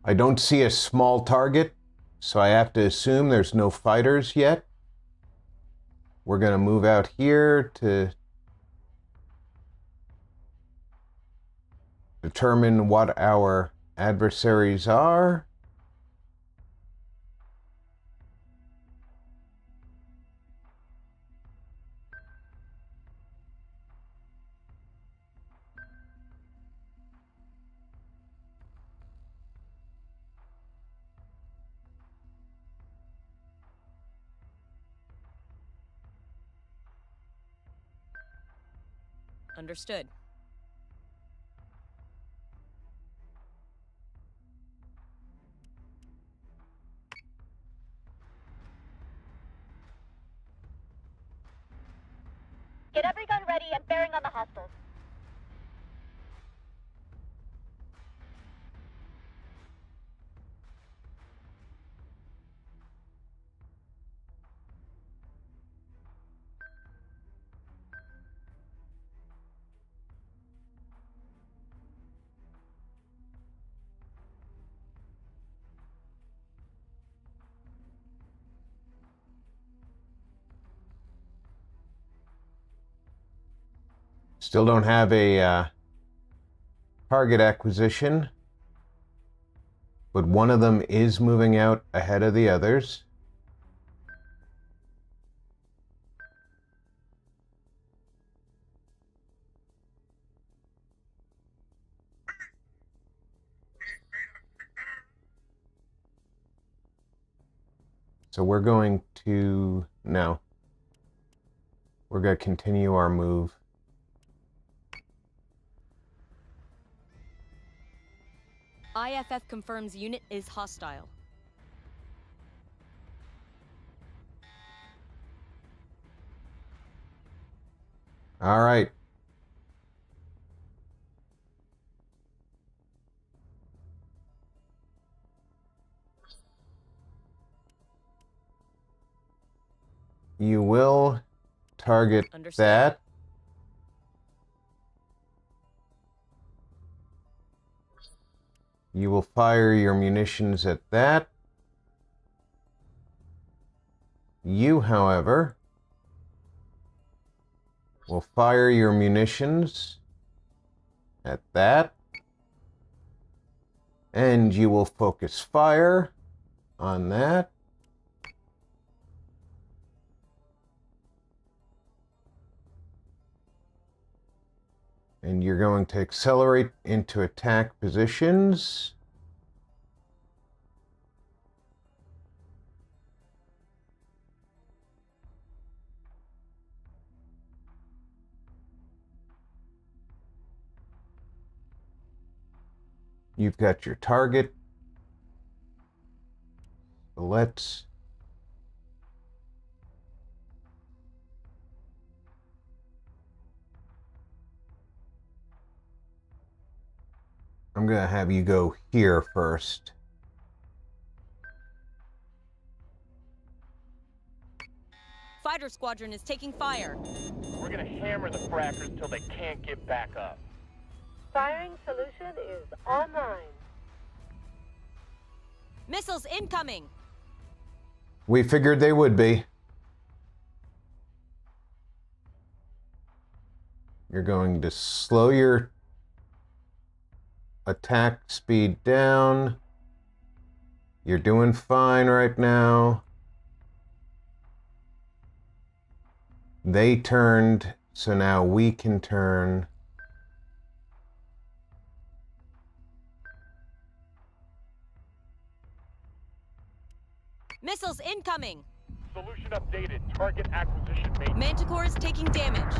[SPEAKER 3] I don't see a small target, so I have to assume there's no fighters yet. We're going to move out here to determine what our adversaries are.
[SPEAKER 1] Understood.
[SPEAKER 4] Get every gun ready and bearing on the hostiles.
[SPEAKER 3] Still don't have a target acquisition, but one of them is moving out ahead of the others. So we're going to, no, we're going to continue our move.
[SPEAKER 1] IFF confirms unit is hostile.
[SPEAKER 3] All right. You will target
[SPEAKER 1] Understood.
[SPEAKER 3] that. You will fire your munitions at that. You, however, will fire your munitions at that. And you will focus fire on that. And you're going to accelerate into attack positions. You've got your target. So let's I'm going to have you go here first.
[SPEAKER 1] Fighter squadron is taking fire.
[SPEAKER 7] We're gonna hammer the frackers till they can't get back up.
[SPEAKER 4] Firing solution is online.
[SPEAKER 1] Missiles incoming.
[SPEAKER 3] We figured they would be. You're going to slow your attack speed down. You're doing fine right now. They turned, so now we can turn.
[SPEAKER 1] Missiles incoming.
[SPEAKER 5] Solution updated. Target acquisition made.
[SPEAKER 1] Manticore is taking damage.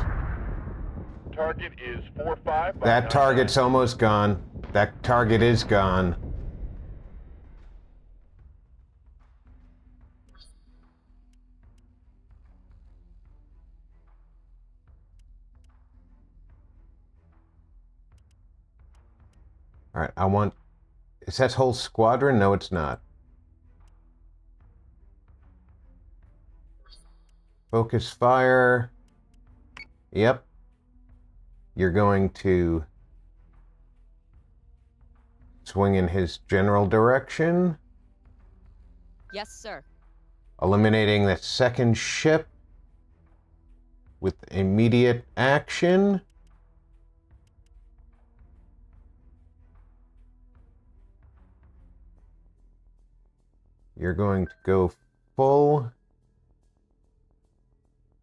[SPEAKER 5] Target is 4-5.
[SPEAKER 3] That target's almost gone. That target is gone. All right, I want... Is that whole squadron? No, it's not. Focus fire. Yep. You're going to swing in his general direction.
[SPEAKER 1] Yes, sir.
[SPEAKER 3] Eliminating the second ship with immediate action. You're going to go full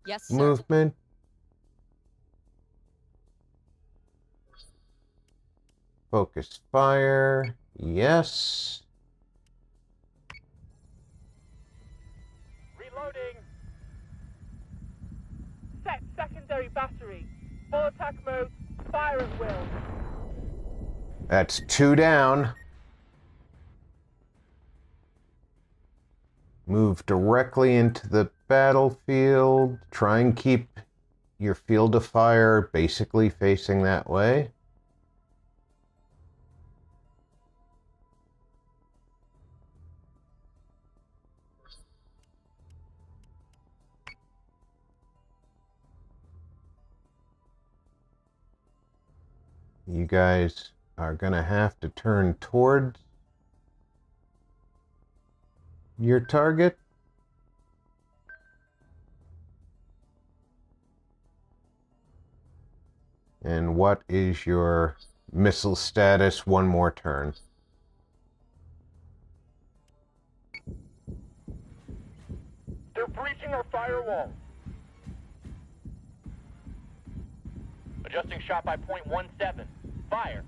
[SPEAKER 1] Yes, sir.
[SPEAKER 3] movement. Focus fire. Yes.
[SPEAKER 8] Reloading. Set secondary battery. Full attack mode. Fire at will.
[SPEAKER 3] That's 2 down. Move directly into the battlefield. Try and keep your field of fire basically facing that way. You guys are gonna have to turn towards your target. And what is your missile status? One more turn.
[SPEAKER 5] They're breaching our firewall.
[SPEAKER 7] Adjusting shot by .17. Fire.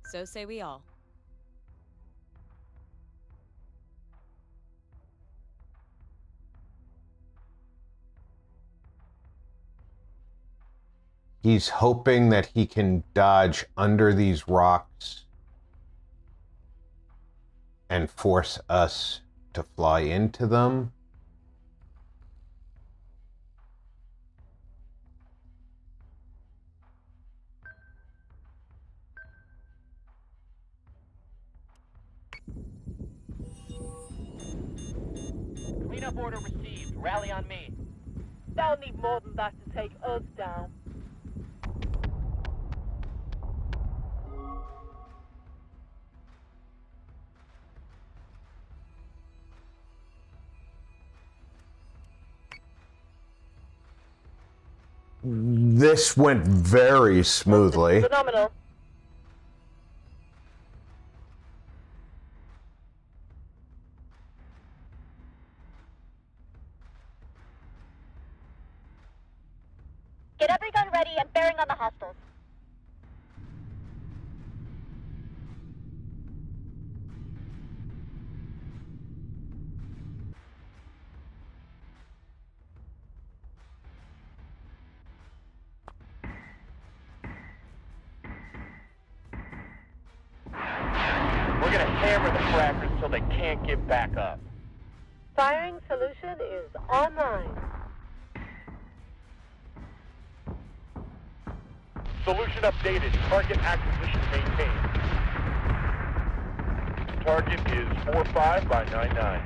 [SPEAKER 1] So say we all.
[SPEAKER 3] He's hoping that he can dodge under these rocks and force us to fly into them.
[SPEAKER 7] Cleanup order received. Rally on me.
[SPEAKER 8] They'll need more than that to take us down.
[SPEAKER 3] This went very smoothly.
[SPEAKER 8] Phenomenal.
[SPEAKER 4] Get every gun ready and bearing on the hostiles.
[SPEAKER 7] We're gonna hammer the frackers until they can't get back up.
[SPEAKER 8] Firing solution is online.
[SPEAKER 5] Solution updated. Target acquisition maintained. Target is 45 by 99.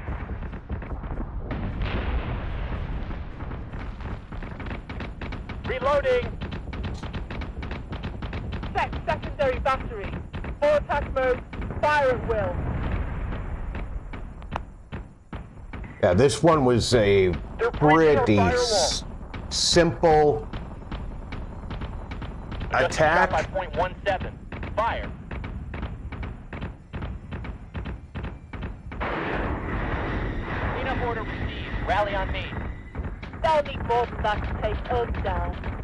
[SPEAKER 7] Reloading!
[SPEAKER 8] Set secondary battery. Full attack mode. Fire at will.
[SPEAKER 3] Yeah, this one was a
[SPEAKER 5] They're breaching our
[SPEAKER 3] pretty
[SPEAKER 5] firewall.
[SPEAKER 3] simple
[SPEAKER 7] Just shot by
[SPEAKER 3] attack.
[SPEAKER 7] .17. Fire. Cleanup order received. Rally on me.
[SPEAKER 8] They'll need more than that to take us down.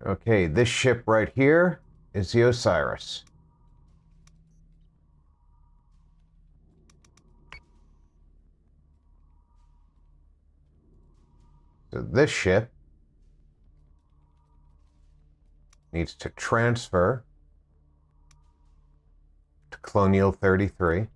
[SPEAKER 3] Okay, this ship right here is the Osiris. So this ship needs to transfer to Colonial 33.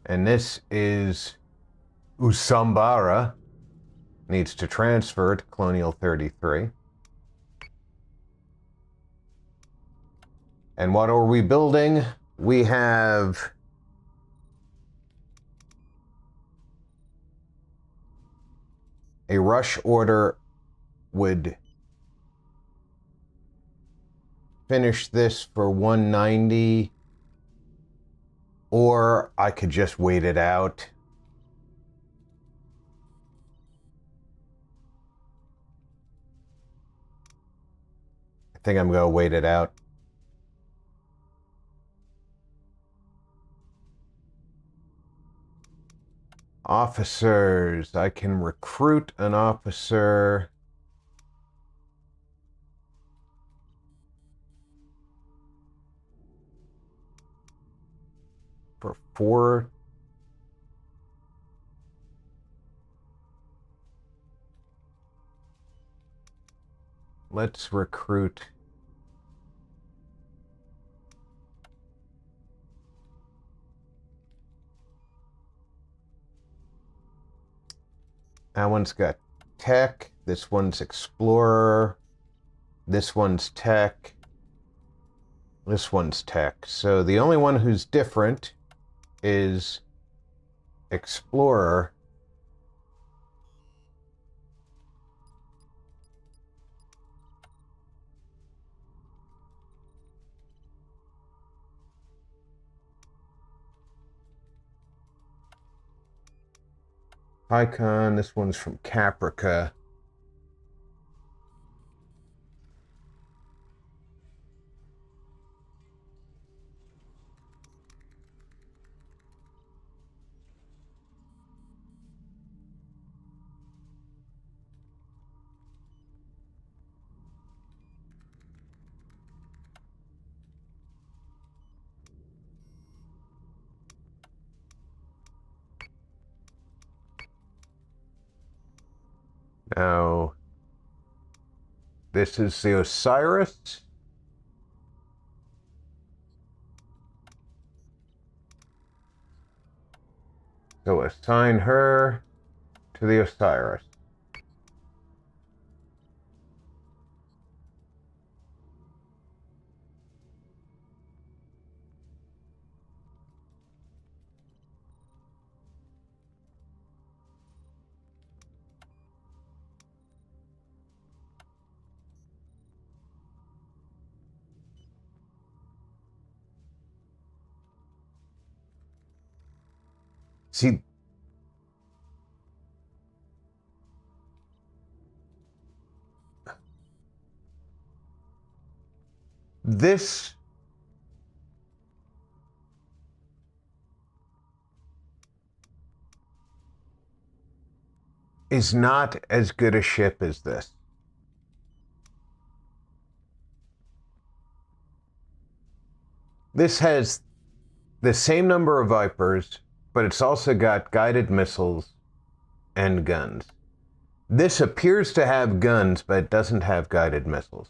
[SPEAKER 3] And this is Usambara, needs to transfer to Colonial 33. And what are we building? We have a rush order would finish this for 190. Or I could just wait it out. I think I'm going to wait it out. Officers. I can recruit an officer. For 4. Let's recruit. That one's got tech. This one's explorer. This one's tech. This one's tech. So the only one who's different is explorer. Icon, this one's from Caprica. Now, this is the Osiris. So assign her to the Osiris. See, this is not as good a ship as this. This has the same number of Vipers, but it's also got guided missiles and guns. This appears to have guns, but it doesn't have guided missiles.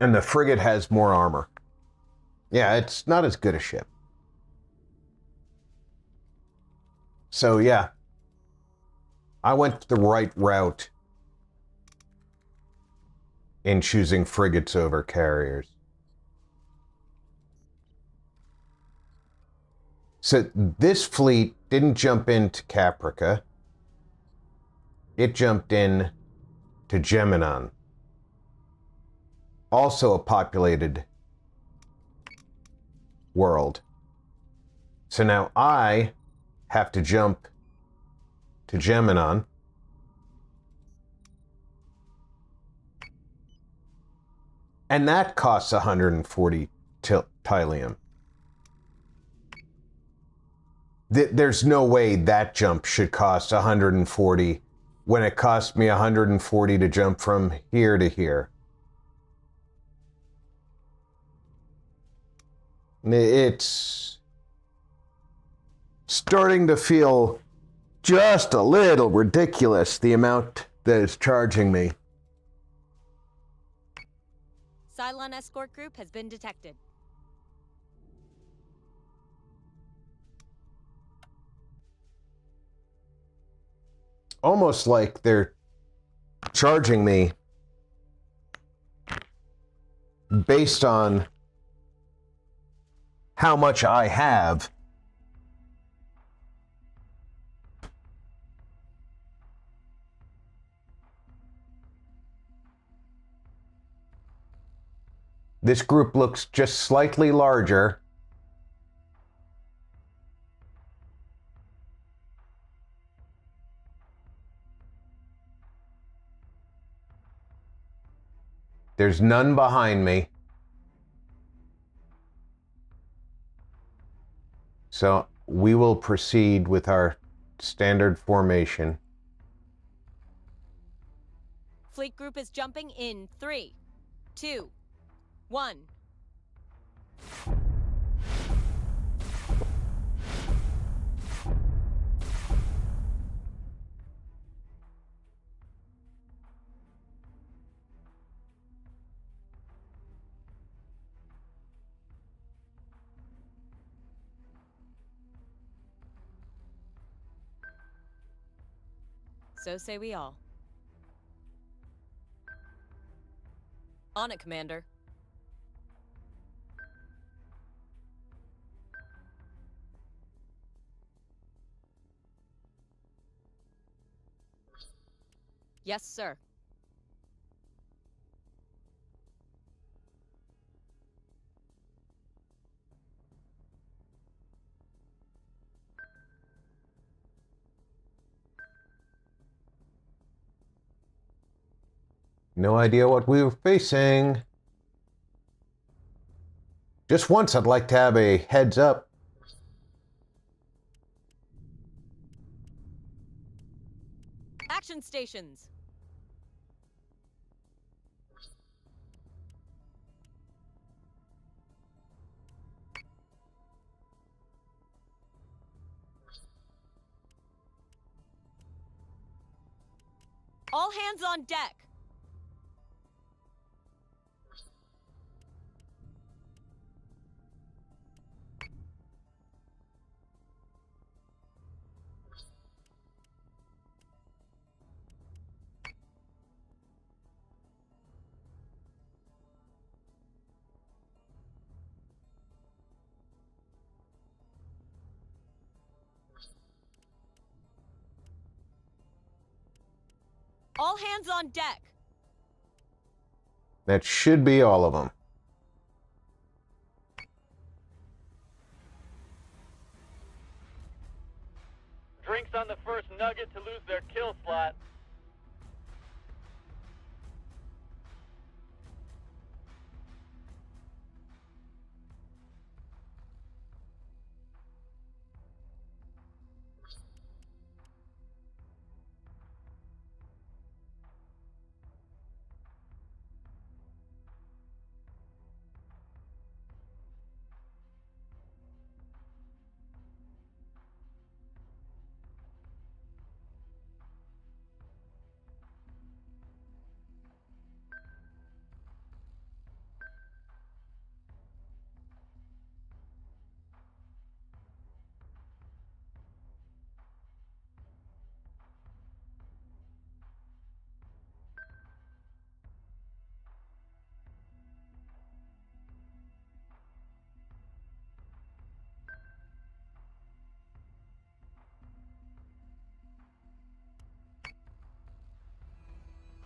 [SPEAKER 3] And the frigate has more armor. Yeah, it's not as good a ship. So yeah, I went the right route in choosing frigates over carriers. So this fleet didn't jump into Caprica. It jumped in to Geminon. Also a populated world. So now I have to jump to Geminon. And that costs 140 Tylium. There's no way that jump should cost 140 when it cost me 140 to jump from here to here. It's starting to feel just a little ridiculous, the amount that it's charging me.
[SPEAKER 1] Cylon escort group has been detected.
[SPEAKER 3] Almost like they're charging me based on how much I have. This group looks just slightly larger. There's none behind me. So we will proceed with our standard formation.
[SPEAKER 1] Fleet group is jumping in 3, 2, 1. So say we all. On it, Commander. Yes, sir.
[SPEAKER 3] No idea what we were facing. Just once I'd like to have a heads up.
[SPEAKER 1] Action stations. All hands on deck. All hands on deck.
[SPEAKER 3] That should be all of them.
[SPEAKER 7] Drinks on the first nugget to lose their kill slot.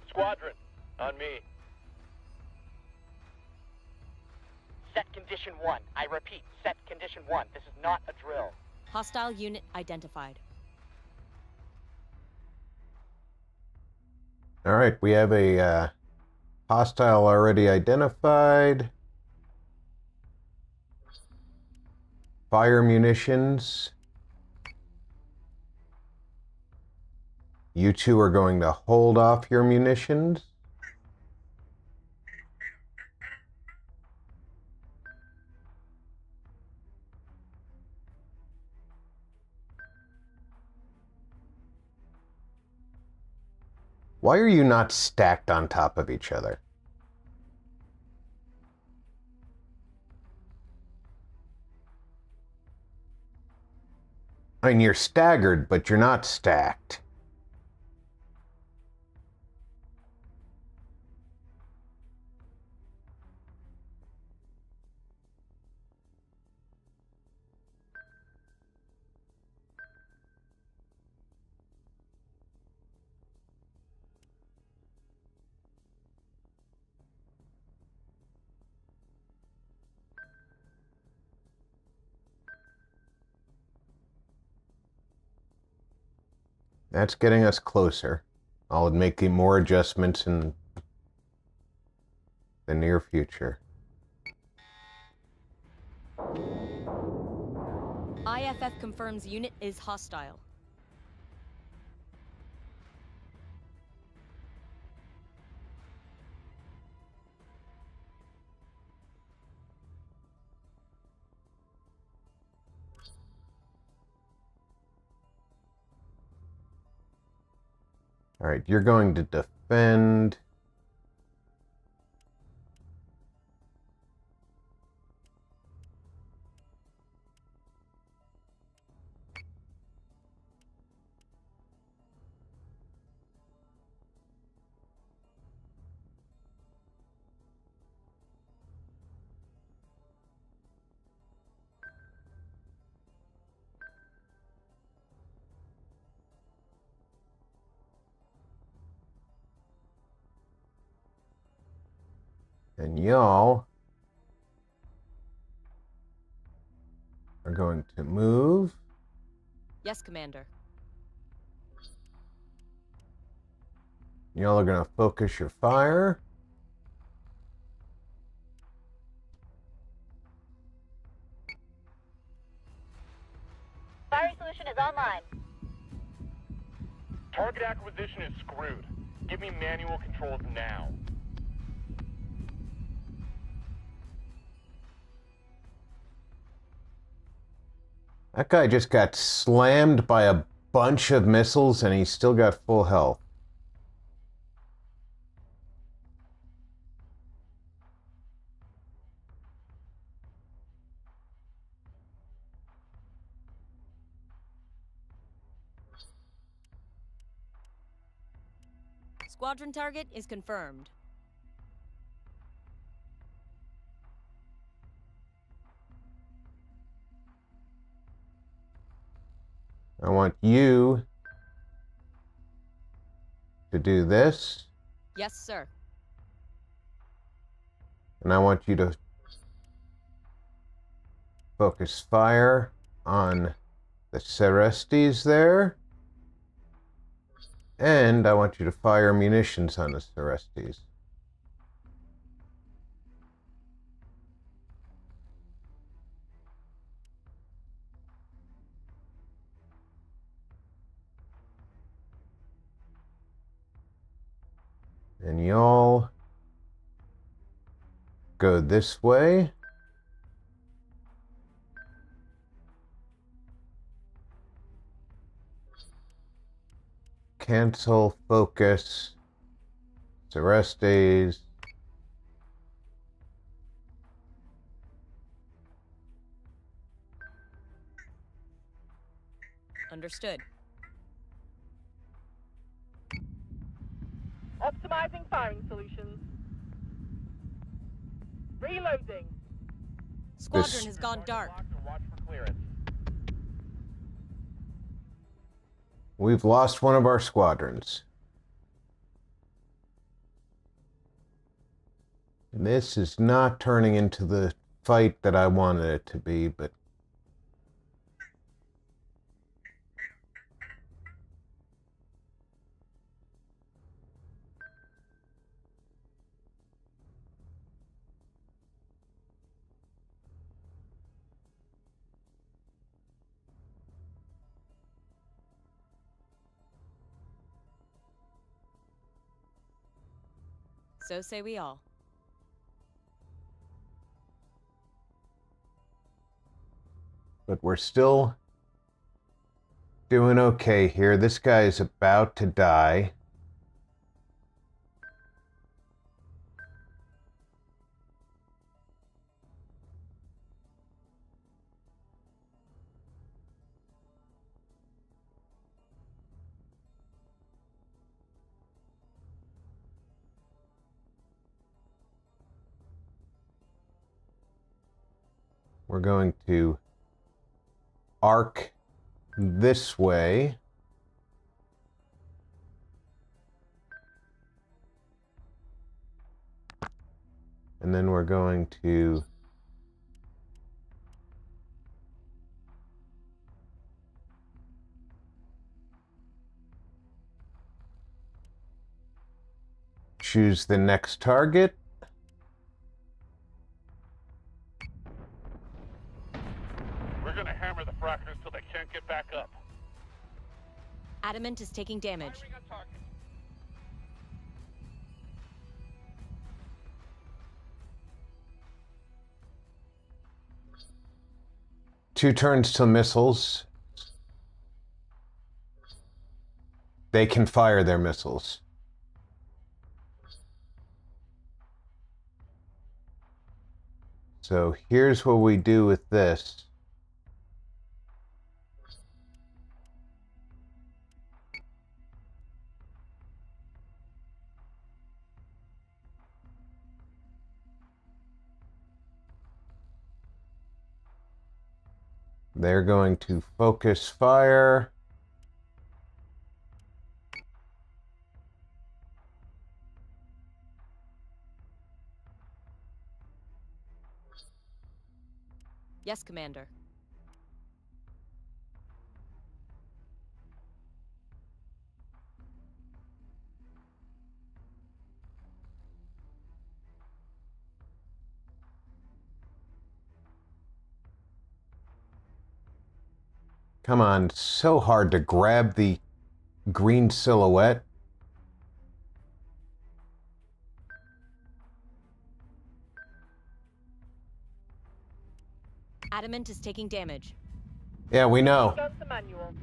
[SPEAKER 7] Squadron, on me. Set condition 1. I repeat, set condition 1. This is not a drill.
[SPEAKER 1] Hostile unit identified.
[SPEAKER 3] All right, we have a hostile already identified. Fire munitions. You two are going to hold off your munitions. Why are you not stacked on top of each other? I mean, you're staggered, but you're not stacked. That's getting us closer. I'll make more adjustments in the near future.
[SPEAKER 1] IFF confirms unit is hostile.
[SPEAKER 3] All right, you're going to defend. And y'all are going to move.
[SPEAKER 1] Yes, Commander.
[SPEAKER 3] Y'all are going to focus your fire.
[SPEAKER 4] Firing solution is online.
[SPEAKER 5] Target acquisition is screwed. Give me manual controls now.
[SPEAKER 3] That guy just got slammed by a bunch of missiles and he's still got full health.
[SPEAKER 1] Squadron target is confirmed.
[SPEAKER 3] I want you to do this.
[SPEAKER 1] Yes, sir.
[SPEAKER 3] And I want you to focus fire on the Cerestes there. And I want you to fire munitions on the Cerestes. And y'all go this way. Cancel, focus, Cerestes.
[SPEAKER 1] Understood.
[SPEAKER 8] Optimizing firing solutions. Reloading.
[SPEAKER 1] Squadron has gone dark.
[SPEAKER 7] Watch for clearance.
[SPEAKER 3] We've lost one of our squadrons. And this is not turning into the fight that I wanted it to be, but
[SPEAKER 1] So say we all.
[SPEAKER 3] we're still doing okay here. This guy is about to die. We're going to arc this way. And then we're going to choose the next target.
[SPEAKER 5] We're gonna hammer the frackers till they can't get back up.
[SPEAKER 1] Adamant is taking damage.
[SPEAKER 5] Firing on target.
[SPEAKER 3] Two turns to missiles. They can fire their missiles. So here's what we do with this. They're going to focus fire.
[SPEAKER 1] Yes, Commander.
[SPEAKER 3] Come on, so hard to grab the green silhouette.
[SPEAKER 1] Adamant is taking damage.
[SPEAKER 3] Yeah, we know.
[SPEAKER 8] Guns to manual.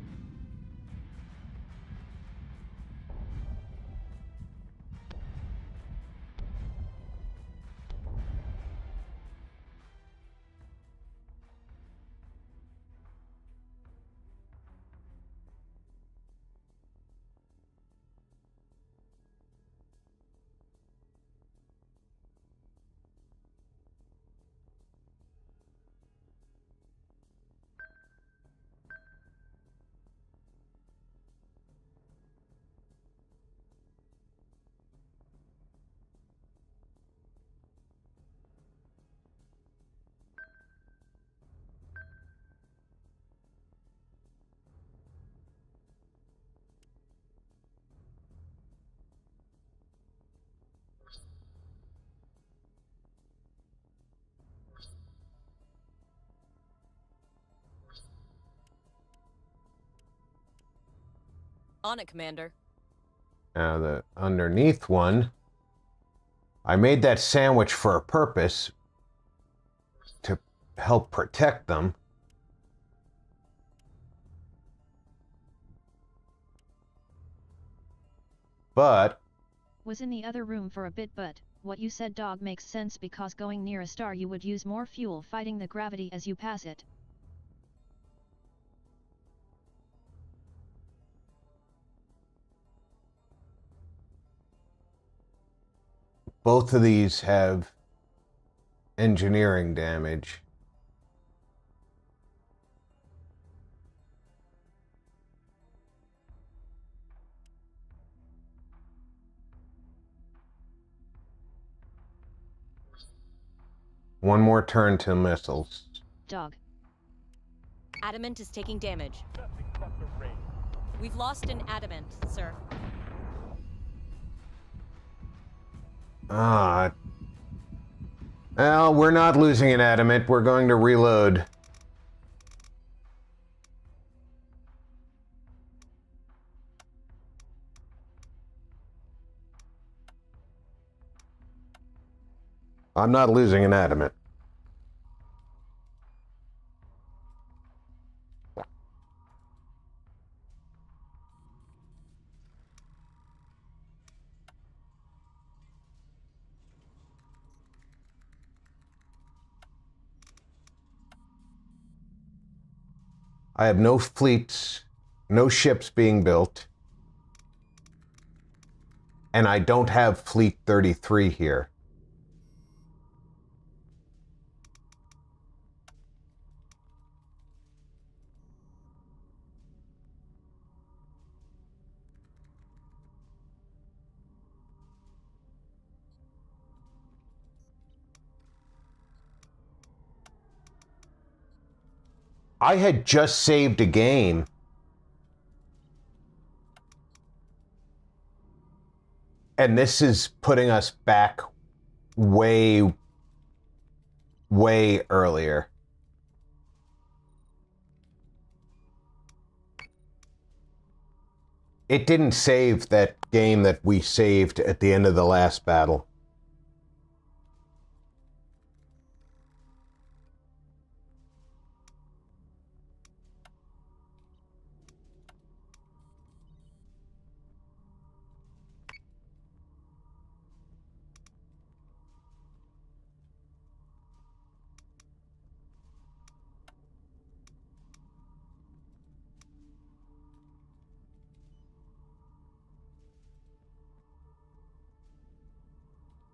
[SPEAKER 1] On it, Commander.
[SPEAKER 3] Now the underneath one, I made that sandwich for a purpose, to help protect them. But
[SPEAKER 2] Was in the other room for a bit, but what you said, dog, makes sense because going near a star you would use more fuel fighting the gravity as you pass it.
[SPEAKER 3] both of these have engineering damage. One more turn to missiles.
[SPEAKER 2] Dog.
[SPEAKER 1] Adamant is taking damage.
[SPEAKER 5] Nothing but the rain.
[SPEAKER 1] We've lost an Adamant, sir.
[SPEAKER 3] Well, we're not losing an Adamant. We're going to reload. I'm not losing an Adamant. I have no fleets, no ships being built. And I don't have Fleet 33 here. I had just saved a game. And this is putting us back way, way earlier. It didn't save that game that we saved at the end of the last battle.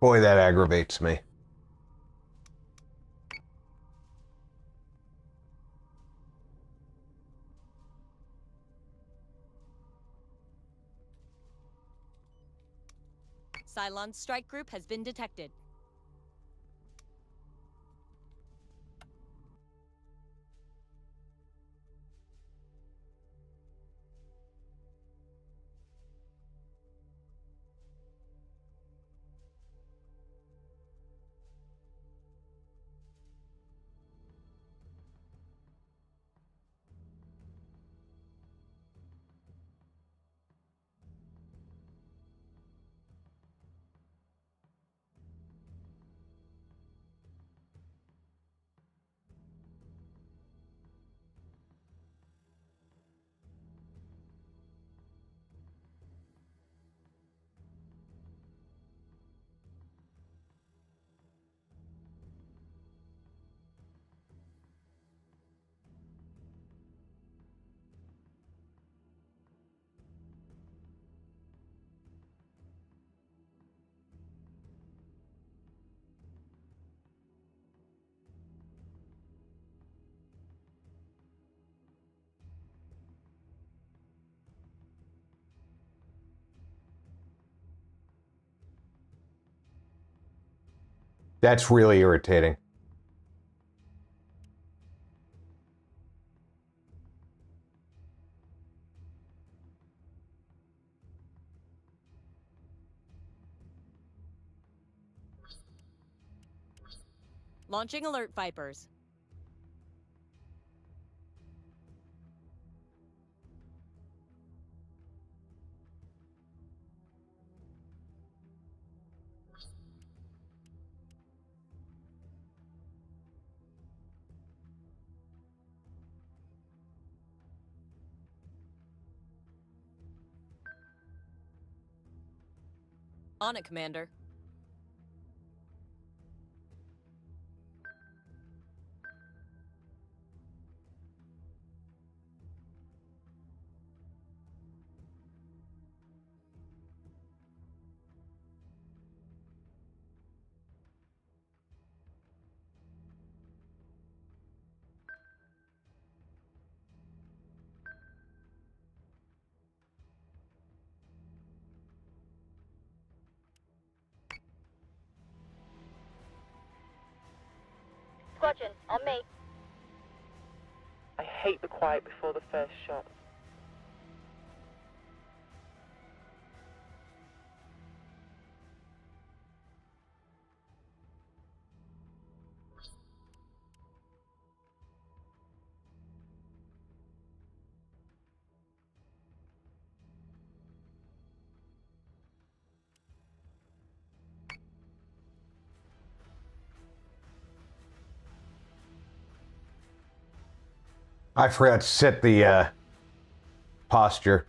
[SPEAKER 3] Boy, that aggravates me.
[SPEAKER 1] Cylon's strike group has been detected. That's really irritating. Launching alert Vipers. On it, Commander.
[SPEAKER 4] Squadron, on me.
[SPEAKER 8] I hate the quiet before the first shot.
[SPEAKER 3] I forgot to set the posture.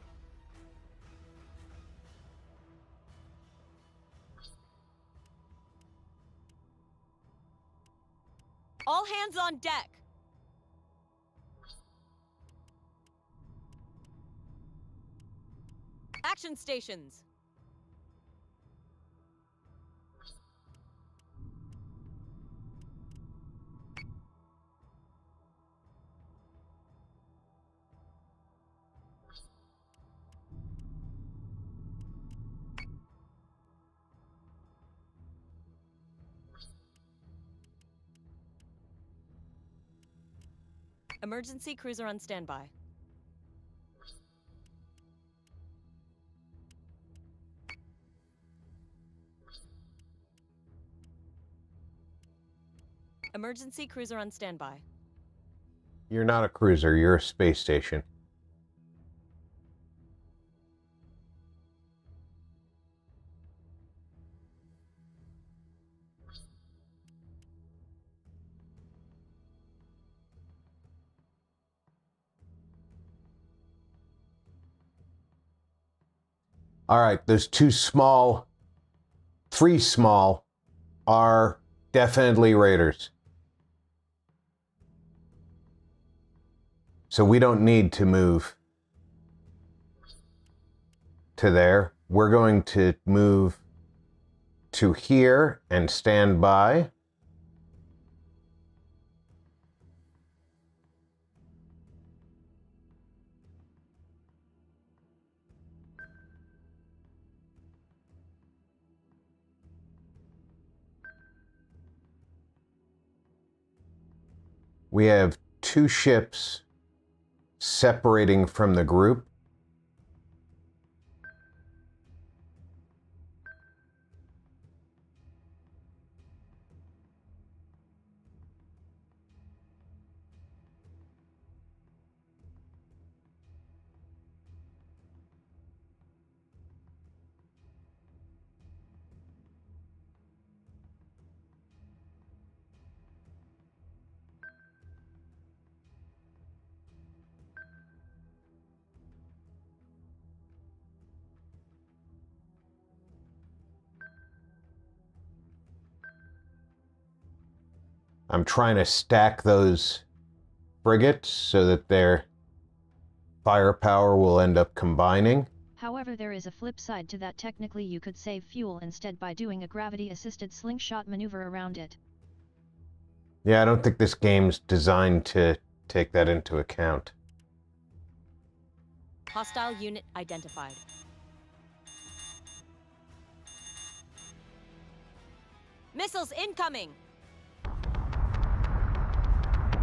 [SPEAKER 1] All hands on deck. Action stations. Emergency cruiser on standby. Emergency cruiser on standby.
[SPEAKER 3] You're not a cruiser, you're a space station. All right, those three small are definitely raiders. So we don't need to move to there. We're going to move to here and stand by. We have two ships separating from the group. I'm trying to stack those frigates so that their firepower will end up combining.
[SPEAKER 2] However, there is a flip side to that. Technically you could save fuel instead by doing a gravity-assisted slingshot maneuver around it.
[SPEAKER 3] Yeah, I don't think this game's designed to take that into account.
[SPEAKER 1] Hostile unit identified. Missiles incoming!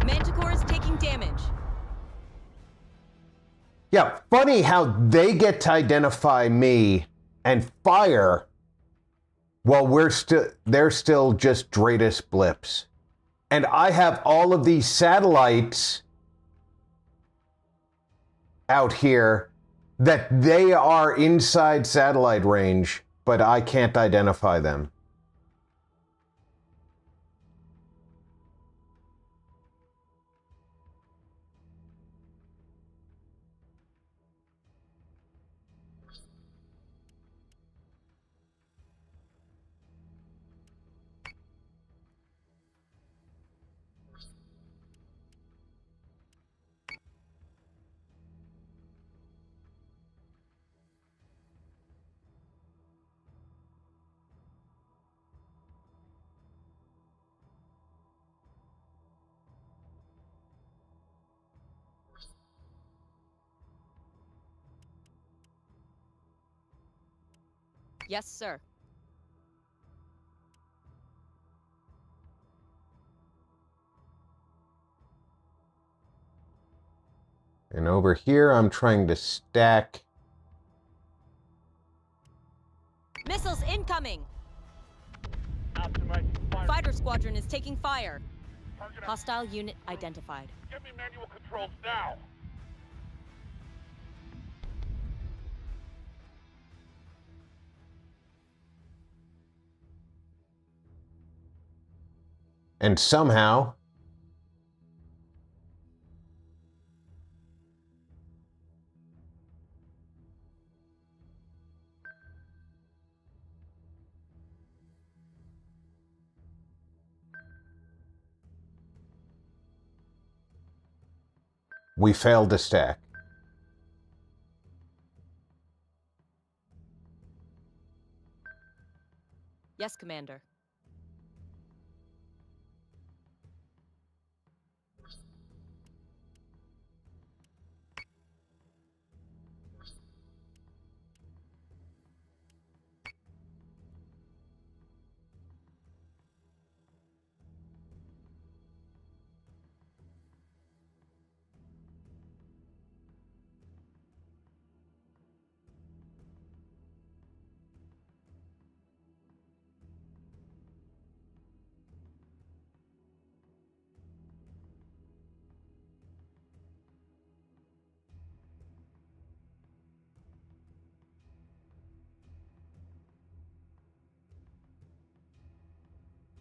[SPEAKER 1] Manticore is taking damage.
[SPEAKER 3] Yeah, funny how they get to identify me and fire while they're still just Dratus blips. And I have all of these satellites out here that they are inside satellite range, but I can't identify them.
[SPEAKER 1] Yes, sir.
[SPEAKER 3] And over here, I'm trying to stack.
[SPEAKER 1] Missiles incoming!
[SPEAKER 5] Optimizing fire.
[SPEAKER 1] Fighter squadron is taking fire.
[SPEAKER 5] Target
[SPEAKER 1] Hostile unit identified.
[SPEAKER 5] Get me manual controls now.
[SPEAKER 3] And somehow, we failed to stack.
[SPEAKER 1] Yes, Commander.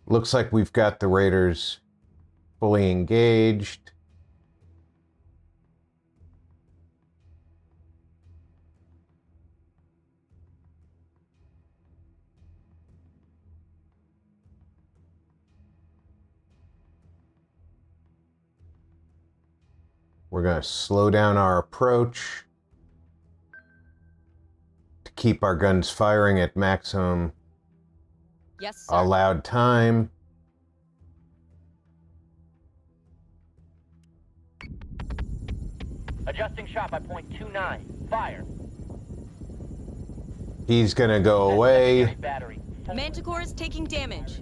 [SPEAKER 3] Looks like we've got the Raiders fully engaged. We're going to slow down our approach to keep our guns firing at maximum
[SPEAKER 1] Yes, sir.
[SPEAKER 3] allowed time.
[SPEAKER 7] Adjusting shot by .29. Fire.
[SPEAKER 3] He's going to go away.
[SPEAKER 7] Battery.
[SPEAKER 1] Manticore is taking damage.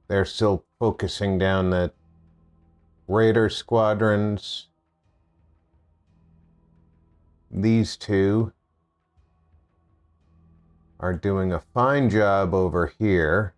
[SPEAKER 3] They're still focusing down the Raider squadrons. These two are doing a fine job over here.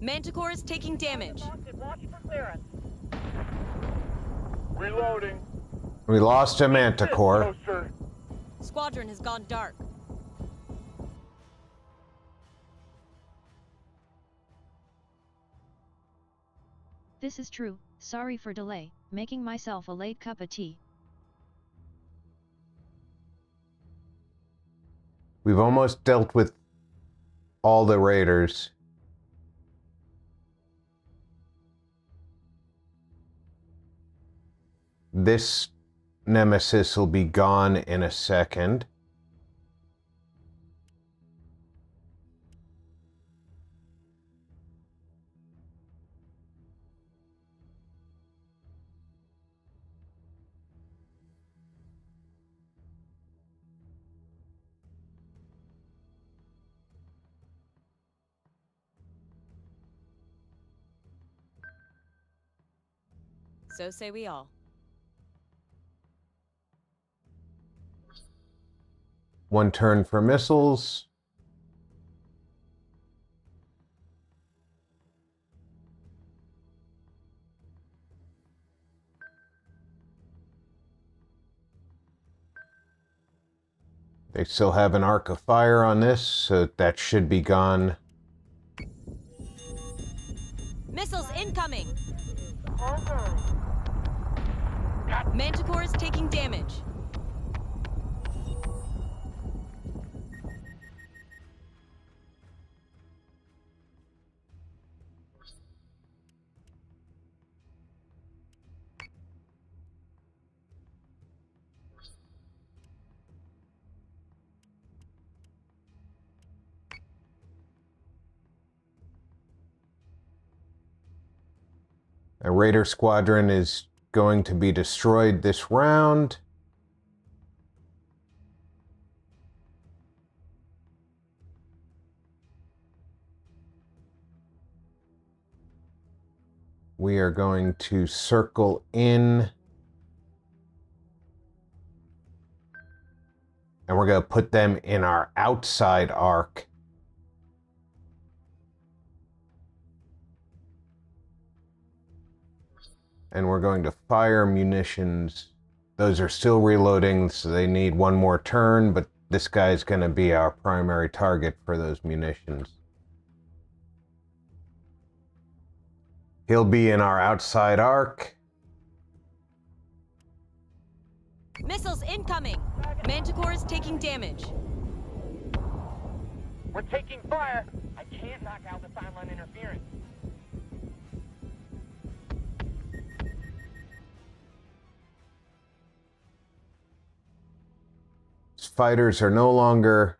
[SPEAKER 1] Manticore is taking damage.
[SPEAKER 8] Watch for clearance.
[SPEAKER 5] Reloading.
[SPEAKER 3] We lost a Manticore.
[SPEAKER 5] Toaster.
[SPEAKER 1] Squadron has gone dark.
[SPEAKER 2] This is true, sorry for delay, making myself a late cup of tea.
[SPEAKER 3] We've almost dealt with all the Raiders. This Nemesis will be gone in a second.
[SPEAKER 1] So say we all.
[SPEAKER 3] One turn for missiles. They still have an arc of fire on this, so that should be gone.
[SPEAKER 1] Missiles incoming! Manticore is taking damage.
[SPEAKER 3] A Raider squadron is going to be destroyed this round. We are going to circle in. And we're going to put them in our outside arc. And we're going to fire munitions. Those are still reloading, so they need one more turn, but this guy's going to be our primary target for those munitions. He'll be in our outside arc.
[SPEAKER 1] Missiles incoming! Manticore is taking damage.
[SPEAKER 7] We're taking fire! I can't knock out the Cylon interference.
[SPEAKER 3] Fighters are no longer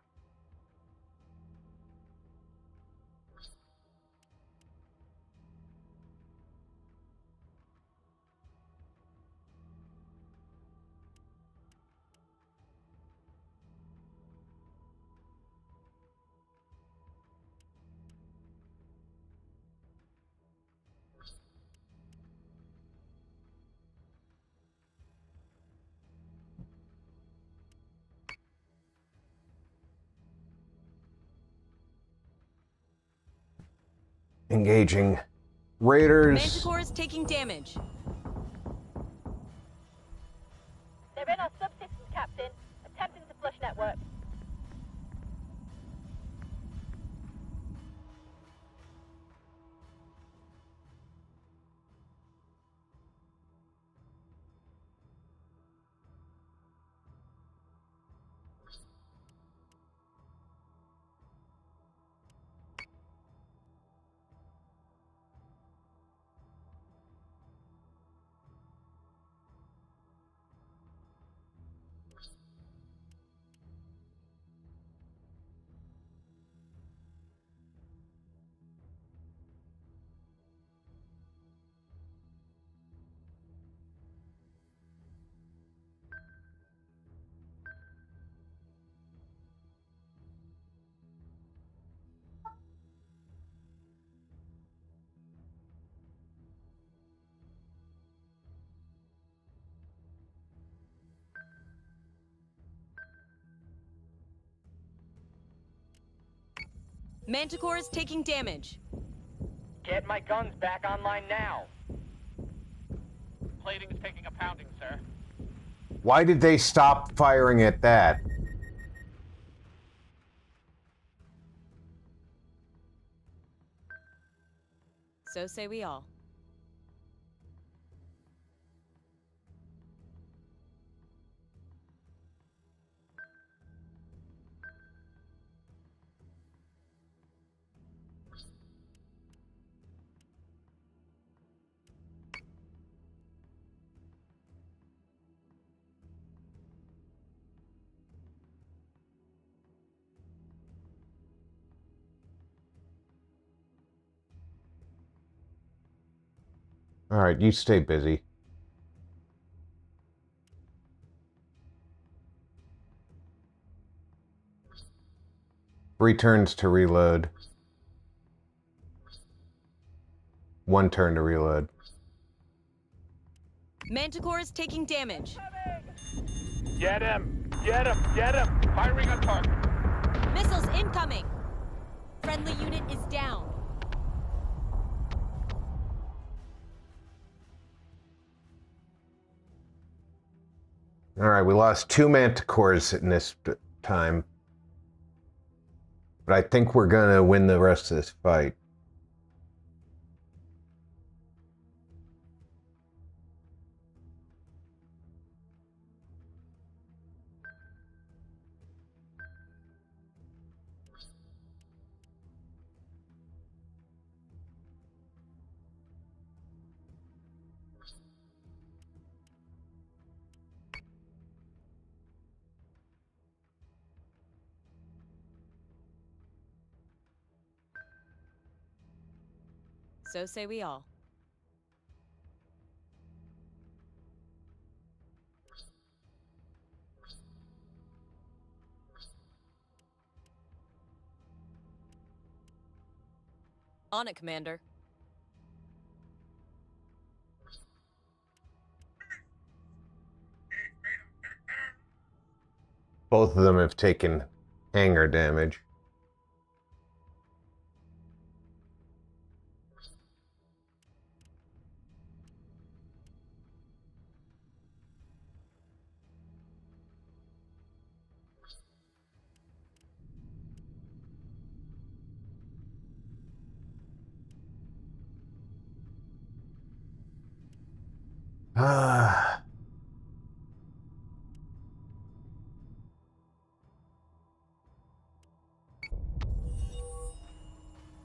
[SPEAKER 3] engaging Raiders.
[SPEAKER 1] Manticore is taking damage.
[SPEAKER 4] They're in our subsystems, Captain. Attempting to flush network.
[SPEAKER 1] Manticore is taking damage.
[SPEAKER 7] Get my guns back online now.
[SPEAKER 9] Plating is taking a pounding, sir.
[SPEAKER 3] Why did they stop firing at that?
[SPEAKER 1] So say we all.
[SPEAKER 3] All right, you stay busy. Three turns to reload. One turn to reload.
[SPEAKER 1] Manticore is taking damage.
[SPEAKER 5] Get him! Get him! Get him! Firing on target.
[SPEAKER 1] Missiles incoming. Friendly unit is down.
[SPEAKER 3] All right, we lost 2 Manticores in this time. But I think we're going to win the rest of this fight.
[SPEAKER 1] So say we all. On it, Commander.
[SPEAKER 3] Both of them have taken hangar damage. Ah.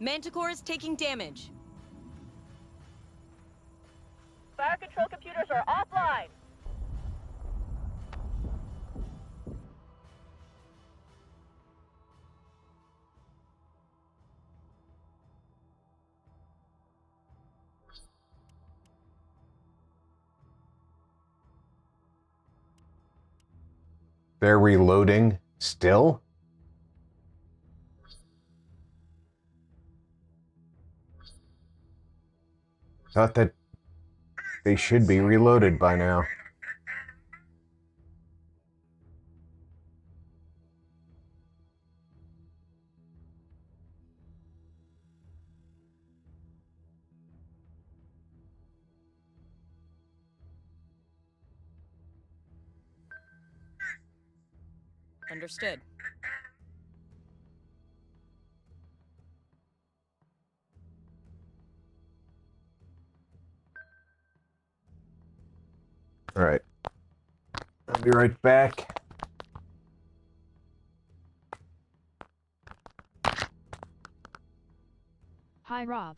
[SPEAKER 1] Manticore is taking damage.
[SPEAKER 4] Fire control computers are offline.
[SPEAKER 3] They're reloading still? Thought that they should be reloaded by now.
[SPEAKER 1] Understood.
[SPEAKER 3] All right. I'll be right back.
[SPEAKER 2] Hi, Rob.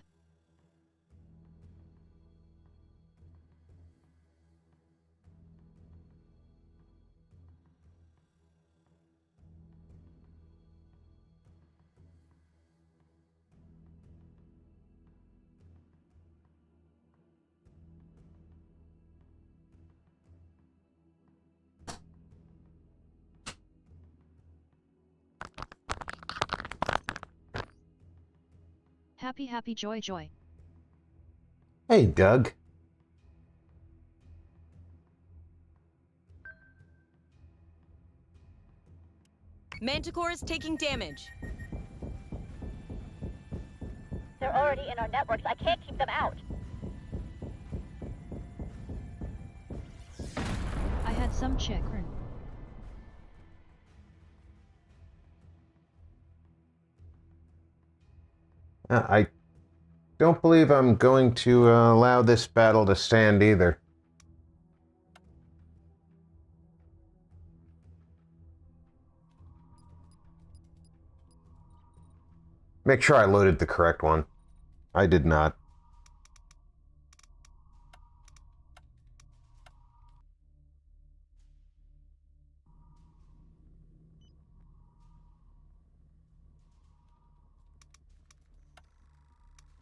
[SPEAKER 2] Happy, happy, joy, joy.
[SPEAKER 3] Hey, Doug.
[SPEAKER 1] Manticore is taking damage.
[SPEAKER 4] They're already in our networks. I can't keep them out.
[SPEAKER 2] I had some chicken.
[SPEAKER 3] I don't believe I'm going to allow this battle to stand either. Make sure I loaded the correct one. I did not.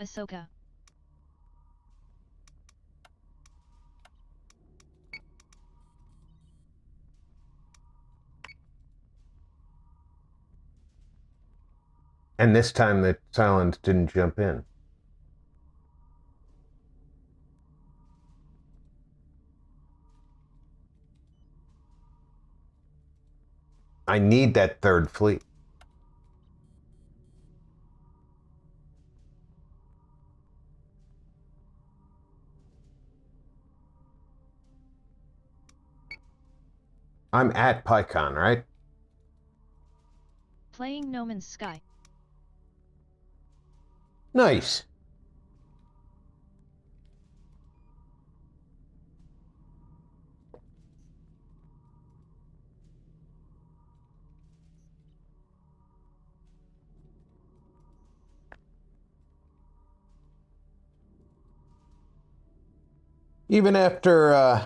[SPEAKER 2] Ahsoka.
[SPEAKER 3] And this time the Cylons didn't jump in. I need that third fleet. I'm at PyCon, right?
[SPEAKER 2] Playing No Man's Sky.
[SPEAKER 3] Nice. Even after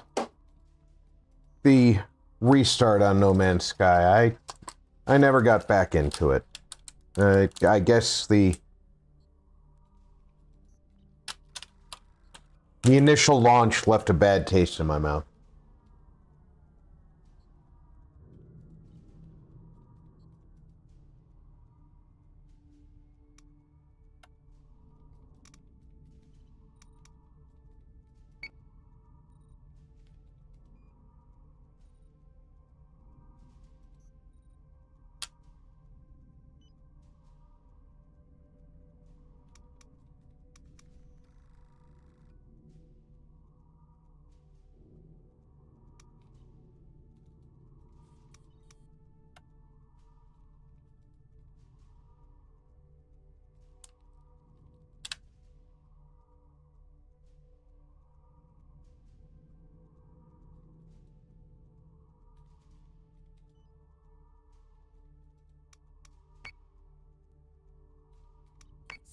[SPEAKER 3] the restart on No Man's Sky, I never got back into it. I guess the initial launch left a bad taste in my mouth.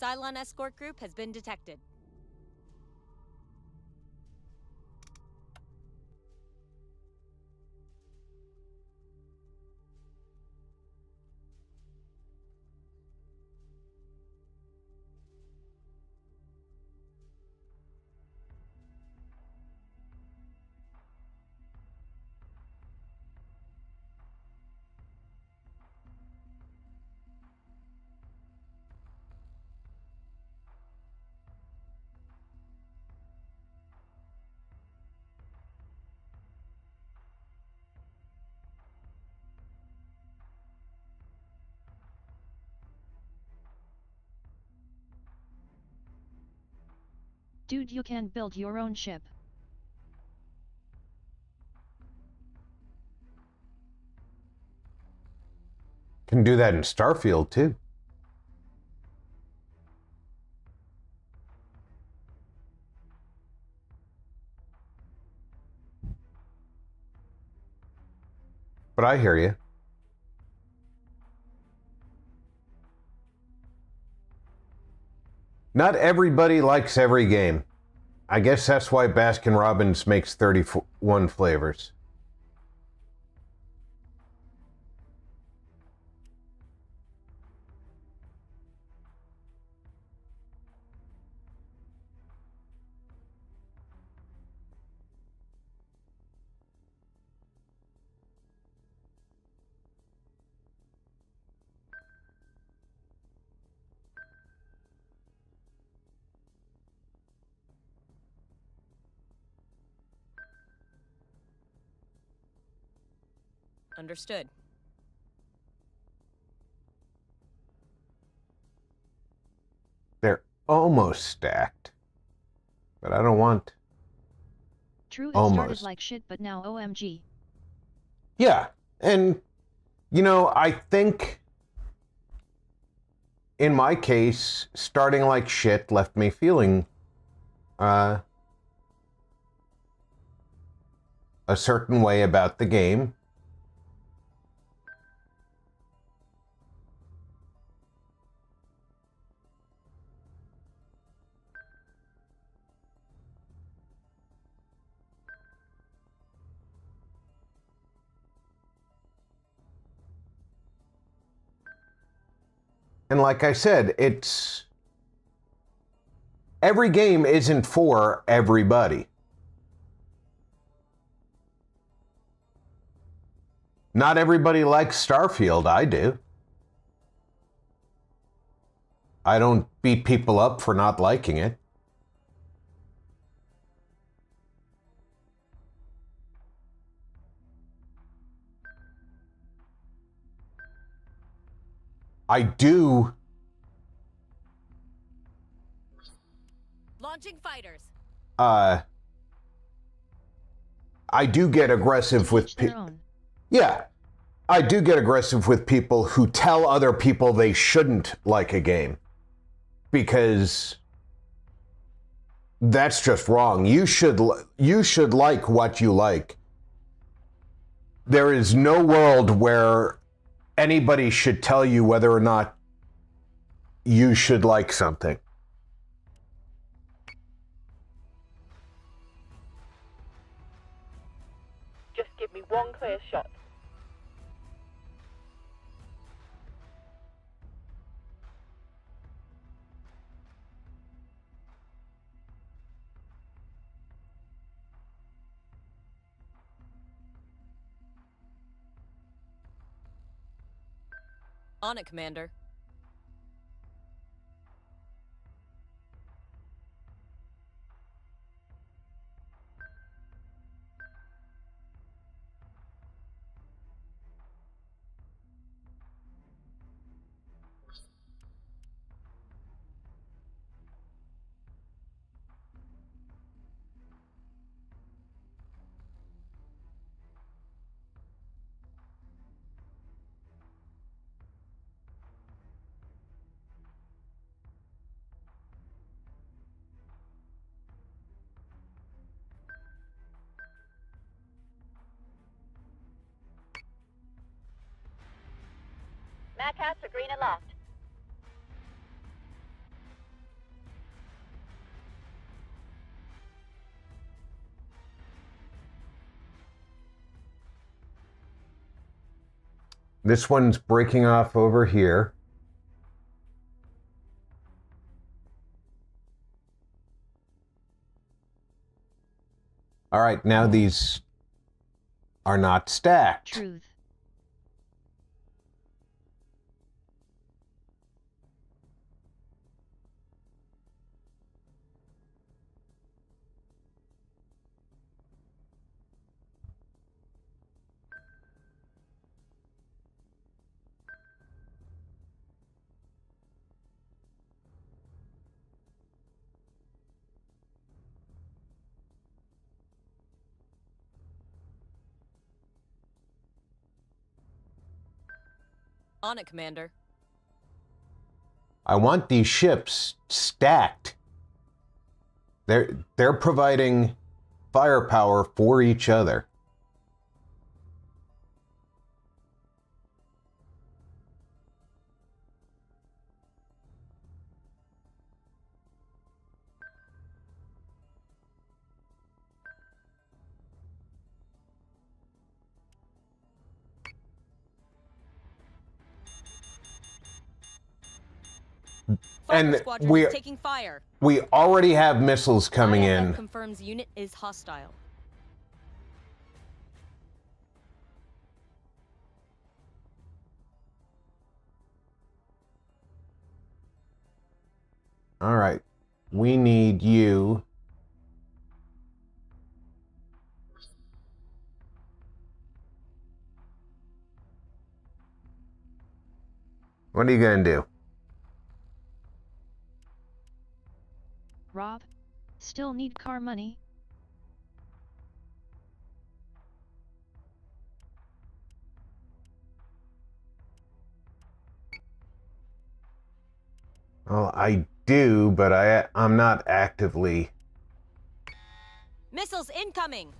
[SPEAKER 1] Cylon escort group has been detected.
[SPEAKER 2] Dude, you can build your own ship.
[SPEAKER 3] Can do that in Starfield too. But I hear you. Not everybody likes every game. I guess that's why Baskin Robbins makes 31 flavors.
[SPEAKER 1] Understood.
[SPEAKER 3] They're almost stacked. But I don't want...
[SPEAKER 2] True, it
[SPEAKER 3] Almost.
[SPEAKER 2] started like shit, but now OMG.
[SPEAKER 3] Yeah, and, you know, I think... In my case, starting like shit left me feeling... a certain way about the game. And like I said, it's... Every game isn't for everybody. Not everybody likes Starfield. I do. I don't beat people up for not liking it. I do.
[SPEAKER 1] Launching fighters.
[SPEAKER 3] I do get aggressive with
[SPEAKER 2] Each their own.
[SPEAKER 3] Yeah. I do get aggressive with people who tell other people they shouldn't like a game. Because that's just wrong. You should like what you like. There is no world where anybody should tell you whether or not you should like something.
[SPEAKER 8] Just give me one clear shot.
[SPEAKER 1] On it, Commander.
[SPEAKER 4] Mac hats are green and locked.
[SPEAKER 3] This one's breaking off over here. All right, now these are not stacked.
[SPEAKER 2] Truth.
[SPEAKER 1] On it, Commander.
[SPEAKER 3] I want these ships stacked. They're providing firepower for each other.
[SPEAKER 1] Fighter
[SPEAKER 3] And
[SPEAKER 1] squadron
[SPEAKER 3] we
[SPEAKER 1] is taking fire.
[SPEAKER 3] already have missiles coming
[SPEAKER 1] IFF
[SPEAKER 3] in.
[SPEAKER 1] confirms unit is hostile.
[SPEAKER 3] All right. We need you. What are you going to do?
[SPEAKER 2] Rob? Still need car money?
[SPEAKER 3] Well, I do, but I'm not actively
[SPEAKER 1] Missiles incoming.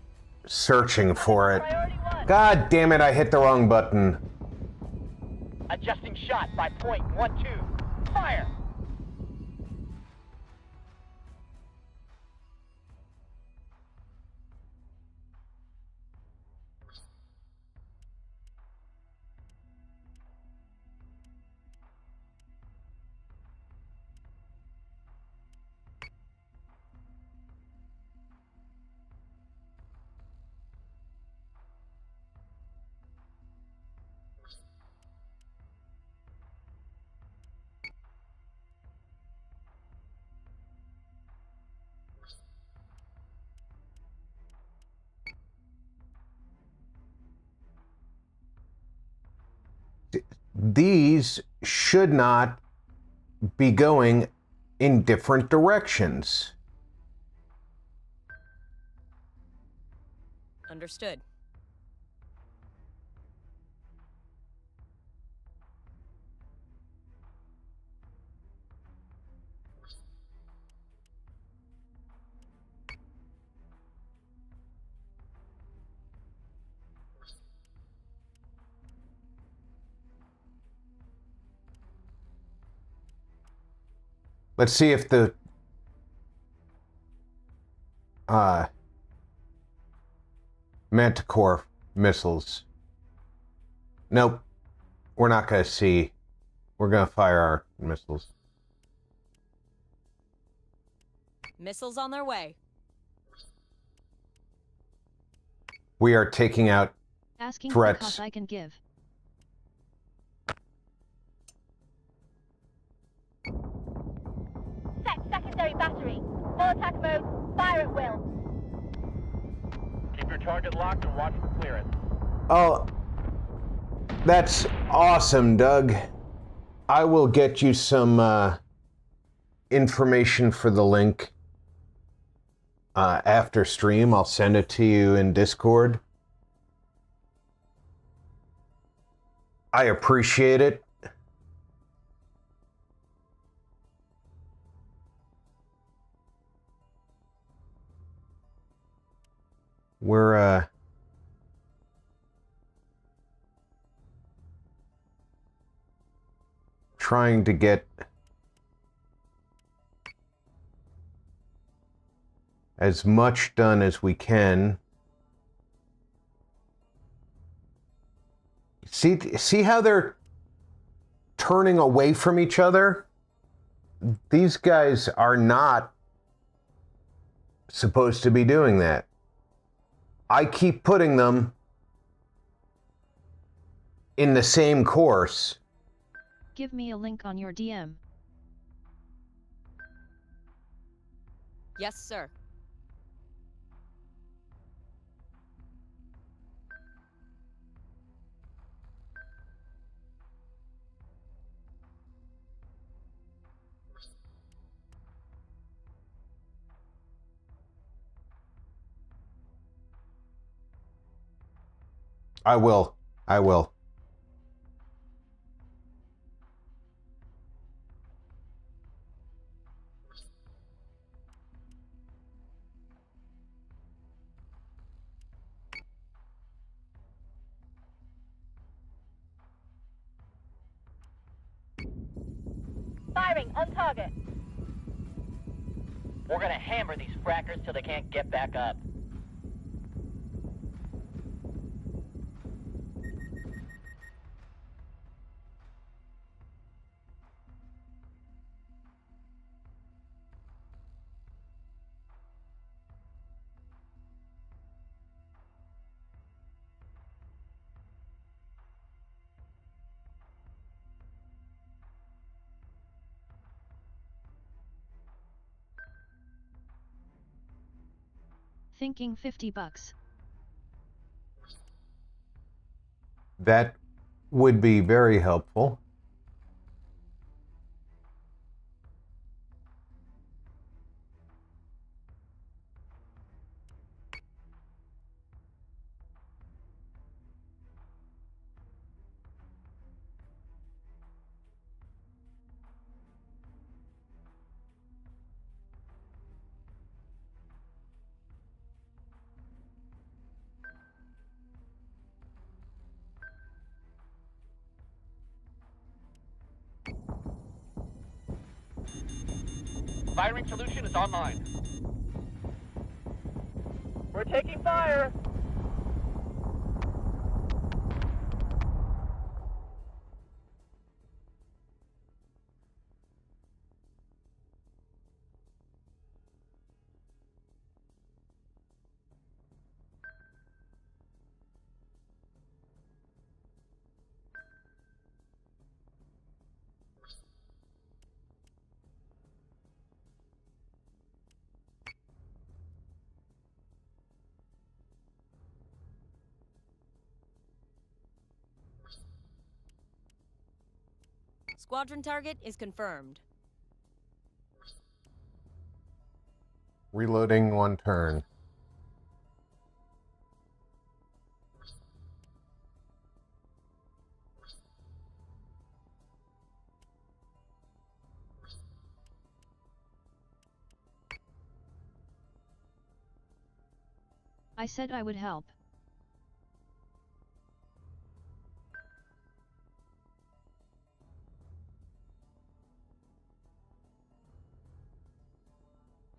[SPEAKER 3] searching for it.
[SPEAKER 4] Priority 1.
[SPEAKER 3] God damn it, I hit the wrong button.
[SPEAKER 7] Adjusting shot by point 12. Fire!
[SPEAKER 3] these should not be going in different directions.
[SPEAKER 1] Understood.
[SPEAKER 3] Let's see if the Manticore missiles. Nope. We're not going to see. We're going to fire our missiles.
[SPEAKER 1] Missiles on their way.
[SPEAKER 3] We are taking out
[SPEAKER 2] Asking
[SPEAKER 3] threats.
[SPEAKER 2] because I can give.
[SPEAKER 4] Set secondary battery. Full attack mode. Fire at will.
[SPEAKER 7] Keep your target locked and watch for clearance.
[SPEAKER 3] Oh, that's awesome, Doug. I will get you some information for the link after stream. I'll send it to you in Discord. I appreciate it. We're trying to get as much done as we can. See how they're turning away from each other? These guys are not supposed to be doing that. I keep putting them in the same course.
[SPEAKER 2] Give me a link on your DM.
[SPEAKER 1] Yes, sir.
[SPEAKER 3] I will. I will.
[SPEAKER 4] Firing on target.
[SPEAKER 7] We're gonna hammer these frackers till they can't get back up.
[SPEAKER 2] Thinking $50.
[SPEAKER 3] That would be very helpful.
[SPEAKER 7] Firing solution is online.
[SPEAKER 8] We're taking fire.
[SPEAKER 1] Squadron target is confirmed.
[SPEAKER 3] Reloading 1 turn.
[SPEAKER 2] I said I would help.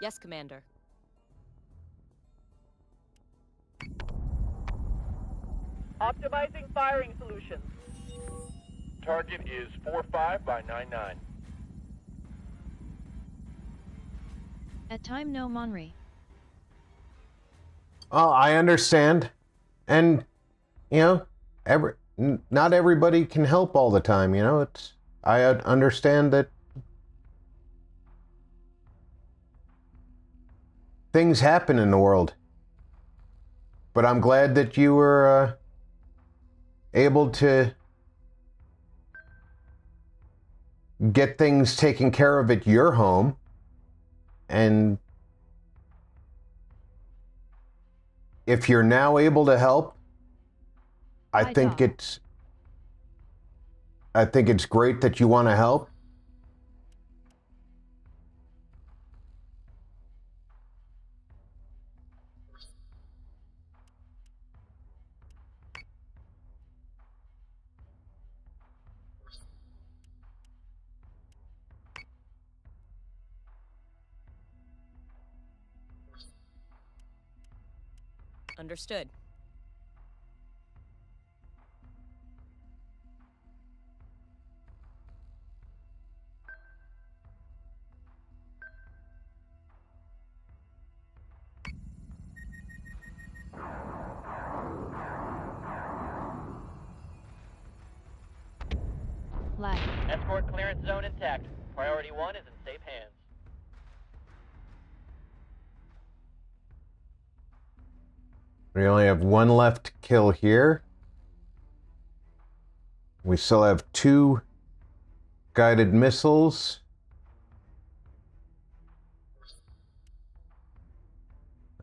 [SPEAKER 1] Yes, Commander.
[SPEAKER 8] Optimizing firing solutions.
[SPEAKER 5] Target is 45 by 99.
[SPEAKER 2] At time no Monry.
[SPEAKER 3] Oh, I understand. And, you know, not everybody can help all the time, you know? I understand that things happen in the world. But I'm glad that you were able to get things taken care of at your home. And if you're now able to help, I think it's great that you want to help.
[SPEAKER 1] Understood.
[SPEAKER 2] Lag.
[SPEAKER 7] Escort clearance zone intact. Priority 1 is in safe hands.
[SPEAKER 3] We only have 1 left to kill here. We still have 2 guided missiles.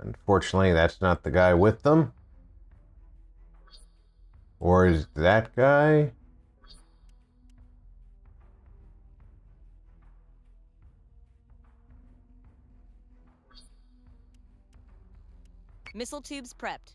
[SPEAKER 3] Unfortunately, that's not the guy with them. Or is that guy?
[SPEAKER 1] Missile tubes prepped.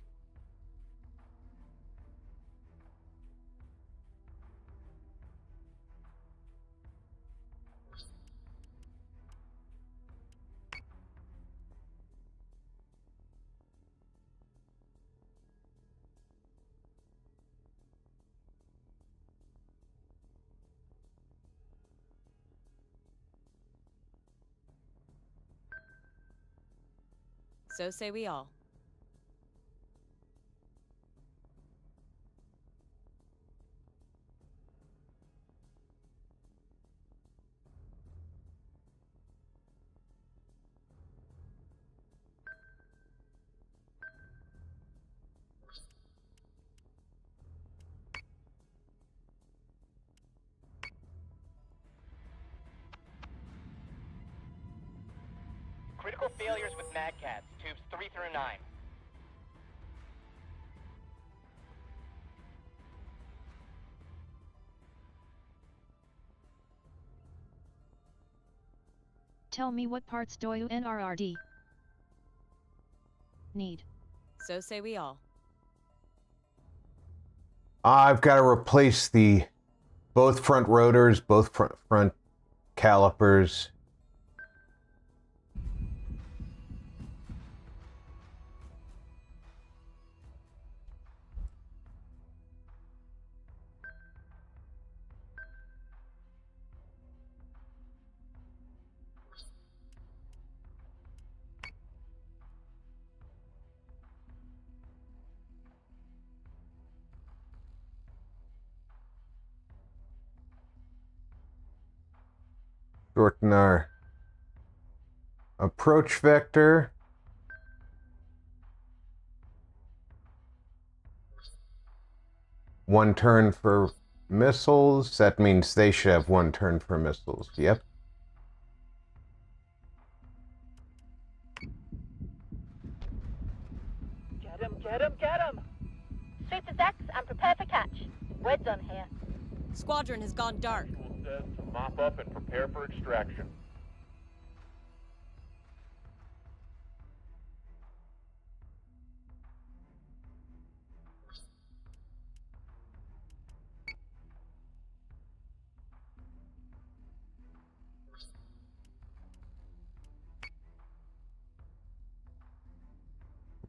[SPEAKER 1] So say we all.
[SPEAKER 7] Critical failures with Mad Cats, tubes 3 through 9.
[SPEAKER 2] Tell me what parts do you NRRD need?
[SPEAKER 1] So say we all.
[SPEAKER 3] I've got to replace both front rotors, both front calipers. Shorten our approach vector. One turn for missiles. That means they should have 1 turn for missiles. Yep.
[SPEAKER 8] Get him, get him, get him!
[SPEAKER 4] Sweep the decks and prepare for catch. We're done here.
[SPEAKER 1] Squadron has gone dark.
[SPEAKER 5] Actual says to mop up and prepare for extraction.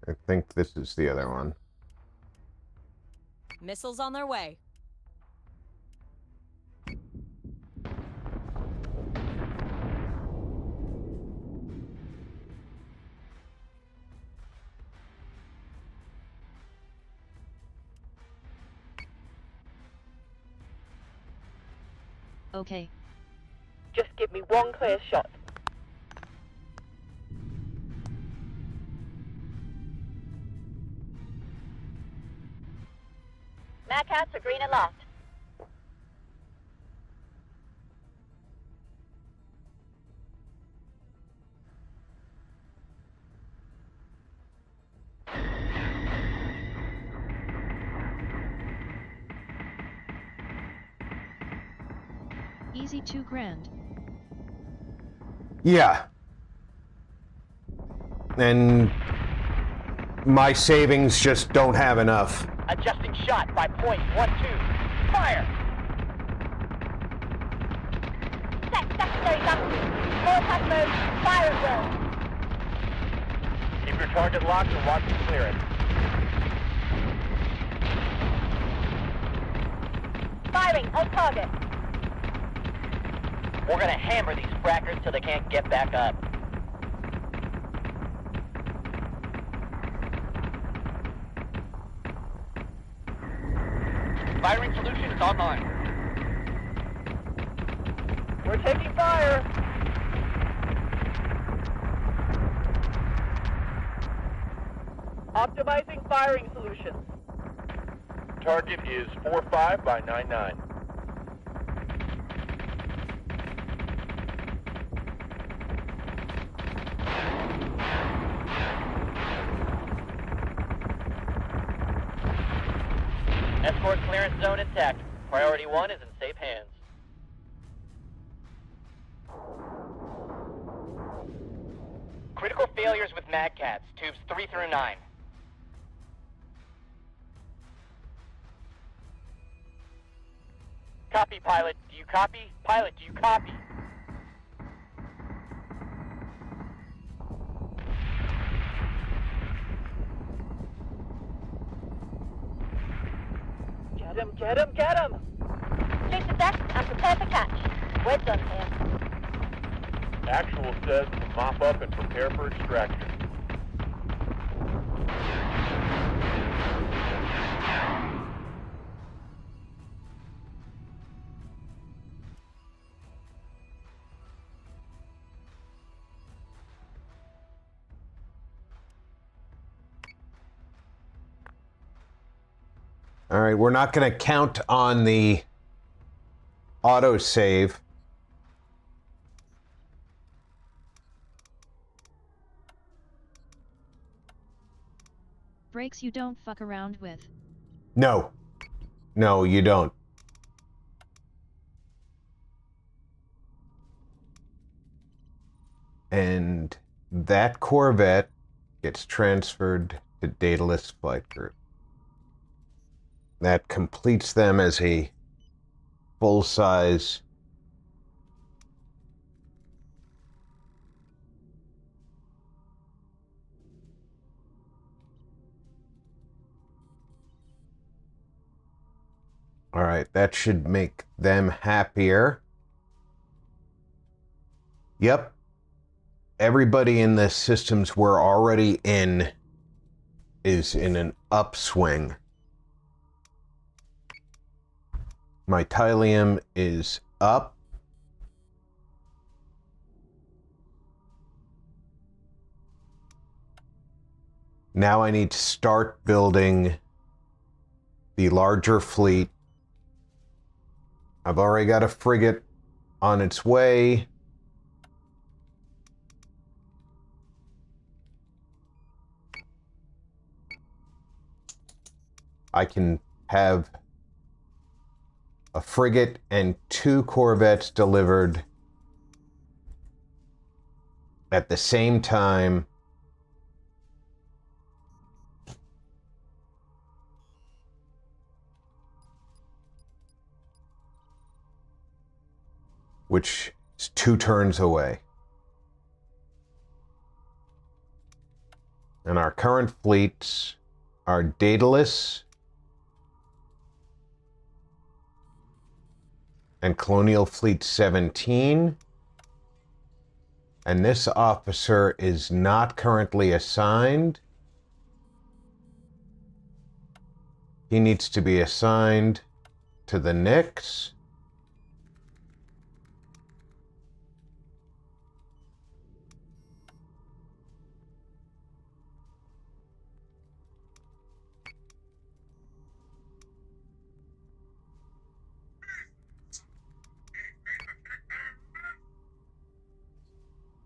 [SPEAKER 3] I think this is the other one.
[SPEAKER 1] Missiles on their way.
[SPEAKER 2] Okay.
[SPEAKER 8] Just give me one clear shot.
[SPEAKER 4] Mad Cats are green aloft.
[SPEAKER 2] Easy 2 grand.
[SPEAKER 3] Yeah. And my savings just don't have enough.
[SPEAKER 7] Adjusting shot by point 12. Fire!
[SPEAKER 4] Set secondary battery. Full attack mode. Fire at will.
[SPEAKER 5] Keep your target locked and watch the clearance.
[SPEAKER 4] Firing on target.
[SPEAKER 7] We're gonna hammer these frackers till they can't get back up. Firing solution is online.
[SPEAKER 8] We're taking fire! Optimizing firing solutions.
[SPEAKER 5] Target is 45 by 99.
[SPEAKER 7] Escort clearance zone intact. Priority 1 is in safe hands. Critical failures with Mad Cats, tubes 3 through 9. Copy, pilot. Do you copy? Pilot, do you copy?
[SPEAKER 8] Get him, get him, get him!
[SPEAKER 4] Sweep the decks and prepare for catch. We're done here.
[SPEAKER 5] Actual says to mop up and prepare for extraction.
[SPEAKER 3] All right, we're not going to count on the autosave.
[SPEAKER 2] Brakes you don't fuck around with.
[SPEAKER 3] No. No, you don't. And that Corvette gets transferred to Daedalus Flight Group. That completes them as a full-size All right, that should make them happier. Yep. Everybody in the systems we're already in is in an upswing. My Tylium is up. Now I need to start building the larger fleet I've already got a frigate on its way. I can have a frigate and 2 corvettes delivered at the same time. Which is 2 turns away. And our current fleets are Daedalus and Colonial Fleet 17. And this officer is not currently assigned. He needs to be assigned to the Nyx.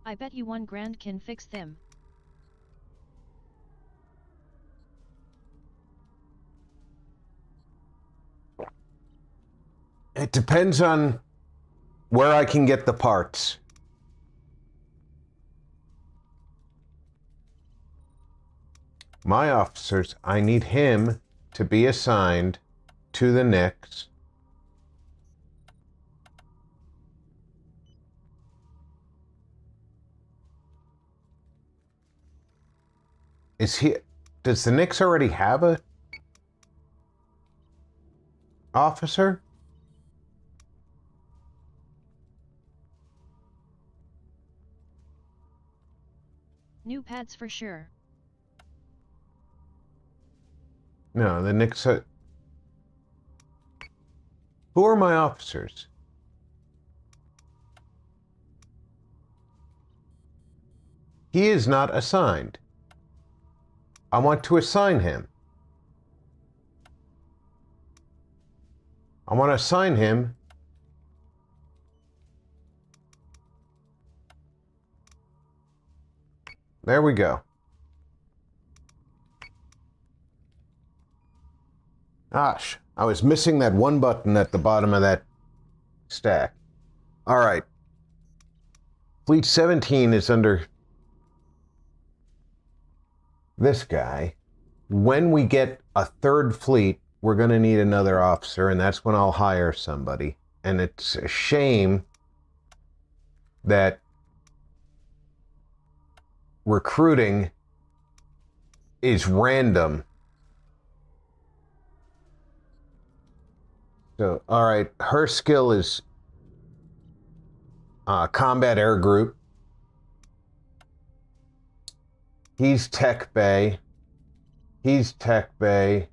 [SPEAKER 2] I bet you $1,000 can fix them.
[SPEAKER 3] It depends on where I can get the parts. My officers, I need him to be assigned to the Nyx. Does the Nyx already have a officer?
[SPEAKER 2] New pads for sure.
[SPEAKER 3] No, the Nyx. Who are my officers? He is not assigned. I want to assign him. I want to assign him there we go. Gosh, I was missing that one button at the bottom of that stack. All right. Fleet 17 is under this guy. When we get a 3rd fleet, we're going to need another officer, and that's when I'll hire somebody. And it's a shame that recruiting is random. So, all right, her skill is combat air group. He's tech bay. He's tech bay.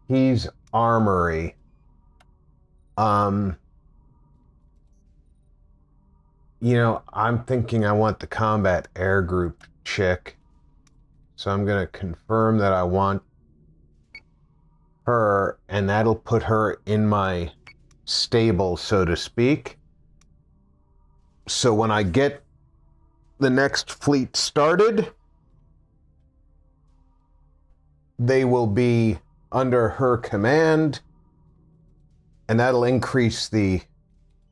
[SPEAKER 3] He's armory. You know, I'm thinking I want the combat air group chick. So I'm going to confirm that I want her, and that'll put her in my stable, so to speak. So when I get the next fleet started, they will be under her command, and that'll increase the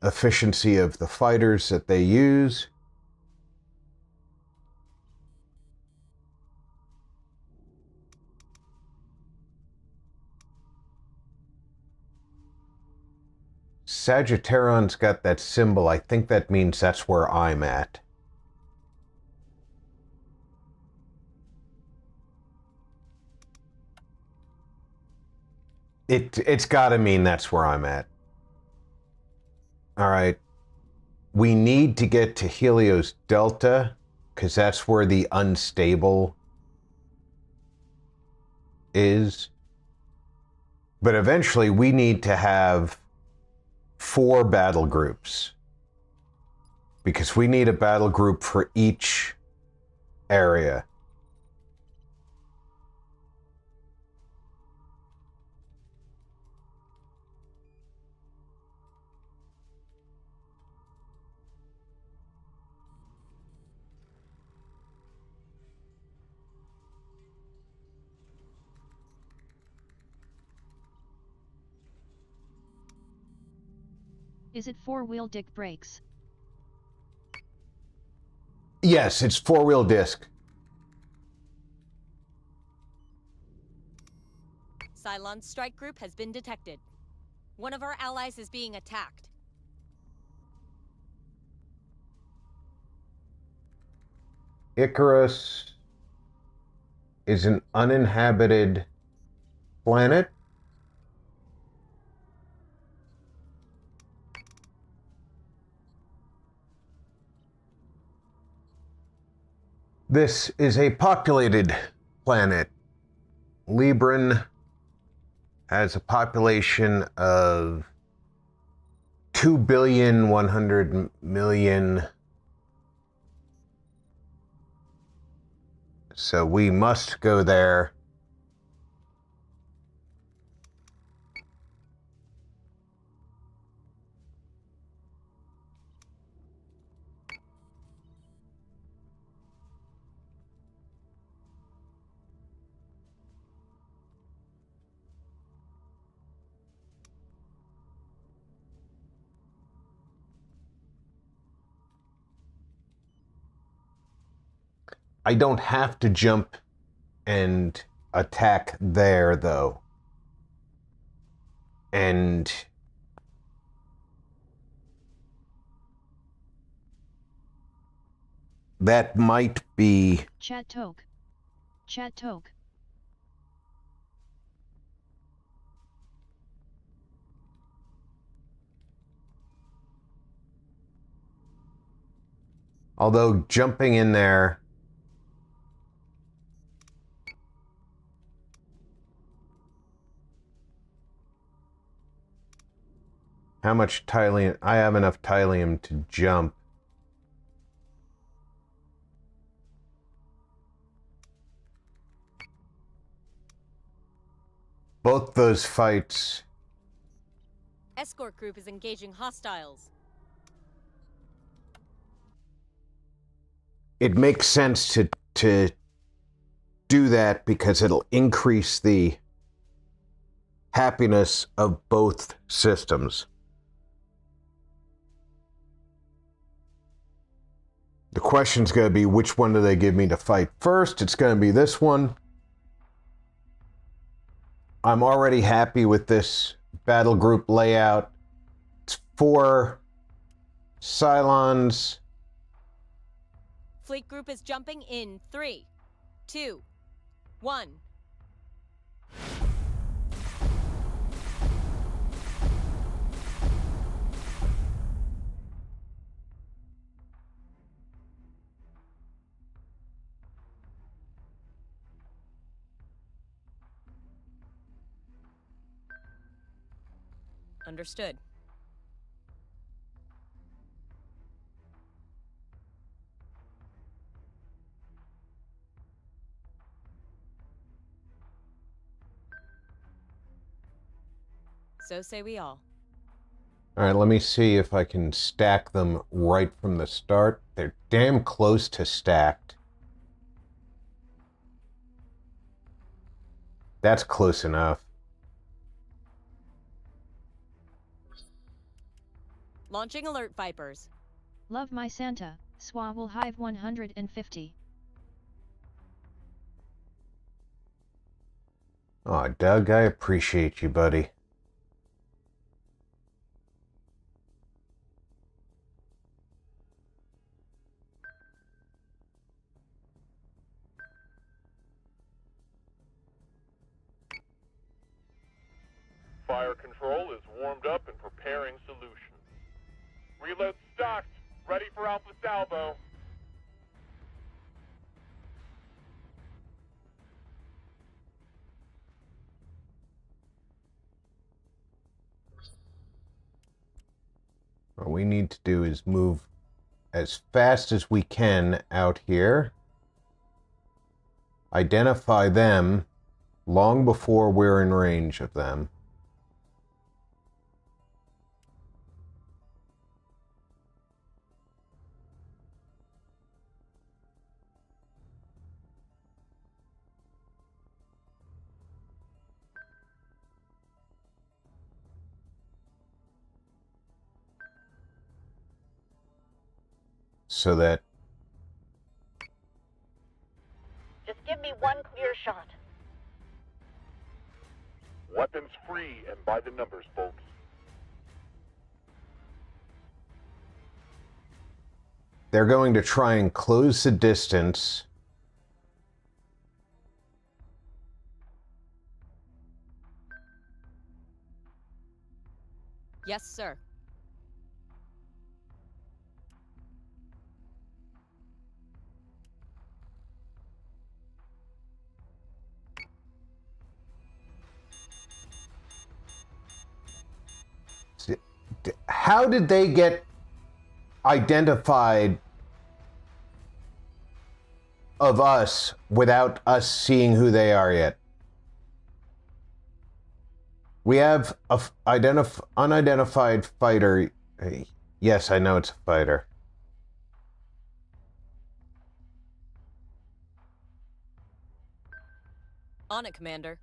[SPEAKER 3] efficiency of the fighters that they use. Sagittarian's got that symbol. I think that means that's where I'm at. It's got to mean that's where I'm at. All right. We need to get to Helios Delta, because that's where the unstable is. But eventually we need to have 4 battle groups, because we need a battle group for each area.
[SPEAKER 2] Is it four-wheel disc brakes?
[SPEAKER 3] Yes, it's four-wheel disc.
[SPEAKER 1] Cylon's strike group has been detected. One of our allies is being attacked.
[SPEAKER 3] Icarus is an uninhabited planet. This is a populated planet. Libran has a population of 2,100,000,000. So we must go there. I don't have to jump and attack there, though. And that might be...
[SPEAKER 2] Chat toke. Chat toke.
[SPEAKER 3] Although jumping in there... How much Tylium? I have enough Tylium to jump. Both those fights...
[SPEAKER 1] Escort group is engaging hostiles.
[SPEAKER 3] It makes sense to do that because it'll increase the happiness of both systems. The question's going to be, which one do they give me to fight first? It's going to be this one. I'm already happy with this battle group layout. It's 4 Cylons.
[SPEAKER 1] Fleet group is jumping in 3, 2, 1. Understood. So say we all.
[SPEAKER 3] All right, let me see if I can stack them right from the start. They're damn close to stacked. That's close enough.
[SPEAKER 1] Launching alert Vipers.
[SPEAKER 2] Love my Santa, Swa will hive 150.
[SPEAKER 3] Aw, Doug, I appreciate you, buddy.
[SPEAKER 5] Fire control is warmed up and preparing solution. Reload stocked, ready for Alpha Salvo.
[SPEAKER 3] What we need to do is move as fast as we can out here. Identify them long before we're in range of them. so that...
[SPEAKER 4] Just give me one clear shot.
[SPEAKER 5] Weapons free and by the numbers, folks.
[SPEAKER 3] They're going to try and close the distance.
[SPEAKER 1] Yes, sir.
[SPEAKER 3] How did they get identified of us without us seeing who they are yet? We have a unidentified fighter. Yes, I know it's a fighter.
[SPEAKER 1] On it, Commander.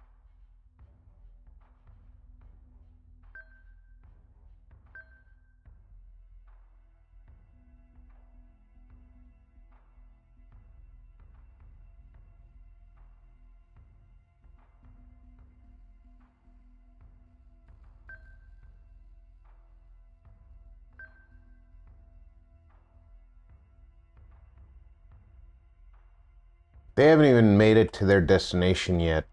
[SPEAKER 3] They haven't even made it to their destination yet.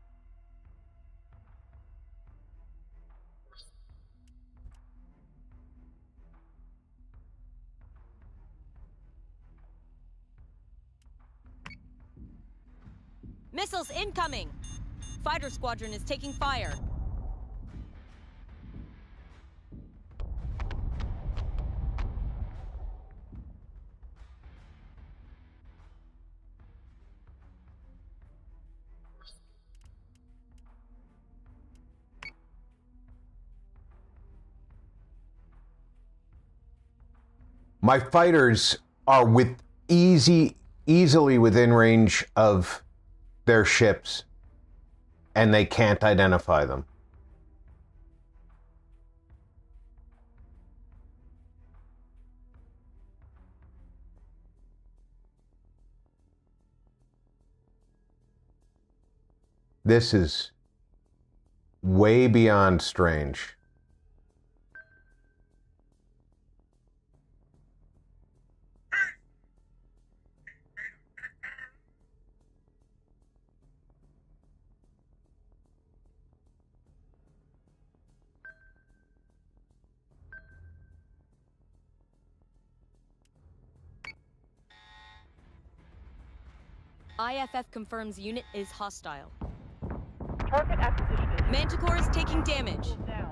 [SPEAKER 1] Missiles incoming! Fighter squadron is taking fire.
[SPEAKER 3] My fighters are easily within range of their ships, and they can't identify them. This is way beyond strange.
[SPEAKER 1] IFF confirms unit is hostile.
[SPEAKER 8] Target acquisition is
[SPEAKER 1] Manticore is taking damage.
[SPEAKER 8] now.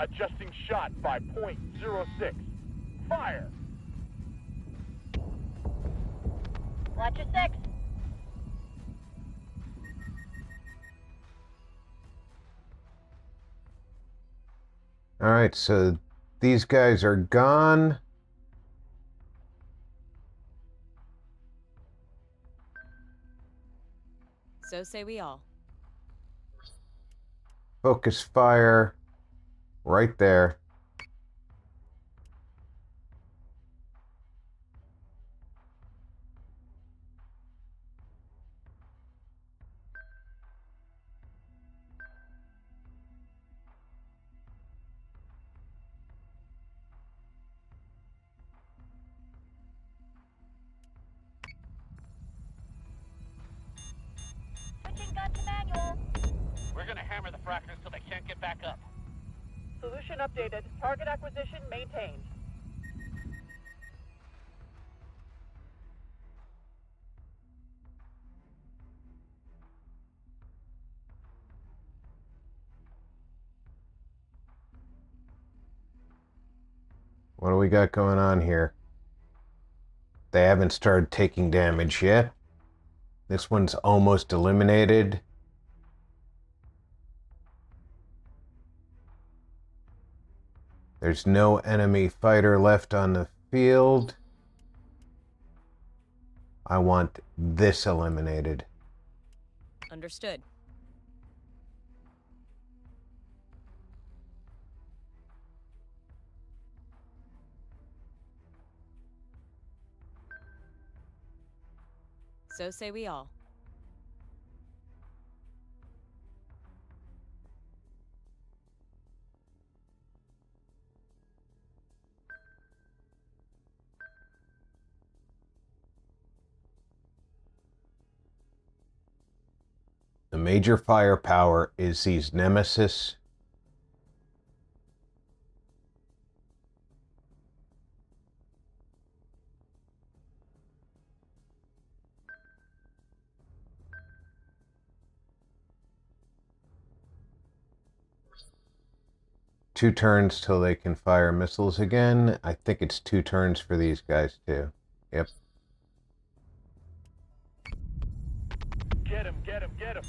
[SPEAKER 5] Adjusting shot by .06. Fire!
[SPEAKER 4] Watch your six.
[SPEAKER 3] All right, so these guys are gone.
[SPEAKER 1] So say we all.
[SPEAKER 3] Focus fire right there.
[SPEAKER 7] frackers so they can't get back up.
[SPEAKER 8] Solution updated. Target acquisition maintained.
[SPEAKER 3] What do we got going on here? They haven't started taking damage yet. This one's almost eliminated. There's no enemy fighter left on the field. I want this eliminated.
[SPEAKER 1] Understood. So say we all.
[SPEAKER 3] The major firepower is these Nemesis. Two turns till they can fire missiles again. I think it's 2 turns for these guys too. Yep.
[SPEAKER 5] Get him, get him, get him.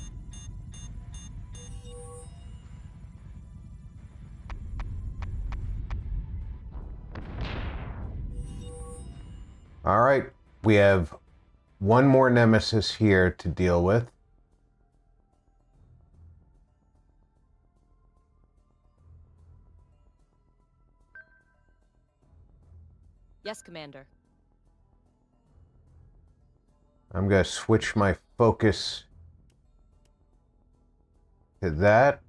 [SPEAKER 3] All right, we have one more Nemesis here to deal with.
[SPEAKER 1] Yes, Commander.
[SPEAKER 3] I'm going to switch my focus to that.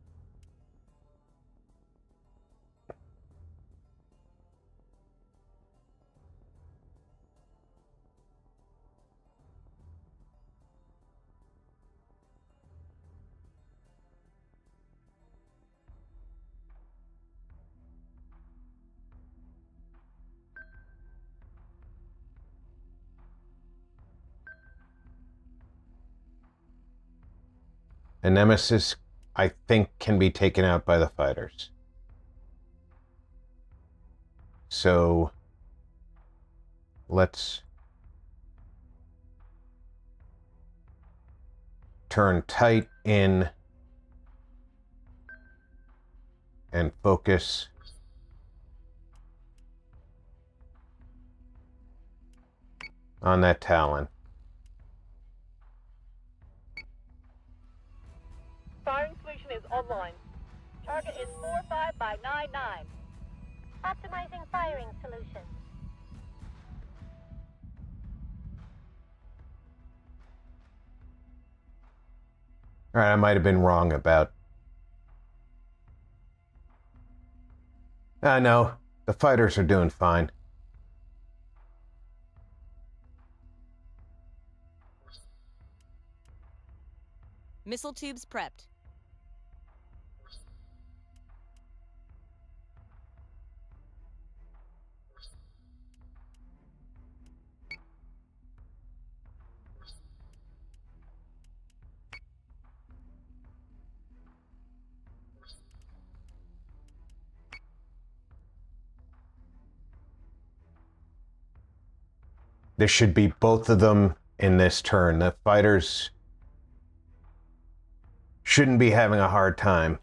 [SPEAKER 3] A Nemesis, I think, can be taken out by the fighters. So let's turn tight in and focus. On that Talon.
[SPEAKER 4] Firing solution is online. Target is 45 by 99. Optimizing firing solution.
[SPEAKER 3] All right, I might have been wrong about... no, the fighters are doing fine.
[SPEAKER 1] Missile tubes prepped.
[SPEAKER 3] There should be both of them in this turn. The fighters shouldn't be having a hard time.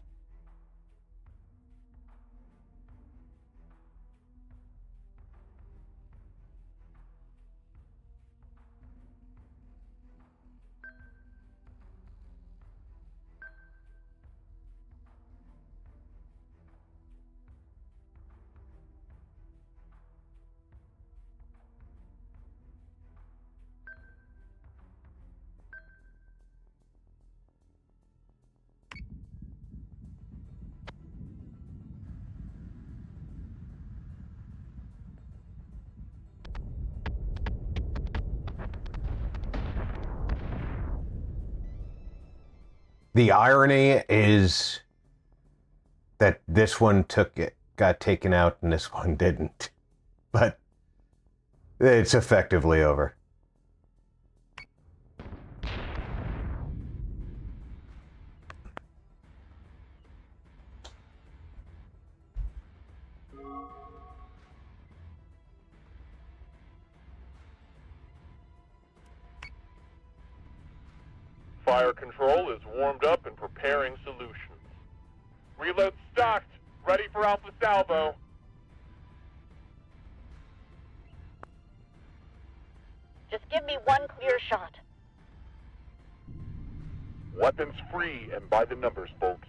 [SPEAKER 3] The irony is that this one got taken out and this one didn't. But it's effectively over.
[SPEAKER 5] Fire control is warmed up and preparing solutions. Reload stocked. Ready for Alpha Salvo.
[SPEAKER 4] Just give me one clear shot.
[SPEAKER 5] Weapons free and by the numbers, folks.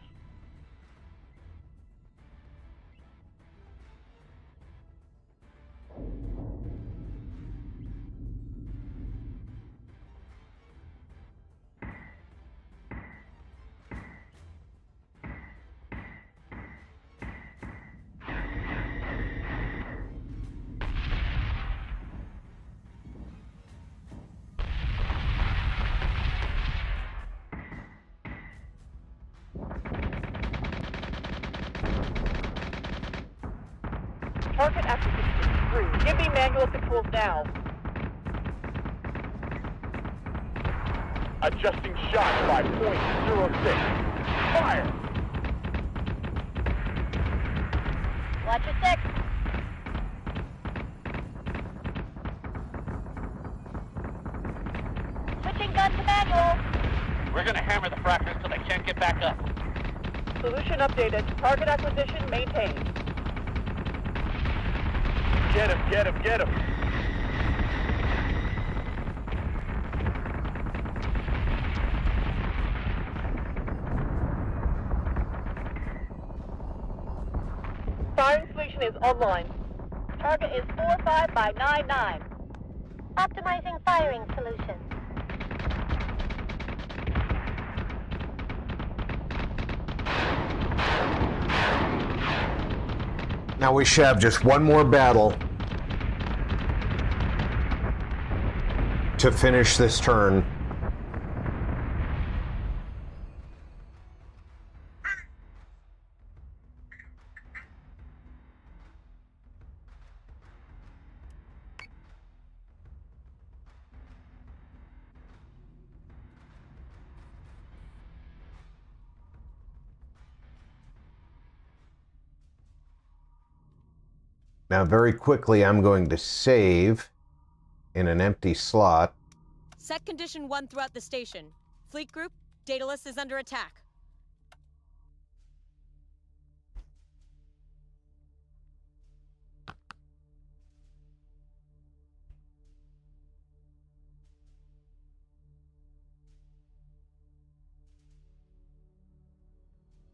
[SPEAKER 8] Target acquisition is screwed. Give me manual controls now.
[SPEAKER 5] Adjusting shot by .06. Fire!
[SPEAKER 4] Watch your six. Switching gun to manual.
[SPEAKER 7] We're gonna hammer the fractors till they can't get back up.
[SPEAKER 8] Solution updated. Target acquisition maintained.
[SPEAKER 5] Get him, get him, get him!
[SPEAKER 8] Firing solution is online.
[SPEAKER 4] Target is 45 by 99. Optimizing firing solution.
[SPEAKER 3] Now we should have just one more battle to finish this turn. Now, very quickly, I'm going to save in an empty slot.
[SPEAKER 1] Set condition 1 throughout the station. Fleet group, Daedalus is under attack.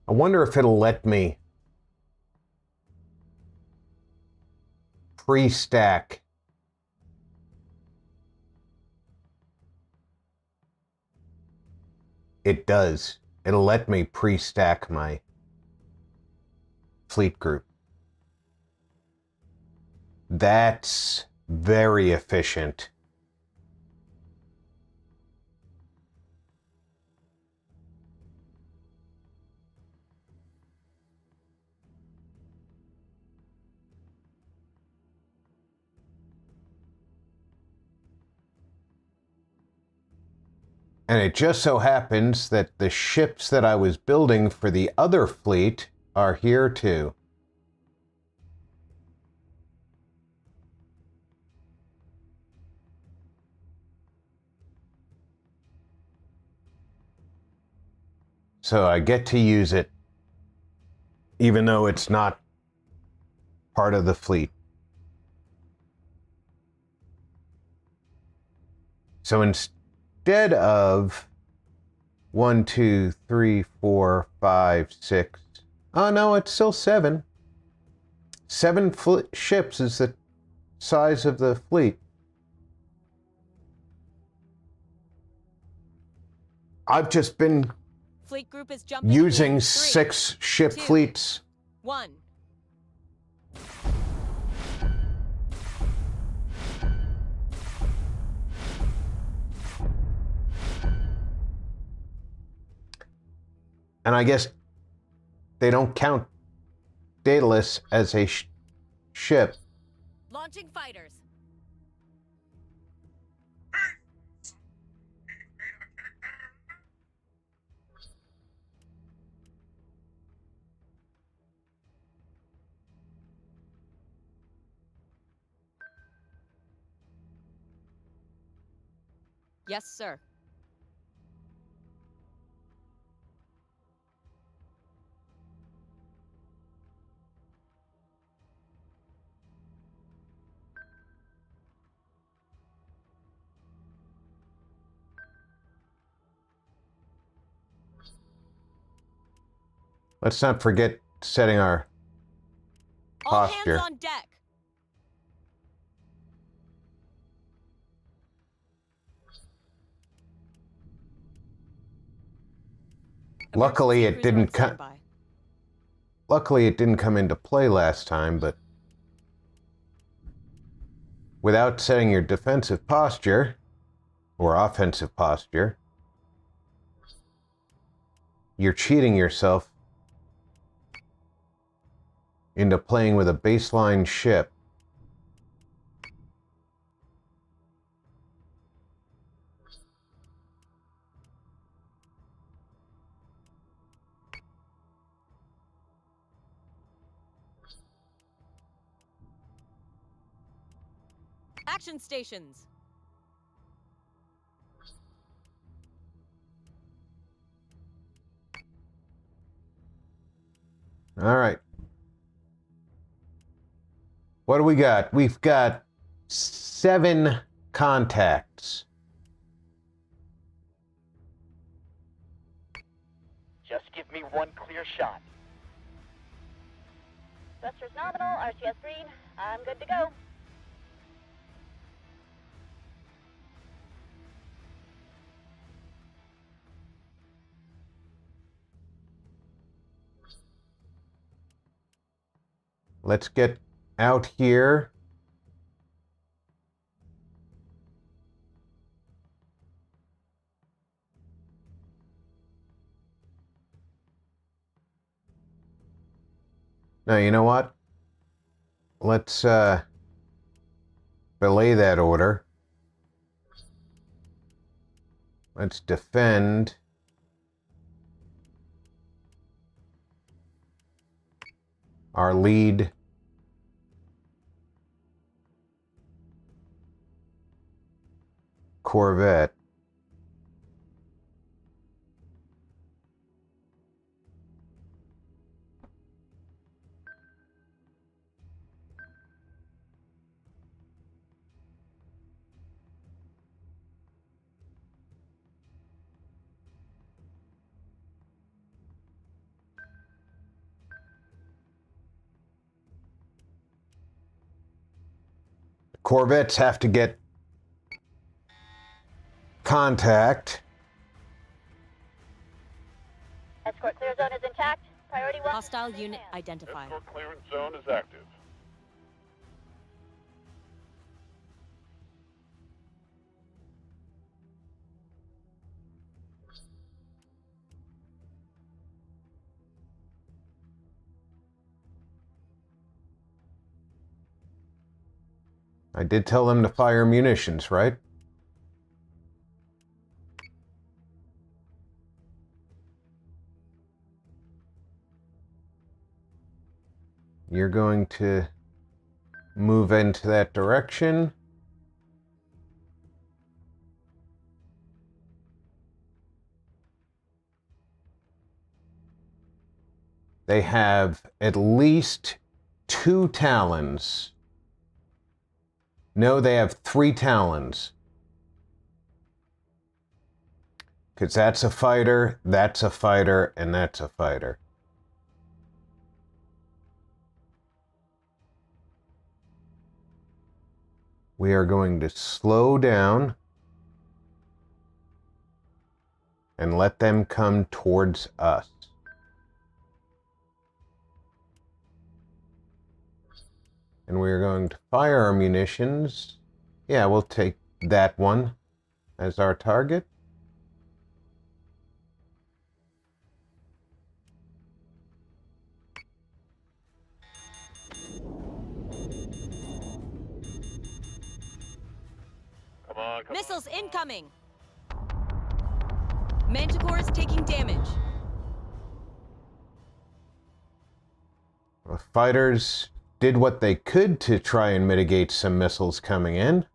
[SPEAKER 3] I wonder if it'll let me pre-stack. It does. It'll let me pre-stack my fleet group. That's very efficient. And it just so happens that the ships that I was building for the other fleet are here too. So I get to use it, even though it's not part of the fleet. So instead of 1, 2, 3, 4, 5, 6. Oh no, it's still 7. 7 ships is the size of the fleet. I've just been
[SPEAKER 1] Fleet group is jumping
[SPEAKER 3] using
[SPEAKER 1] in 3,
[SPEAKER 3] 6 ship
[SPEAKER 1] 2,
[SPEAKER 3] fleets.
[SPEAKER 1] 1.
[SPEAKER 3] And I guess they don't count Daedalus as a ship.
[SPEAKER 1] Launching fighters. Yes, sir.
[SPEAKER 3] Let's not forget setting our
[SPEAKER 1] All
[SPEAKER 3] posture.
[SPEAKER 1] hands on deck.
[SPEAKER 3] Luckily,
[SPEAKER 1] Emergency
[SPEAKER 3] it
[SPEAKER 1] cruiser
[SPEAKER 3] didn't
[SPEAKER 1] on
[SPEAKER 3] come.
[SPEAKER 1] standby.
[SPEAKER 3] Luckily, it didn't come into play last time, but without setting your defensive posture or offensive posture, you're cheating yourself into playing with a baseline ship.
[SPEAKER 1] Action stations.
[SPEAKER 3] All right. What do we got? We've got 7 contacts.
[SPEAKER 7] Just give me one clear shot.
[SPEAKER 4] Thrusters nominal, RCS green. I'm good to go.
[SPEAKER 3] Let's get out here. Now, you know what? Let's belay that order. Let's defend. Our lead corvette. Corvettes have to get contact.
[SPEAKER 4] Escort clear zone is intact. Priority 1.
[SPEAKER 1] Hostile unit identified.
[SPEAKER 5] Escort clearance zone is active.
[SPEAKER 3] I did tell them to fire munitions, right? You're going to move into that direction. They have at least 2 Talons. No, they have 3 Talons. Because that's a fighter, and that's a fighter. We are going to slow down and let them come towards us. And we're going to fire our munitions. Yeah, we'll take that one as our target.
[SPEAKER 5] coming.
[SPEAKER 1] Missiles incoming! Manticore is taking damage.
[SPEAKER 3] The fighters did what they could to try and mitigate some missiles coming in.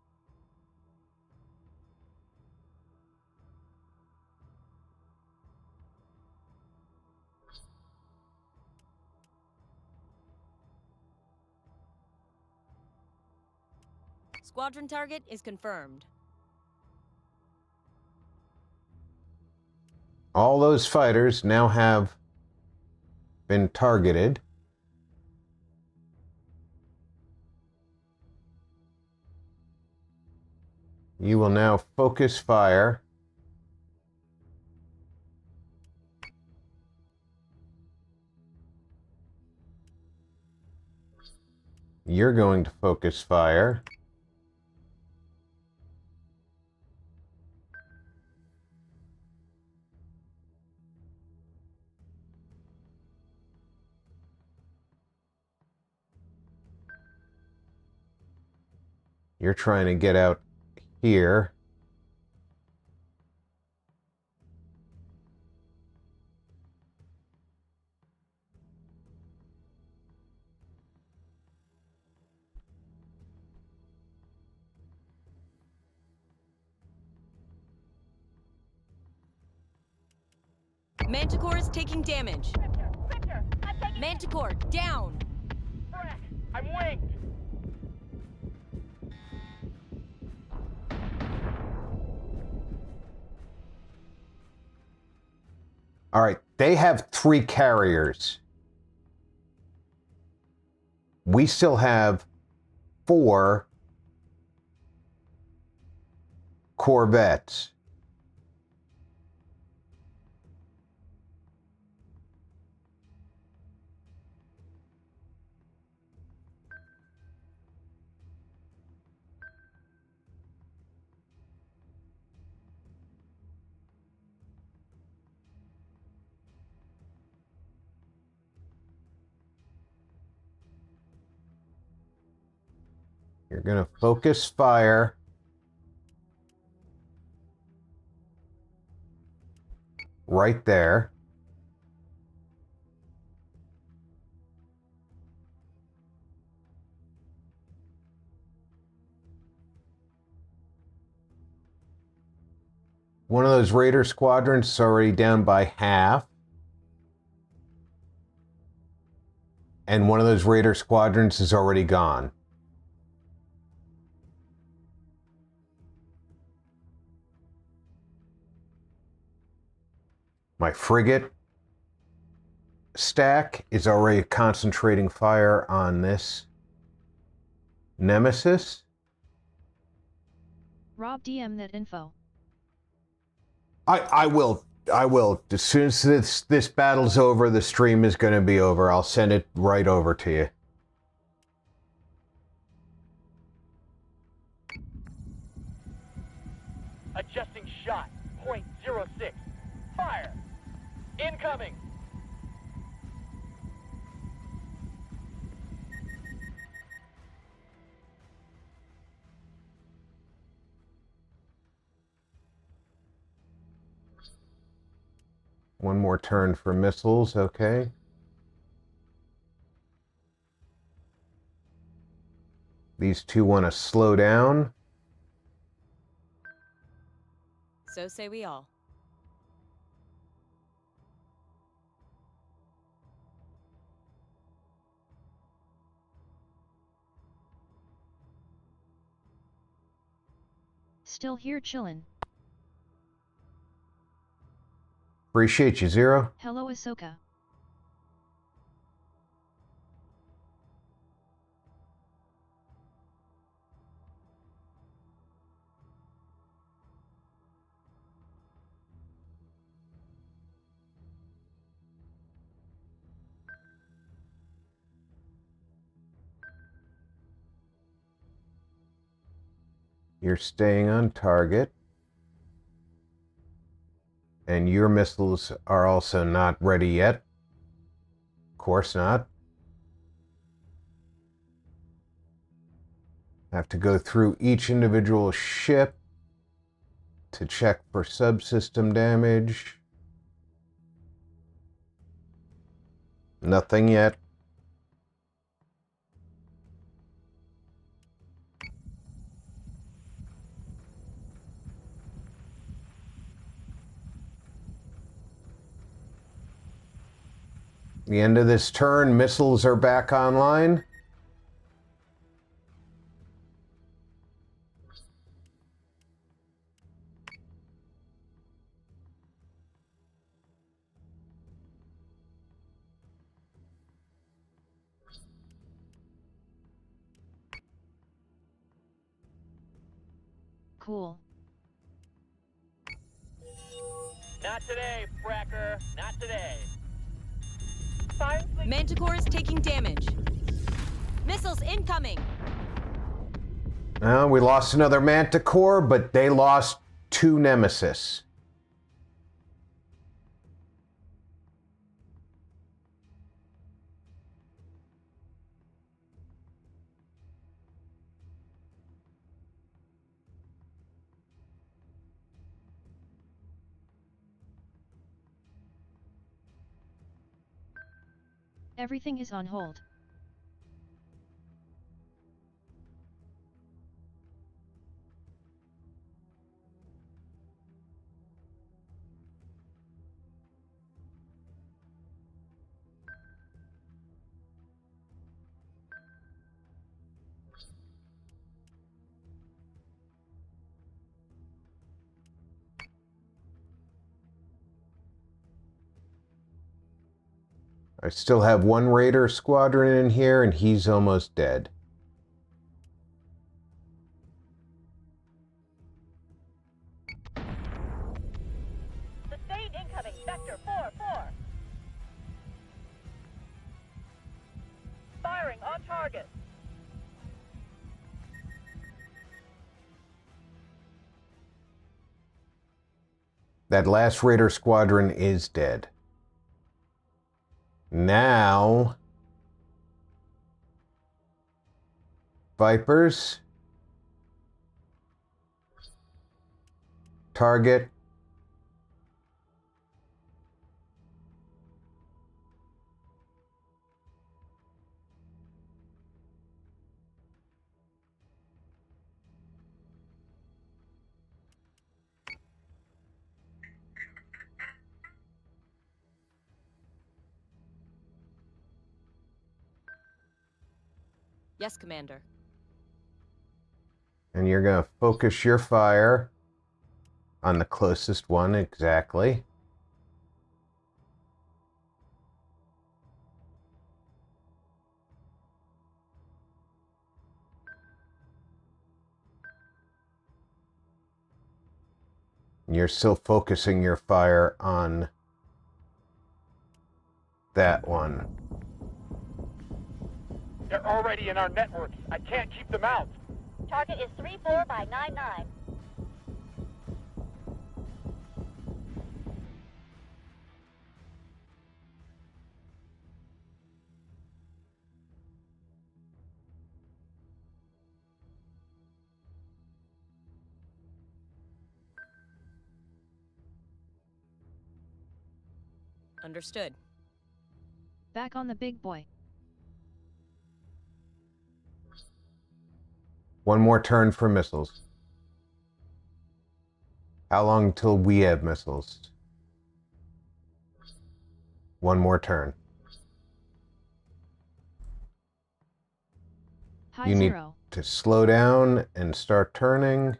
[SPEAKER 1] Squadron target is confirmed.
[SPEAKER 3] All those fighters now have been targeted. You will now focus fire. You're going to focus fire. You're trying to get out here.
[SPEAKER 1] Manticore is taking damage.
[SPEAKER 4] Victor, I'm taking...
[SPEAKER 1] Manticore, down!
[SPEAKER 7] Frick! I'm winged!
[SPEAKER 3] All right, they have 3 carriers. We still have 4 corvettes. You're going to focus fire. Right there. One of those Raider squadrons is already down by half. And one of those Raider squadrons is already gone. My frigate stack is already concentrating fire on this Nemesis.
[SPEAKER 2] Rob DM that info.
[SPEAKER 3] I will. As soon as this battle's over, the stream is going to be over. I'll send it right over to you.
[SPEAKER 7] Adjusting shot. .06. Fire! Incoming!
[SPEAKER 3] One more turn for missiles, okay. These 2 want to slow down.
[SPEAKER 1] So say we all.
[SPEAKER 2] Still here chillin'.
[SPEAKER 3] Appreciate you, Zero.
[SPEAKER 2] Hello Ahsoka.
[SPEAKER 3] You're staying on target. And your missiles are also not ready yet. Of course not. Have to go through each individual ship to check for subsystem damage. Nothing yet. The end of this turn, missiles are back online.
[SPEAKER 2] Cool.
[SPEAKER 7] Not today, Fracker. Not today.
[SPEAKER 8] Firing fleet.
[SPEAKER 1] Manticore is taking damage. Missiles incoming.
[SPEAKER 3] We lost another Manticore, but they lost 2 Nemesis.
[SPEAKER 2] Everything is on hold.
[SPEAKER 3] I still have 1 Raider squadron in here, and he's almost dead.
[SPEAKER 4] Sustained incoming. Sector 4-4.
[SPEAKER 8] Firing on target.
[SPEAKER 3] That last Raider squadron is dead. Now, Vipers, target,
[SPEAKER 1] Yes, Commander.
[SPEAKER 3] and you're going to focus your fire on the closest one exactly. You're still focusing your fire on that one.
[SPEAKER 5] They're already in our networks. I can't keep them out.
[SPEAKER 4] Target is 3-4 by 9-9.
[SPEAKER 1] Understood.
[SPEAKER 2] Back on the big boy.
[SPEAKER 3] 1 more turn for missiles. How long till we have missiles? 1 more turn.
[SPEAKER 2] High
[SPEAKER 3] You need
[SPEAKER 2] zero.
[SPEAKER 3] to slow down and start turning.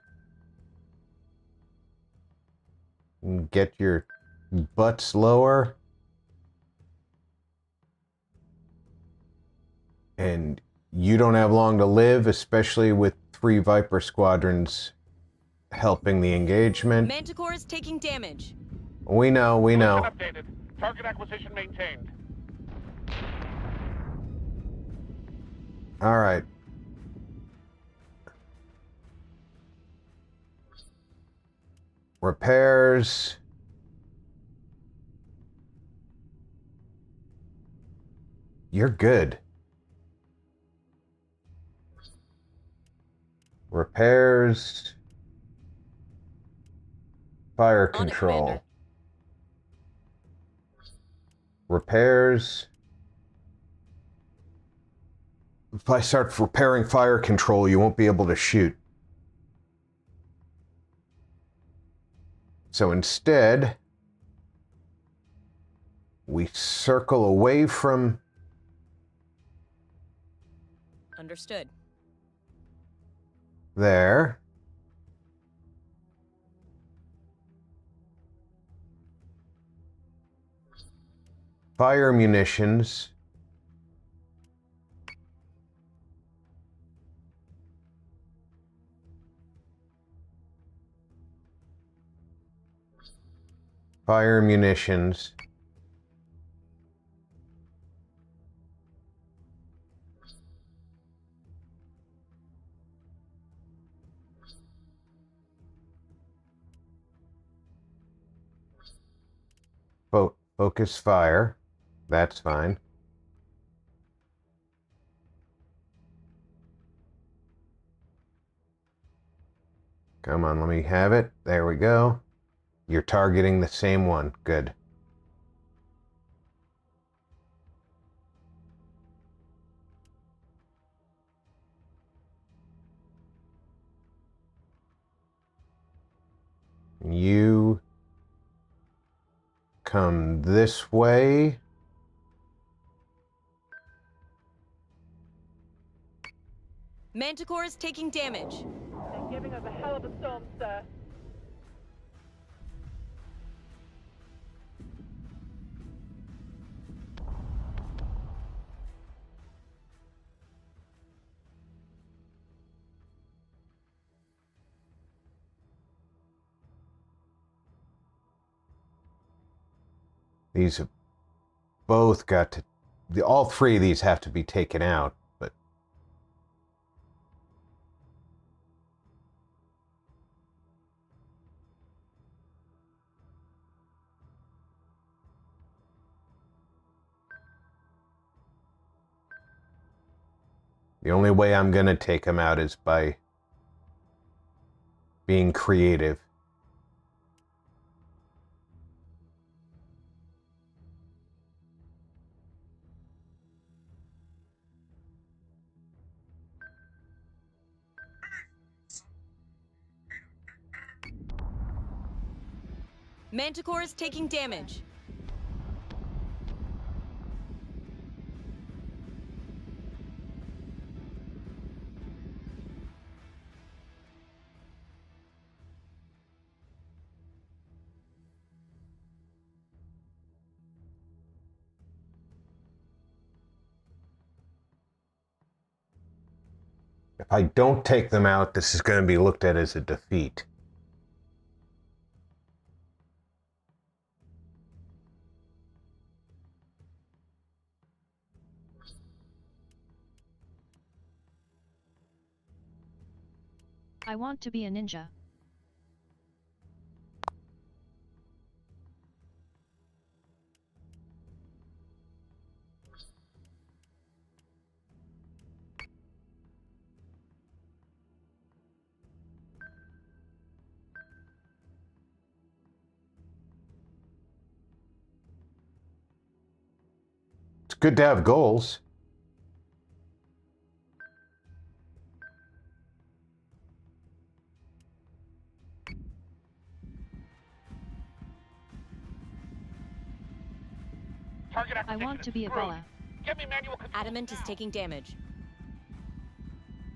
[SPEAKER 3] And get your butts lower. And you don't have long to live, especially with 3 Viper squadrons helping the engagement.
[SPEAKER 1] Manticore is taking damage.
[SPEAKER 3] We know, we know.
[SPEAKER 5] Position updated. Target acquisition maintained.
[SPEAKER 3] All right. Repairs. You're good. Repairs. Fire
[SPEAKER 1] On it,
[SPEAKER 3] control.
[SPEAKER 1] Commander.
[SPEAKER 3] Repairs. If I start repairing fire control, you won't be able to shoot. So instead, we circle away from...
[SPEAKER 1] Understood.
[SPEAKER 3] there. Fire munitions. Fire munitions. Focus fire. That's fine. Come on, let me have it. There we go. You're targeting the same one. Good. You come this way.
[SPEAKER 1] Manticore is taking damage.
[SPEAKER 8] They're giving us a hell of a storm, sir.
[SPEAKER 3] These have both got to... all three of these have to be taken out, but... the only way I'm going to take them out is by being creative.
[SPEAKER 1] Manticore is taking damage.
[SPEAKER 3] If I don't take them out, this is going to be looked at as a defeat.
[SPEAKER 2] I want to be a ninja.
[SPEAKER 3] It's good to have goals.
[SPEAKER 7] Target
[SPEAKER 2] I want to be a
[SPEAKER 7] screwed.
[SPEAKER 2] Bella.
[SPEAKER 7] Get me manual control
[SPEAKER 1] Adamant is
[SPEAKER 7] now.
[SPEAKER 1] taking damage.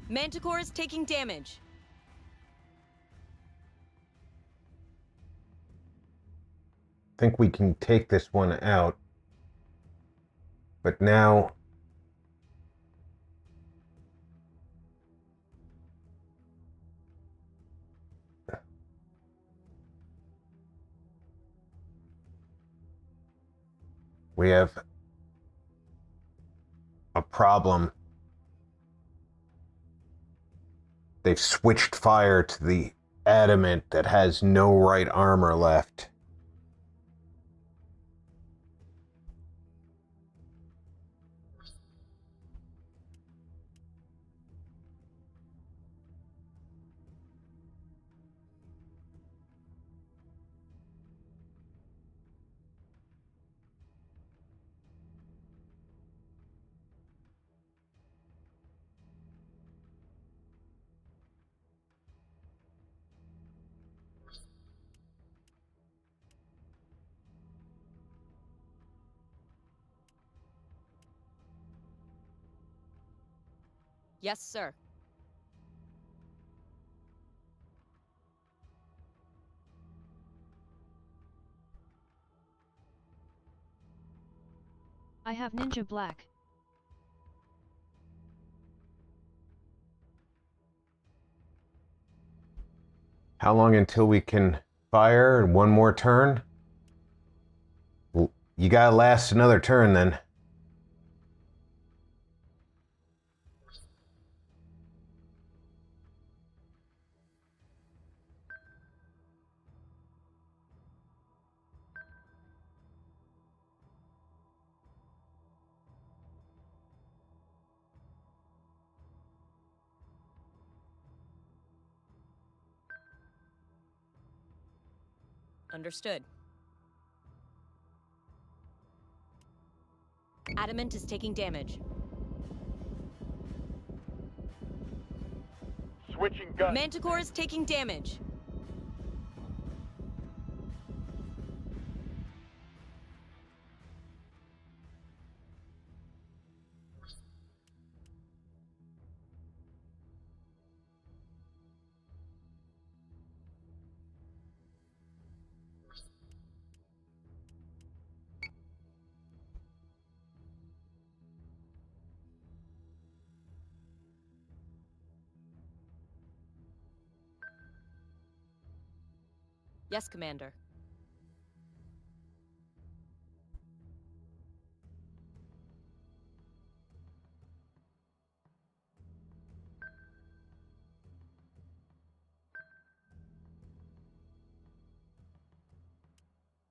[SPEAKER 1] Manticore is taking damage.
[SPEAKER 3] I think we can take this one out. But now... we have a problem. They've switched fire to the adamant that has no right armor left.
[SPEAKER 1] Yes, sir.
[SPEAKER 2] I have Ninja Black.
[SPEAKER 3] How long until we can fire? One more turn? Well, you gotta last another turn then.
[SPEAKER 1] Understood. Adamant is taking damage.
[SPEAKER 5] Switching guns.
[SPEAKER 1] Manticore is taking damage. Yes, Commander.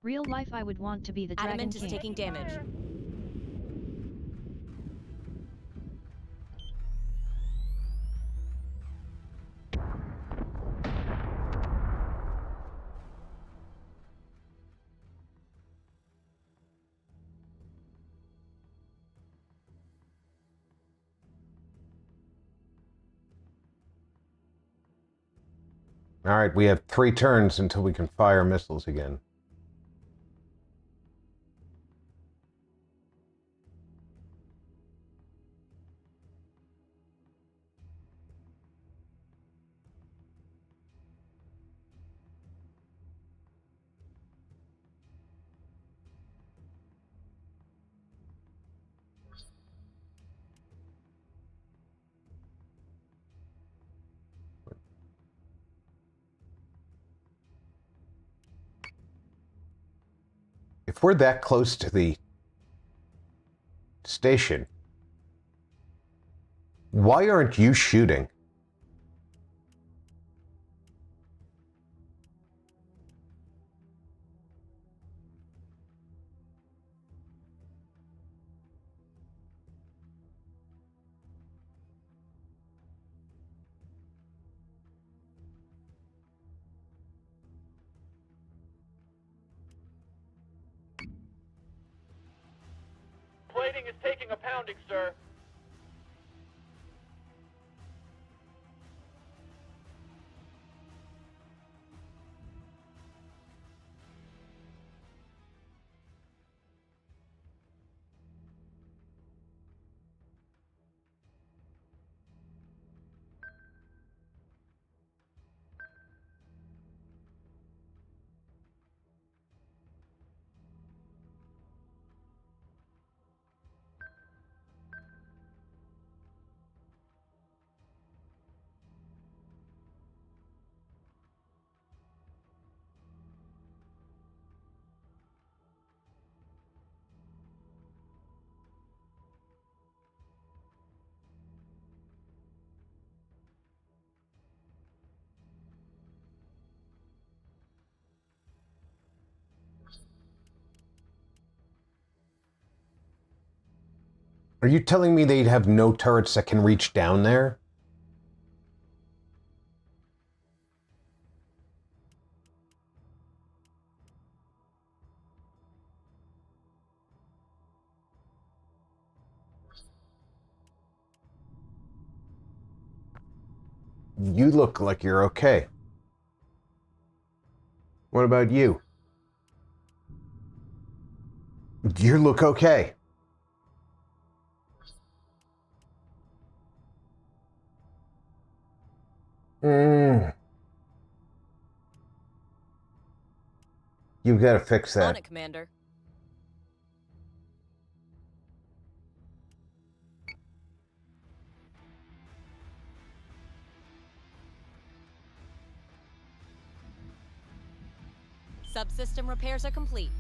[SPEAKER 2] Real life I would want to be the Dragon
[SPEAKER 1] Adamant is
[SPEAKER 2] King.
[SPEAKER 1] taking damage.
[SPEAKER 3] Alright, we have 3 turns until we can fire missiles again. If we're that close to the station, why aren't you shooting?
[SPEAKER 5] Plating is taking a pounding, sir.
[SPEAKER 3] Are you telling me they'd have no turrets that can reach down there? You look like you're okay. What about you? You look okay. You've got to fix
[SPEAKER 1] On
[SPEAKER 3] that.
[SPEAKER 1] it, Commander. Subsystem repairs are complete.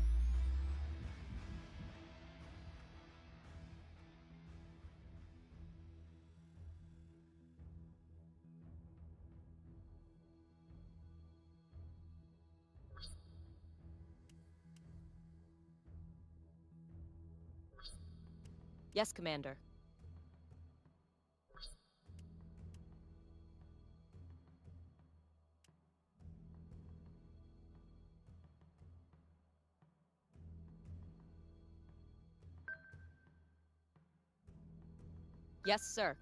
[SPEAKER 1] Yes, Commander. Yes, sir.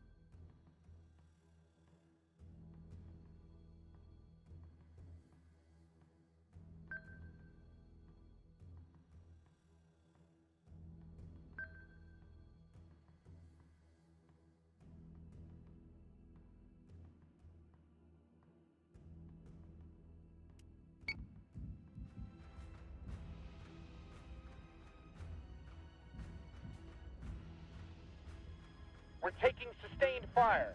[SPEAKER 7] We're taking sustained fire.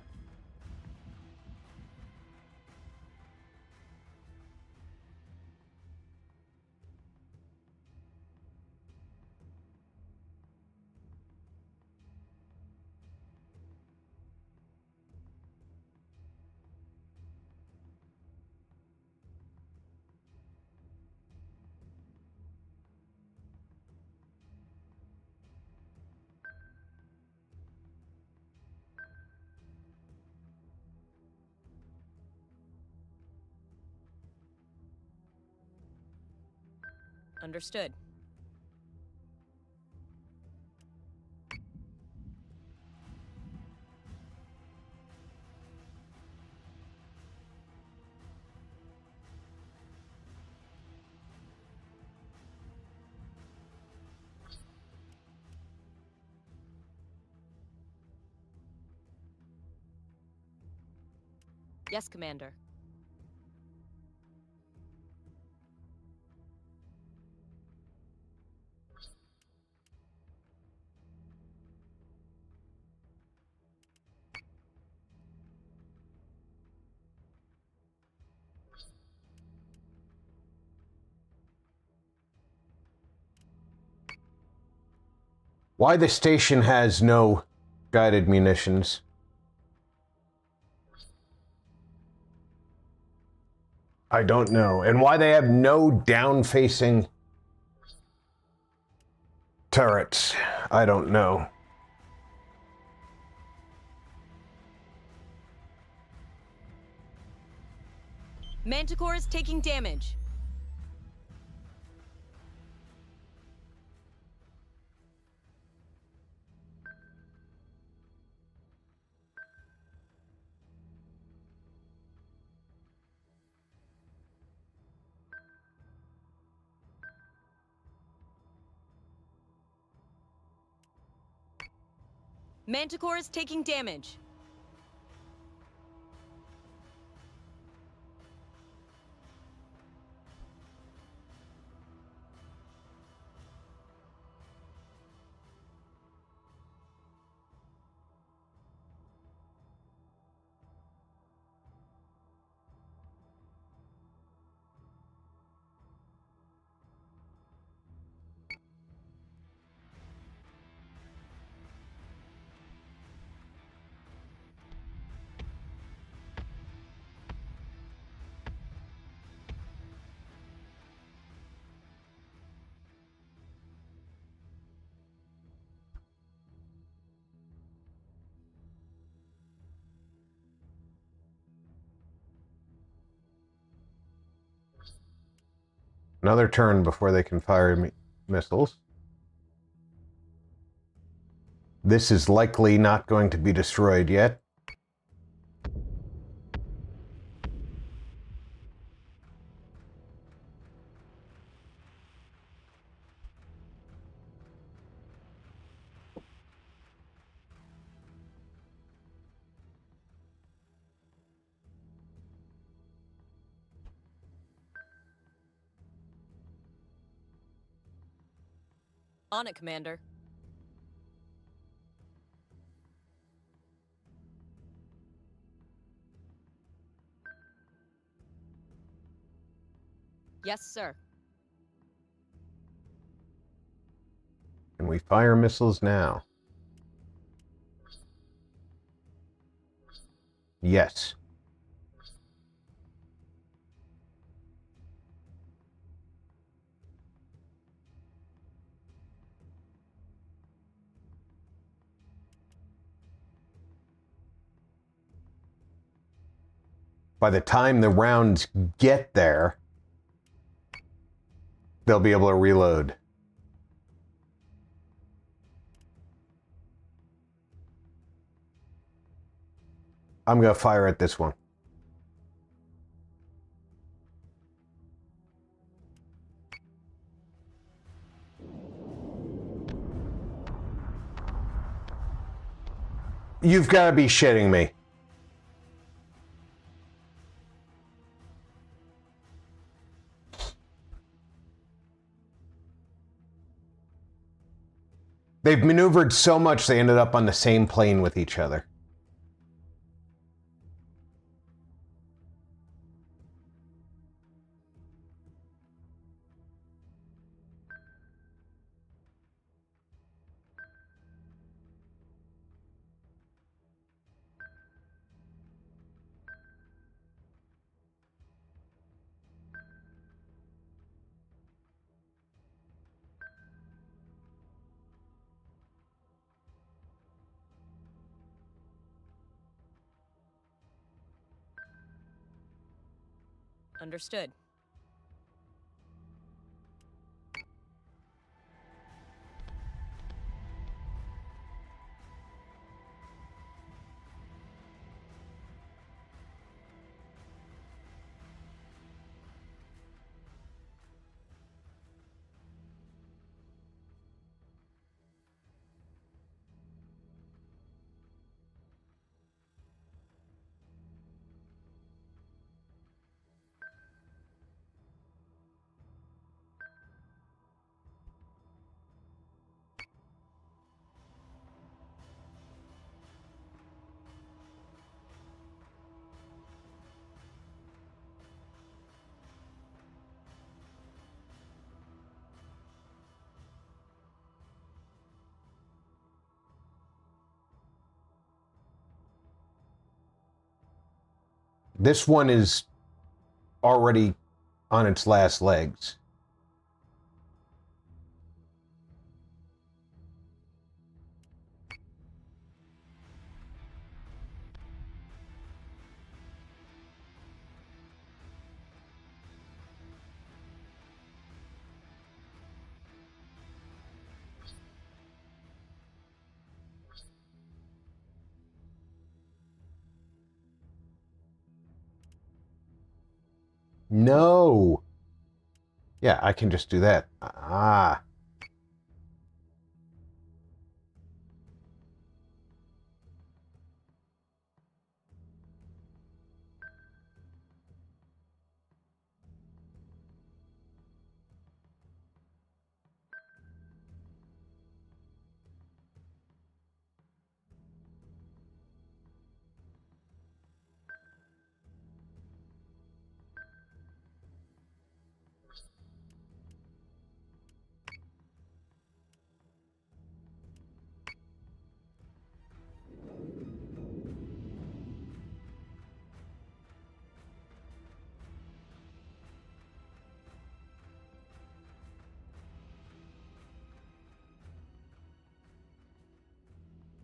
[SPEAKER 1] Understood. Yes, Commander.
[SPEAKER 3] Why the station has no guided munitions? I don't know. And why they have no down-facing turrets? I don't know.
[SPEAKER 1] Manticore is taking damage. Manticore is taking damage.
[SPEAKER 3] Another turn before they can fire missiles. This is likely not going to be destroyed yet.
[SPEAKER 1] On it, Commander. Yes, sir.
[SPEAKER 3] Can we fire missiles now? Yes. By the time the rounds get there, they'll be able to reload. I'm going to fire at this one. You've got to be shitting me. They've maneuvered so much they ended up on the same plane with each other.
[SPEAKER 1] Understood.
[SPEAKER 3] This one is already on its last legs. No. Yeah, I can just do that. Ah.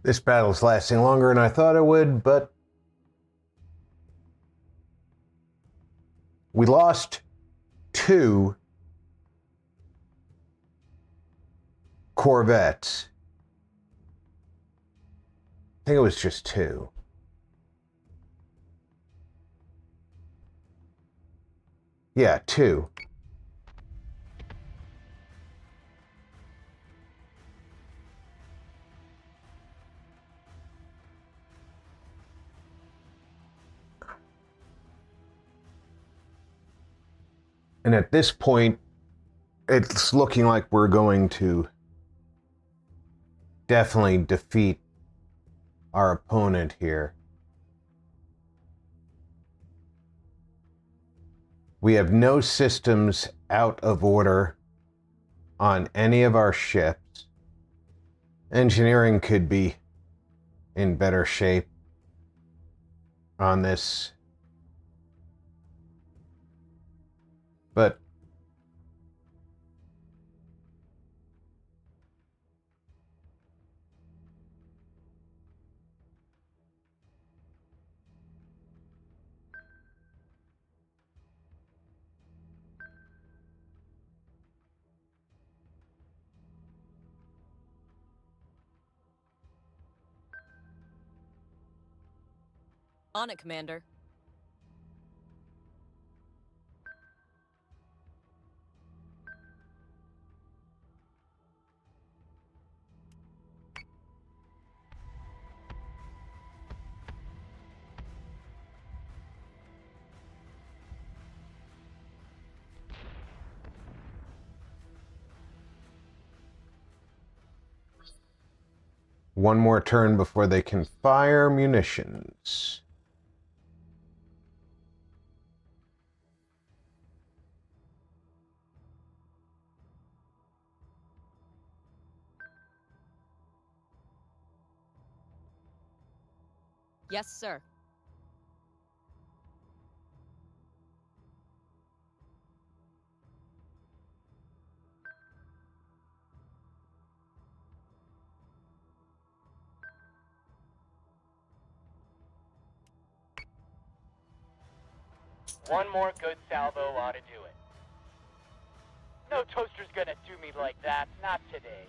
[SPEAKER 3] This battle's lasting longer than I thought it would, but we lost 2 corvettes. I think it was just 2. Yeah, 2. And at this point, it's looking like we're going to definitely defeat our opponent here. We have no systems out of order on any of our ships. Engineering could be in better shape on this. But
[SPEAKER 1] On it, Commander.
[SPEAKER 3] one more turn before they can fire munitions.
[SPEAKER 1] Yes, sir.
[SPEAKER 7] One more good salvo ought to do it. No toaster's gonna do me like that, not today.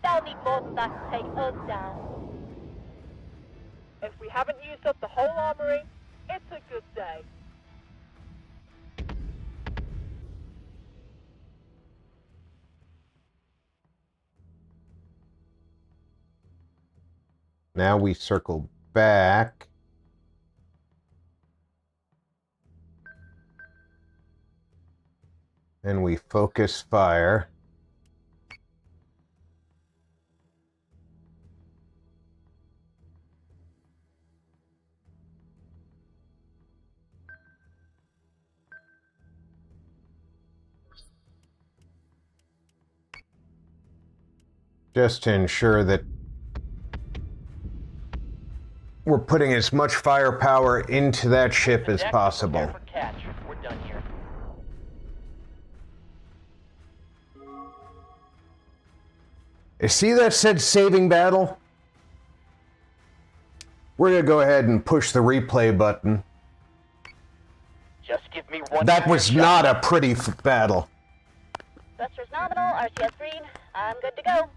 [SPEAKER 4] They'll need more than that to take us down.
[SPEAKER 8] If we haven't used up the whole armory, it's a good day.
[SPEAKER 3] Now we circle back. And we focus fire. Just to ensure that we're putting as much firepower into that ship as possible.
[SPEAKER 7] For catch. We're done here.
[SPEAKER 3] You see that said saving battle? We're going to go ahead and push the replay button.
[SPEAKER 7] Just give me one.
[SPEAKER 3] That was not a pretty battle.
[SPEAKER 4] Thrusters nominal, RCS green. I'm good to go.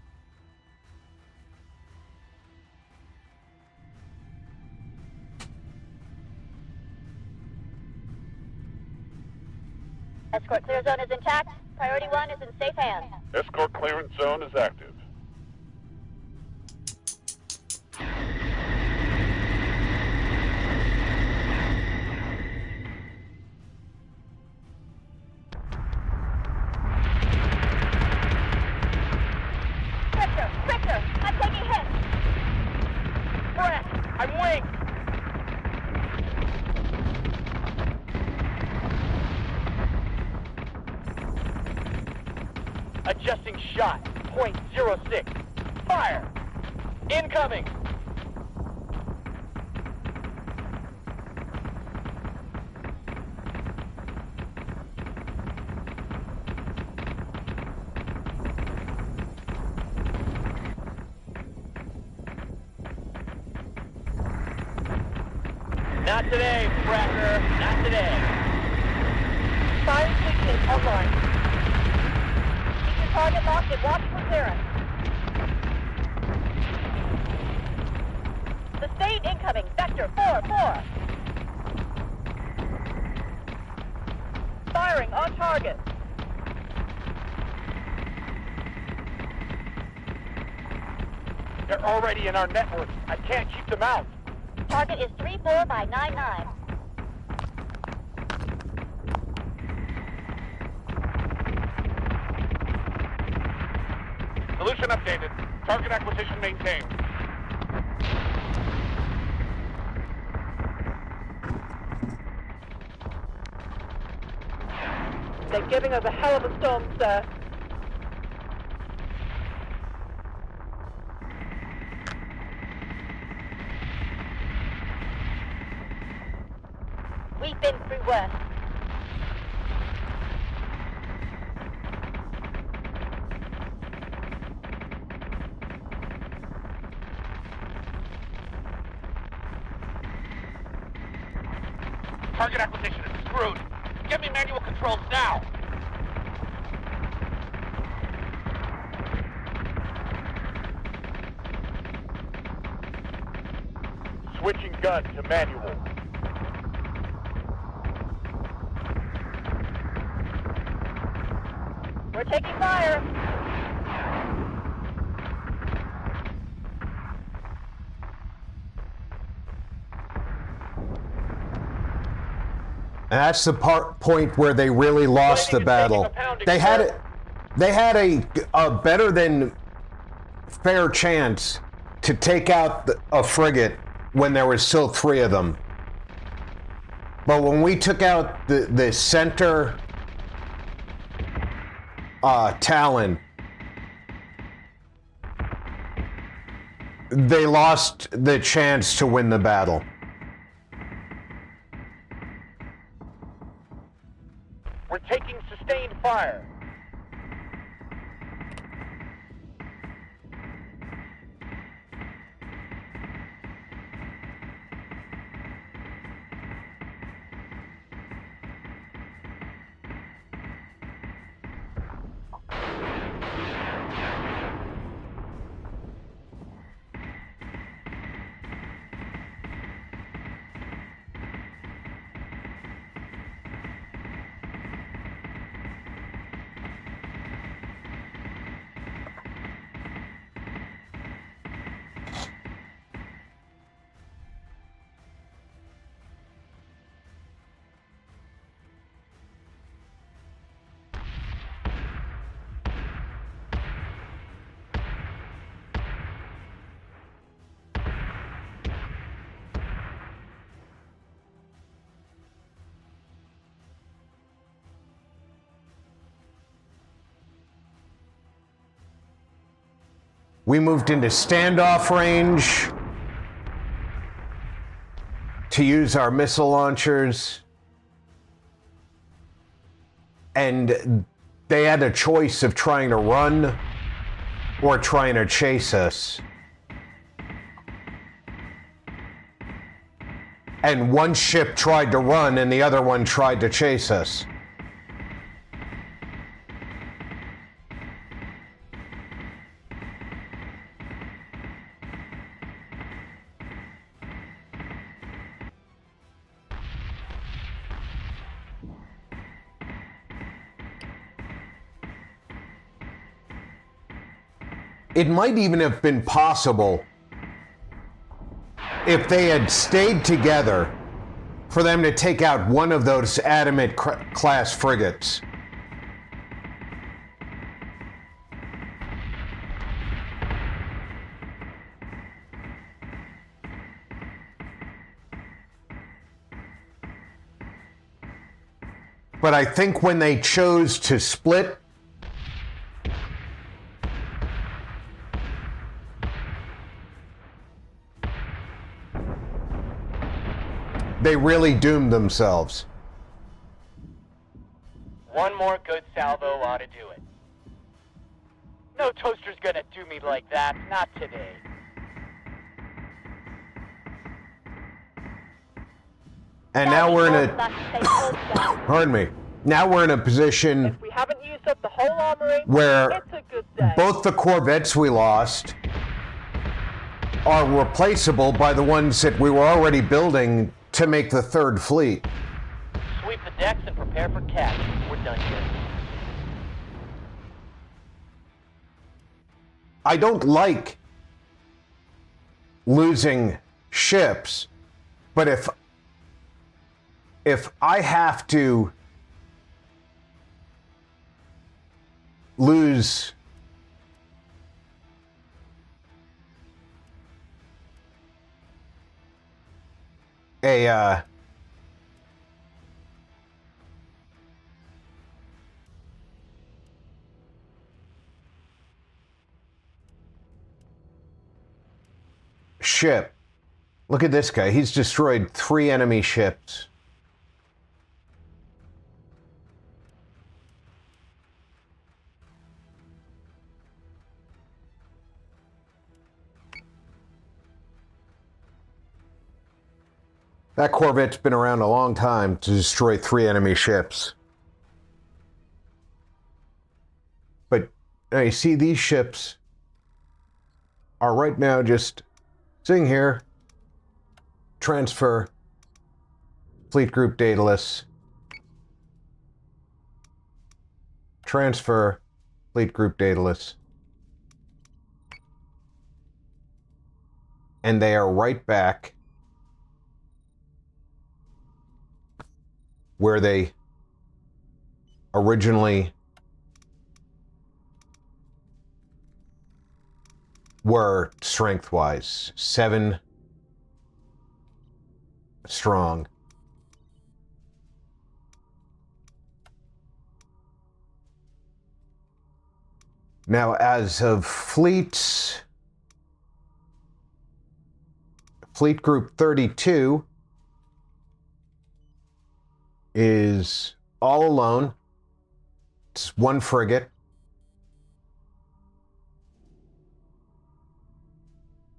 [SPEAKER 4] Escort clear zone is intact. Priority 1 is in safe hands.
[SPEAKER 5] Escort clearance zone is active.
[SPEAKER 4] Richter, I'm taking hits.
[SPEAKER 7] Brett, I'm winged. Adjusting shot. .06. Fire. Incoming. Not today, Fracker. Not today.
[SPEAKER 4] Fire station is online. Keep your target locked and watch for clearance. Sustained incoming. Vector 4-4.
[SPEAKER 8] firing on target.
[SPEAKER 5] They're already in our network. I can't keep them out.
[SPEAKER 4] Target is 34 by 99.
[SPEAKER 5] Solution updated. Target acquisition maintained.
[SPEAKER 8] They're giving us a hell of a storm, sir.
[SPEAKER 4] We've been through worse.
[SPEAKER 5] Target acquisition is screwed. Get me manual controls now. Switching gun to manual.
[SPEAKER 8] We're taking fire.
[SPEAKER 3] And that's the point where they really lost the battle. They had a better than fair chance to take out a frigate when there was still 3 of them. But when we took out the center Talon, they lost the chance to win the battle.
[SPEAKER 5] We're taking sustained fire.
[SPEAKER 3] We moved into standoff range to use our missile launchers. And they had a choice of trying to run or trying to chase us. And one ship tried to run and the other one tried to chase us. It might even have been possible if they had stayed together for them to take out one of those Adamant class frigates. But I think when they chose to split, they really doomed themselves.
[SPEAKER 7] One more good salvo ought to do it. No toaster's gonna do me like that, not today.
[SPEAKER 3] And now we're in a, pardon me, now we're in a position
[SPEAKER 8] If we haven't used up the whole armory,
[SPEAKER 3] where
[SPEAKER 8] it's a good day.
[SPEAKER 3] both the corvettes we lost are replaceable by the ones that we were already building to make the third fleet.
[SPEAKER 7] Sweep the decks and prepare for catch. We're done here.
[SPEAKER 3] I don't like losing ships, but if I have to lose a ship. Look at this guy. He's destroyed 3 enemy ships. That Corvette's been around a long time to destroy 3 enemy ships. But you see, these ships are right now just sitting here. Transfer. Fleet group dataless. Transfer. Fleet group dataless. And they are right back where they originally were strength-wise. 7 strong. Now, as of fleets, Fleet Group 32 is all alone. It's 1 frigate.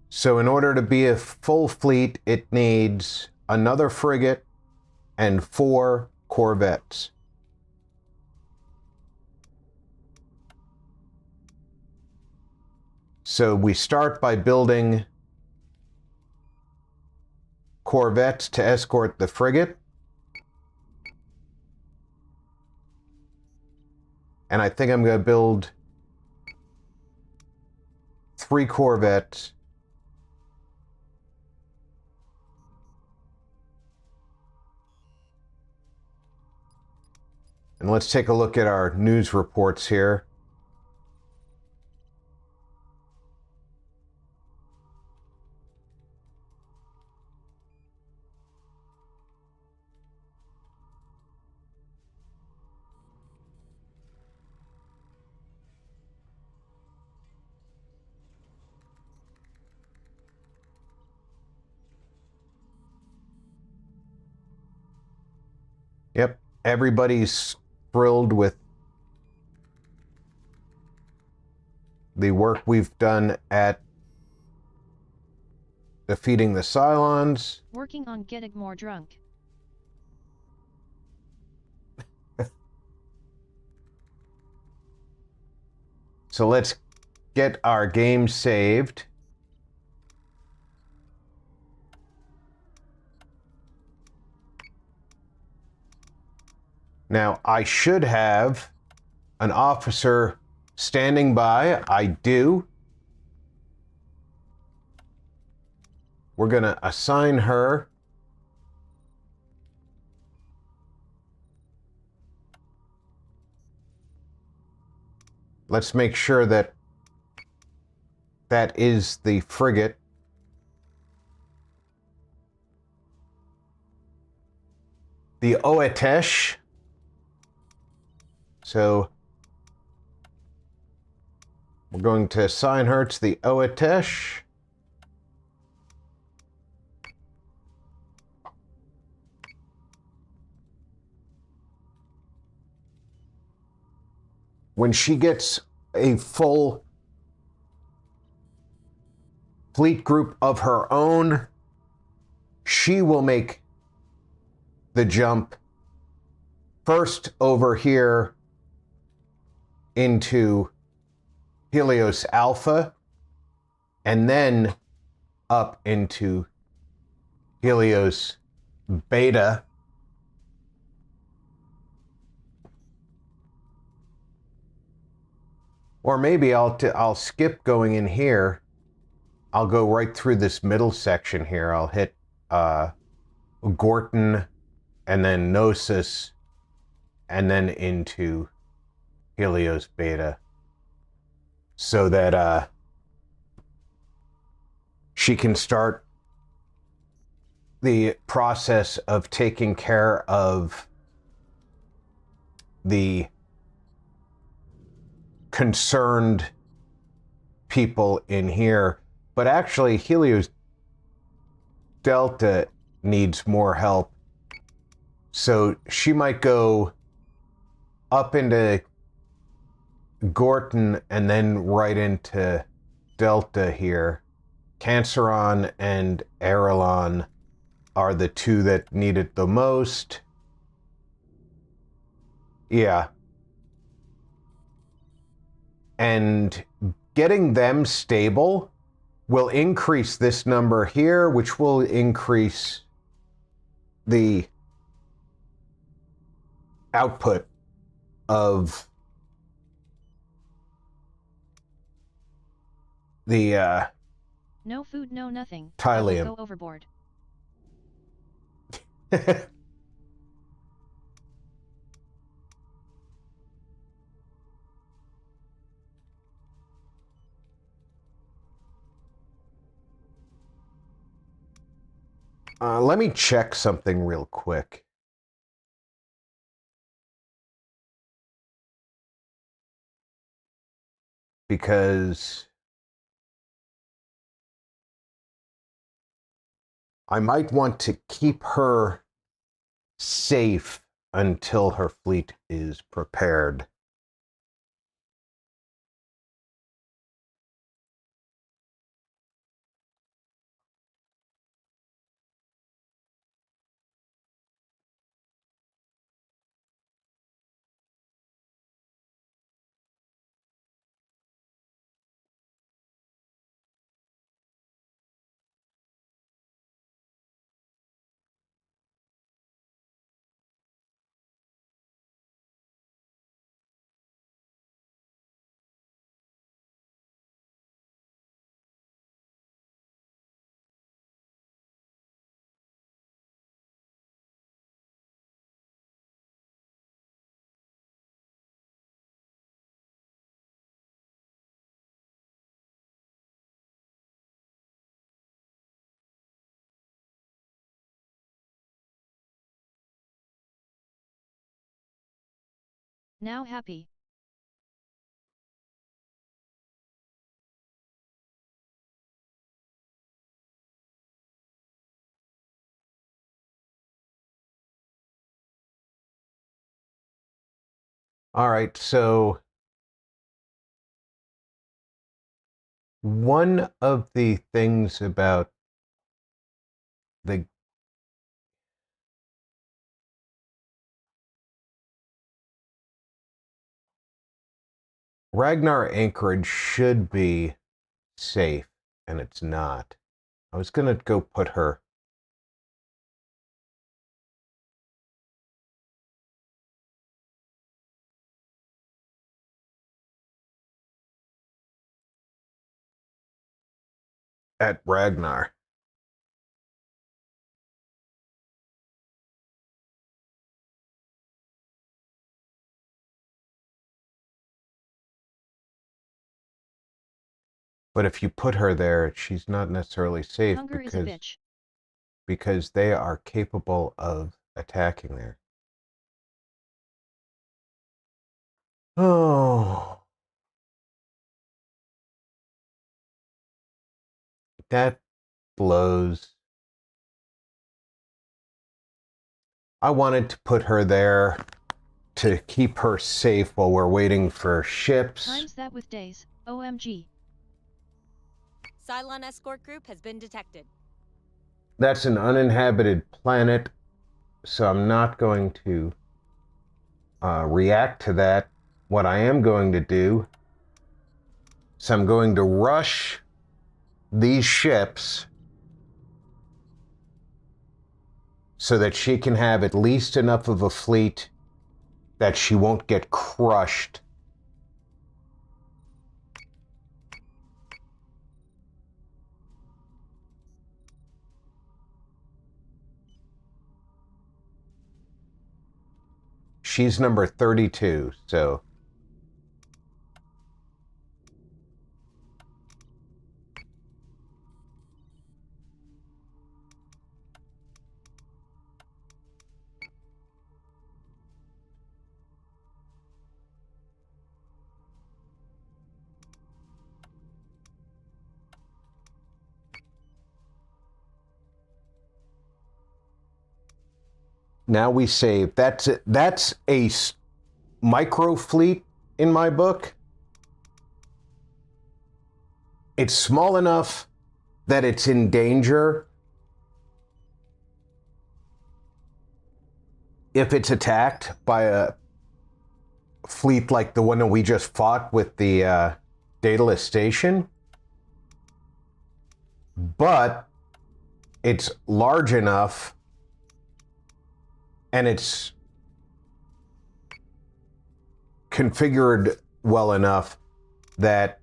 [SPEAKER 3] So in order to be a full fleet, it needs another frigate and 4 corvettes. So we start by building corvettes to escort the frigate. And I think I'm going to build 3 corvettes. And let's take a look at our news reports here. Yep, everybody's thrilled with the work we've done at defeating the Cylons.
[SPEAKER 2] Working on getting more drunk.
[SPEAKER 3] So let's get our game saved. Now, I should have an officer standing by. I do. We're going to assign her. Let's make sure that that is the frigate. The Oetesh. So we're going to assign her to the Oetesh. When she gets a full fleet group of her own, she will make the jump first over here into Helios Alpha, and then up into Helios Beta. Or maybe I'll skip going in here. I'll go right through this middle section here. I'll hit Gorton and then Gnosis and then into Helios Beta, so that she can start the process of taking care of the concerned people in here. But actually, Helios Delta needs more help. So she might go up into Gorton and then right into Delta here. Canceron and Arelon are the two that need it the most. Yeah. And getting them stable will increase this number here, which will increase the output of the
[SPEAKER 2] no food, no nothing.
[SPEAKER 3] Tylium.
[SPEAKER 2] I will go overboard.
[SPEAKER 3] Let me check something real quick. Because I might want to keep her safe until her fleet is prepared.
[SPEAKER 2] Now happy.
[SPEAKER 3] All right, so one of the things about the Ragnar Anchorage should be safe, and it's not. I was going to go put her at Ragnar. But if you put her there, she's not necessarily safe
[SPEAKER 2] Hunger is a bitch.
[SPEAKER 3] because they are capable of attacking there. Oh. That blows. I wanted to put her there to keep her safe while we're waiting for ships.
[SPEAKER 2] Times that with days. OMG.
[SPEAKER 1] Cylon escort group has been detected.
[SPEAKER 3] That's an uninhabited planet, so I'm not going to react to that. What I am going to do is I'm going to rush these ships so that she can have at least enough of a fleet that she won't get crushed she's number 32, so... Now we save. That's a micro fleet in my book. It's small enough that it's in danger if it's attacked by a fleet like the one that we just fought with the Daedalus station. But it's large enough and it's configured well enough that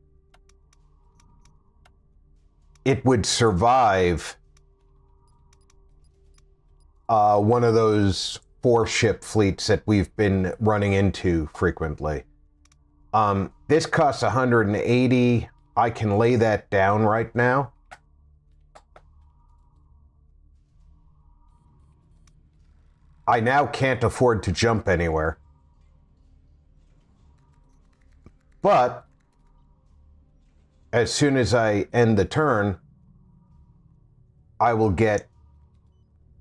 [SPEAKER 3] it would survive one of those 4-ship fleets that we've been running into frequently. This costs 180. I can lay that down right now. I now can't afford to jump anywhere. But as soon as I end the turn, I will get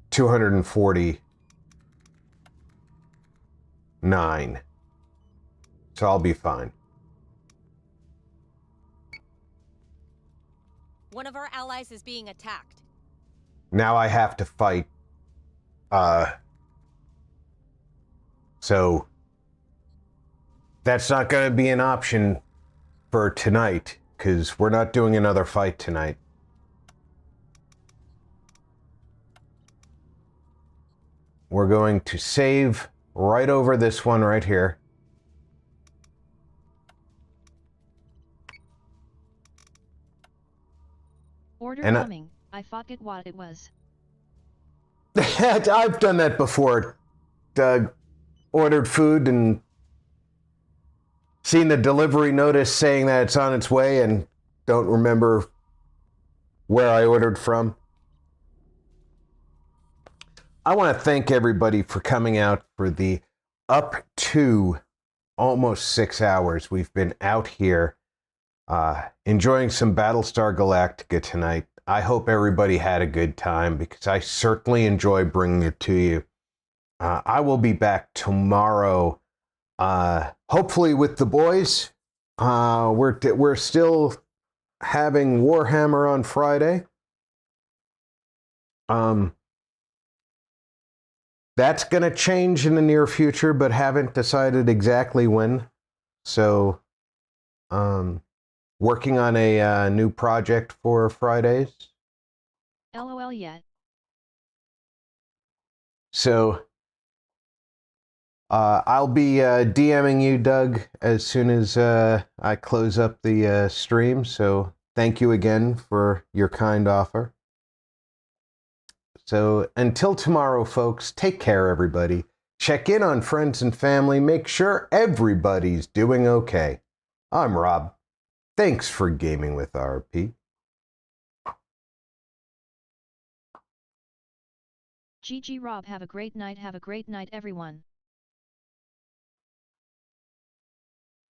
[SPEAKER 3] 249. So I'll be fine.
[SPEAKER 1] One of our allies is being attacked.
[SPEAKER 3] Now I have to fight. So that's not going to be an option for tonight, because we're not doing another fight tonight. We're going to save right over this one right here.
[SPEAKER 2] Order
[SPEAKER 3] And
[SPEAKER 2] coming. I forget what it was.
[SPEAKER 3] I've done that before. Ordered food and seen the delivery notice saying that it's on its way and don't remember where I ordered from. I want to thank everybody for coming out for the up to almost 6 hours we've been out here enjoying some Battlestar Galactica tonight. I hope everybody had a good time, because I certainly enjoy bringing it to you. I will be back tomorrow, hopefully with the boys. We're still having Warhammer on Friday. That's going to change in the near future, but haven't decided exactly when. So, working on a new project for Fridays.
[SPEAKER 2] LOL yet.
[SPEAKER 3] So, I'll be DMing you, Doug, as soon as I close up the stream. So thank you again for your kind offer. So until tomorrow, folks, take care, everybody. Check in on friends and family. Make sure everybody's doing okay. I'm Rob. Thanks for gaming with RP.
[SPEAKER 2] GG Rob, have a great night, everyone.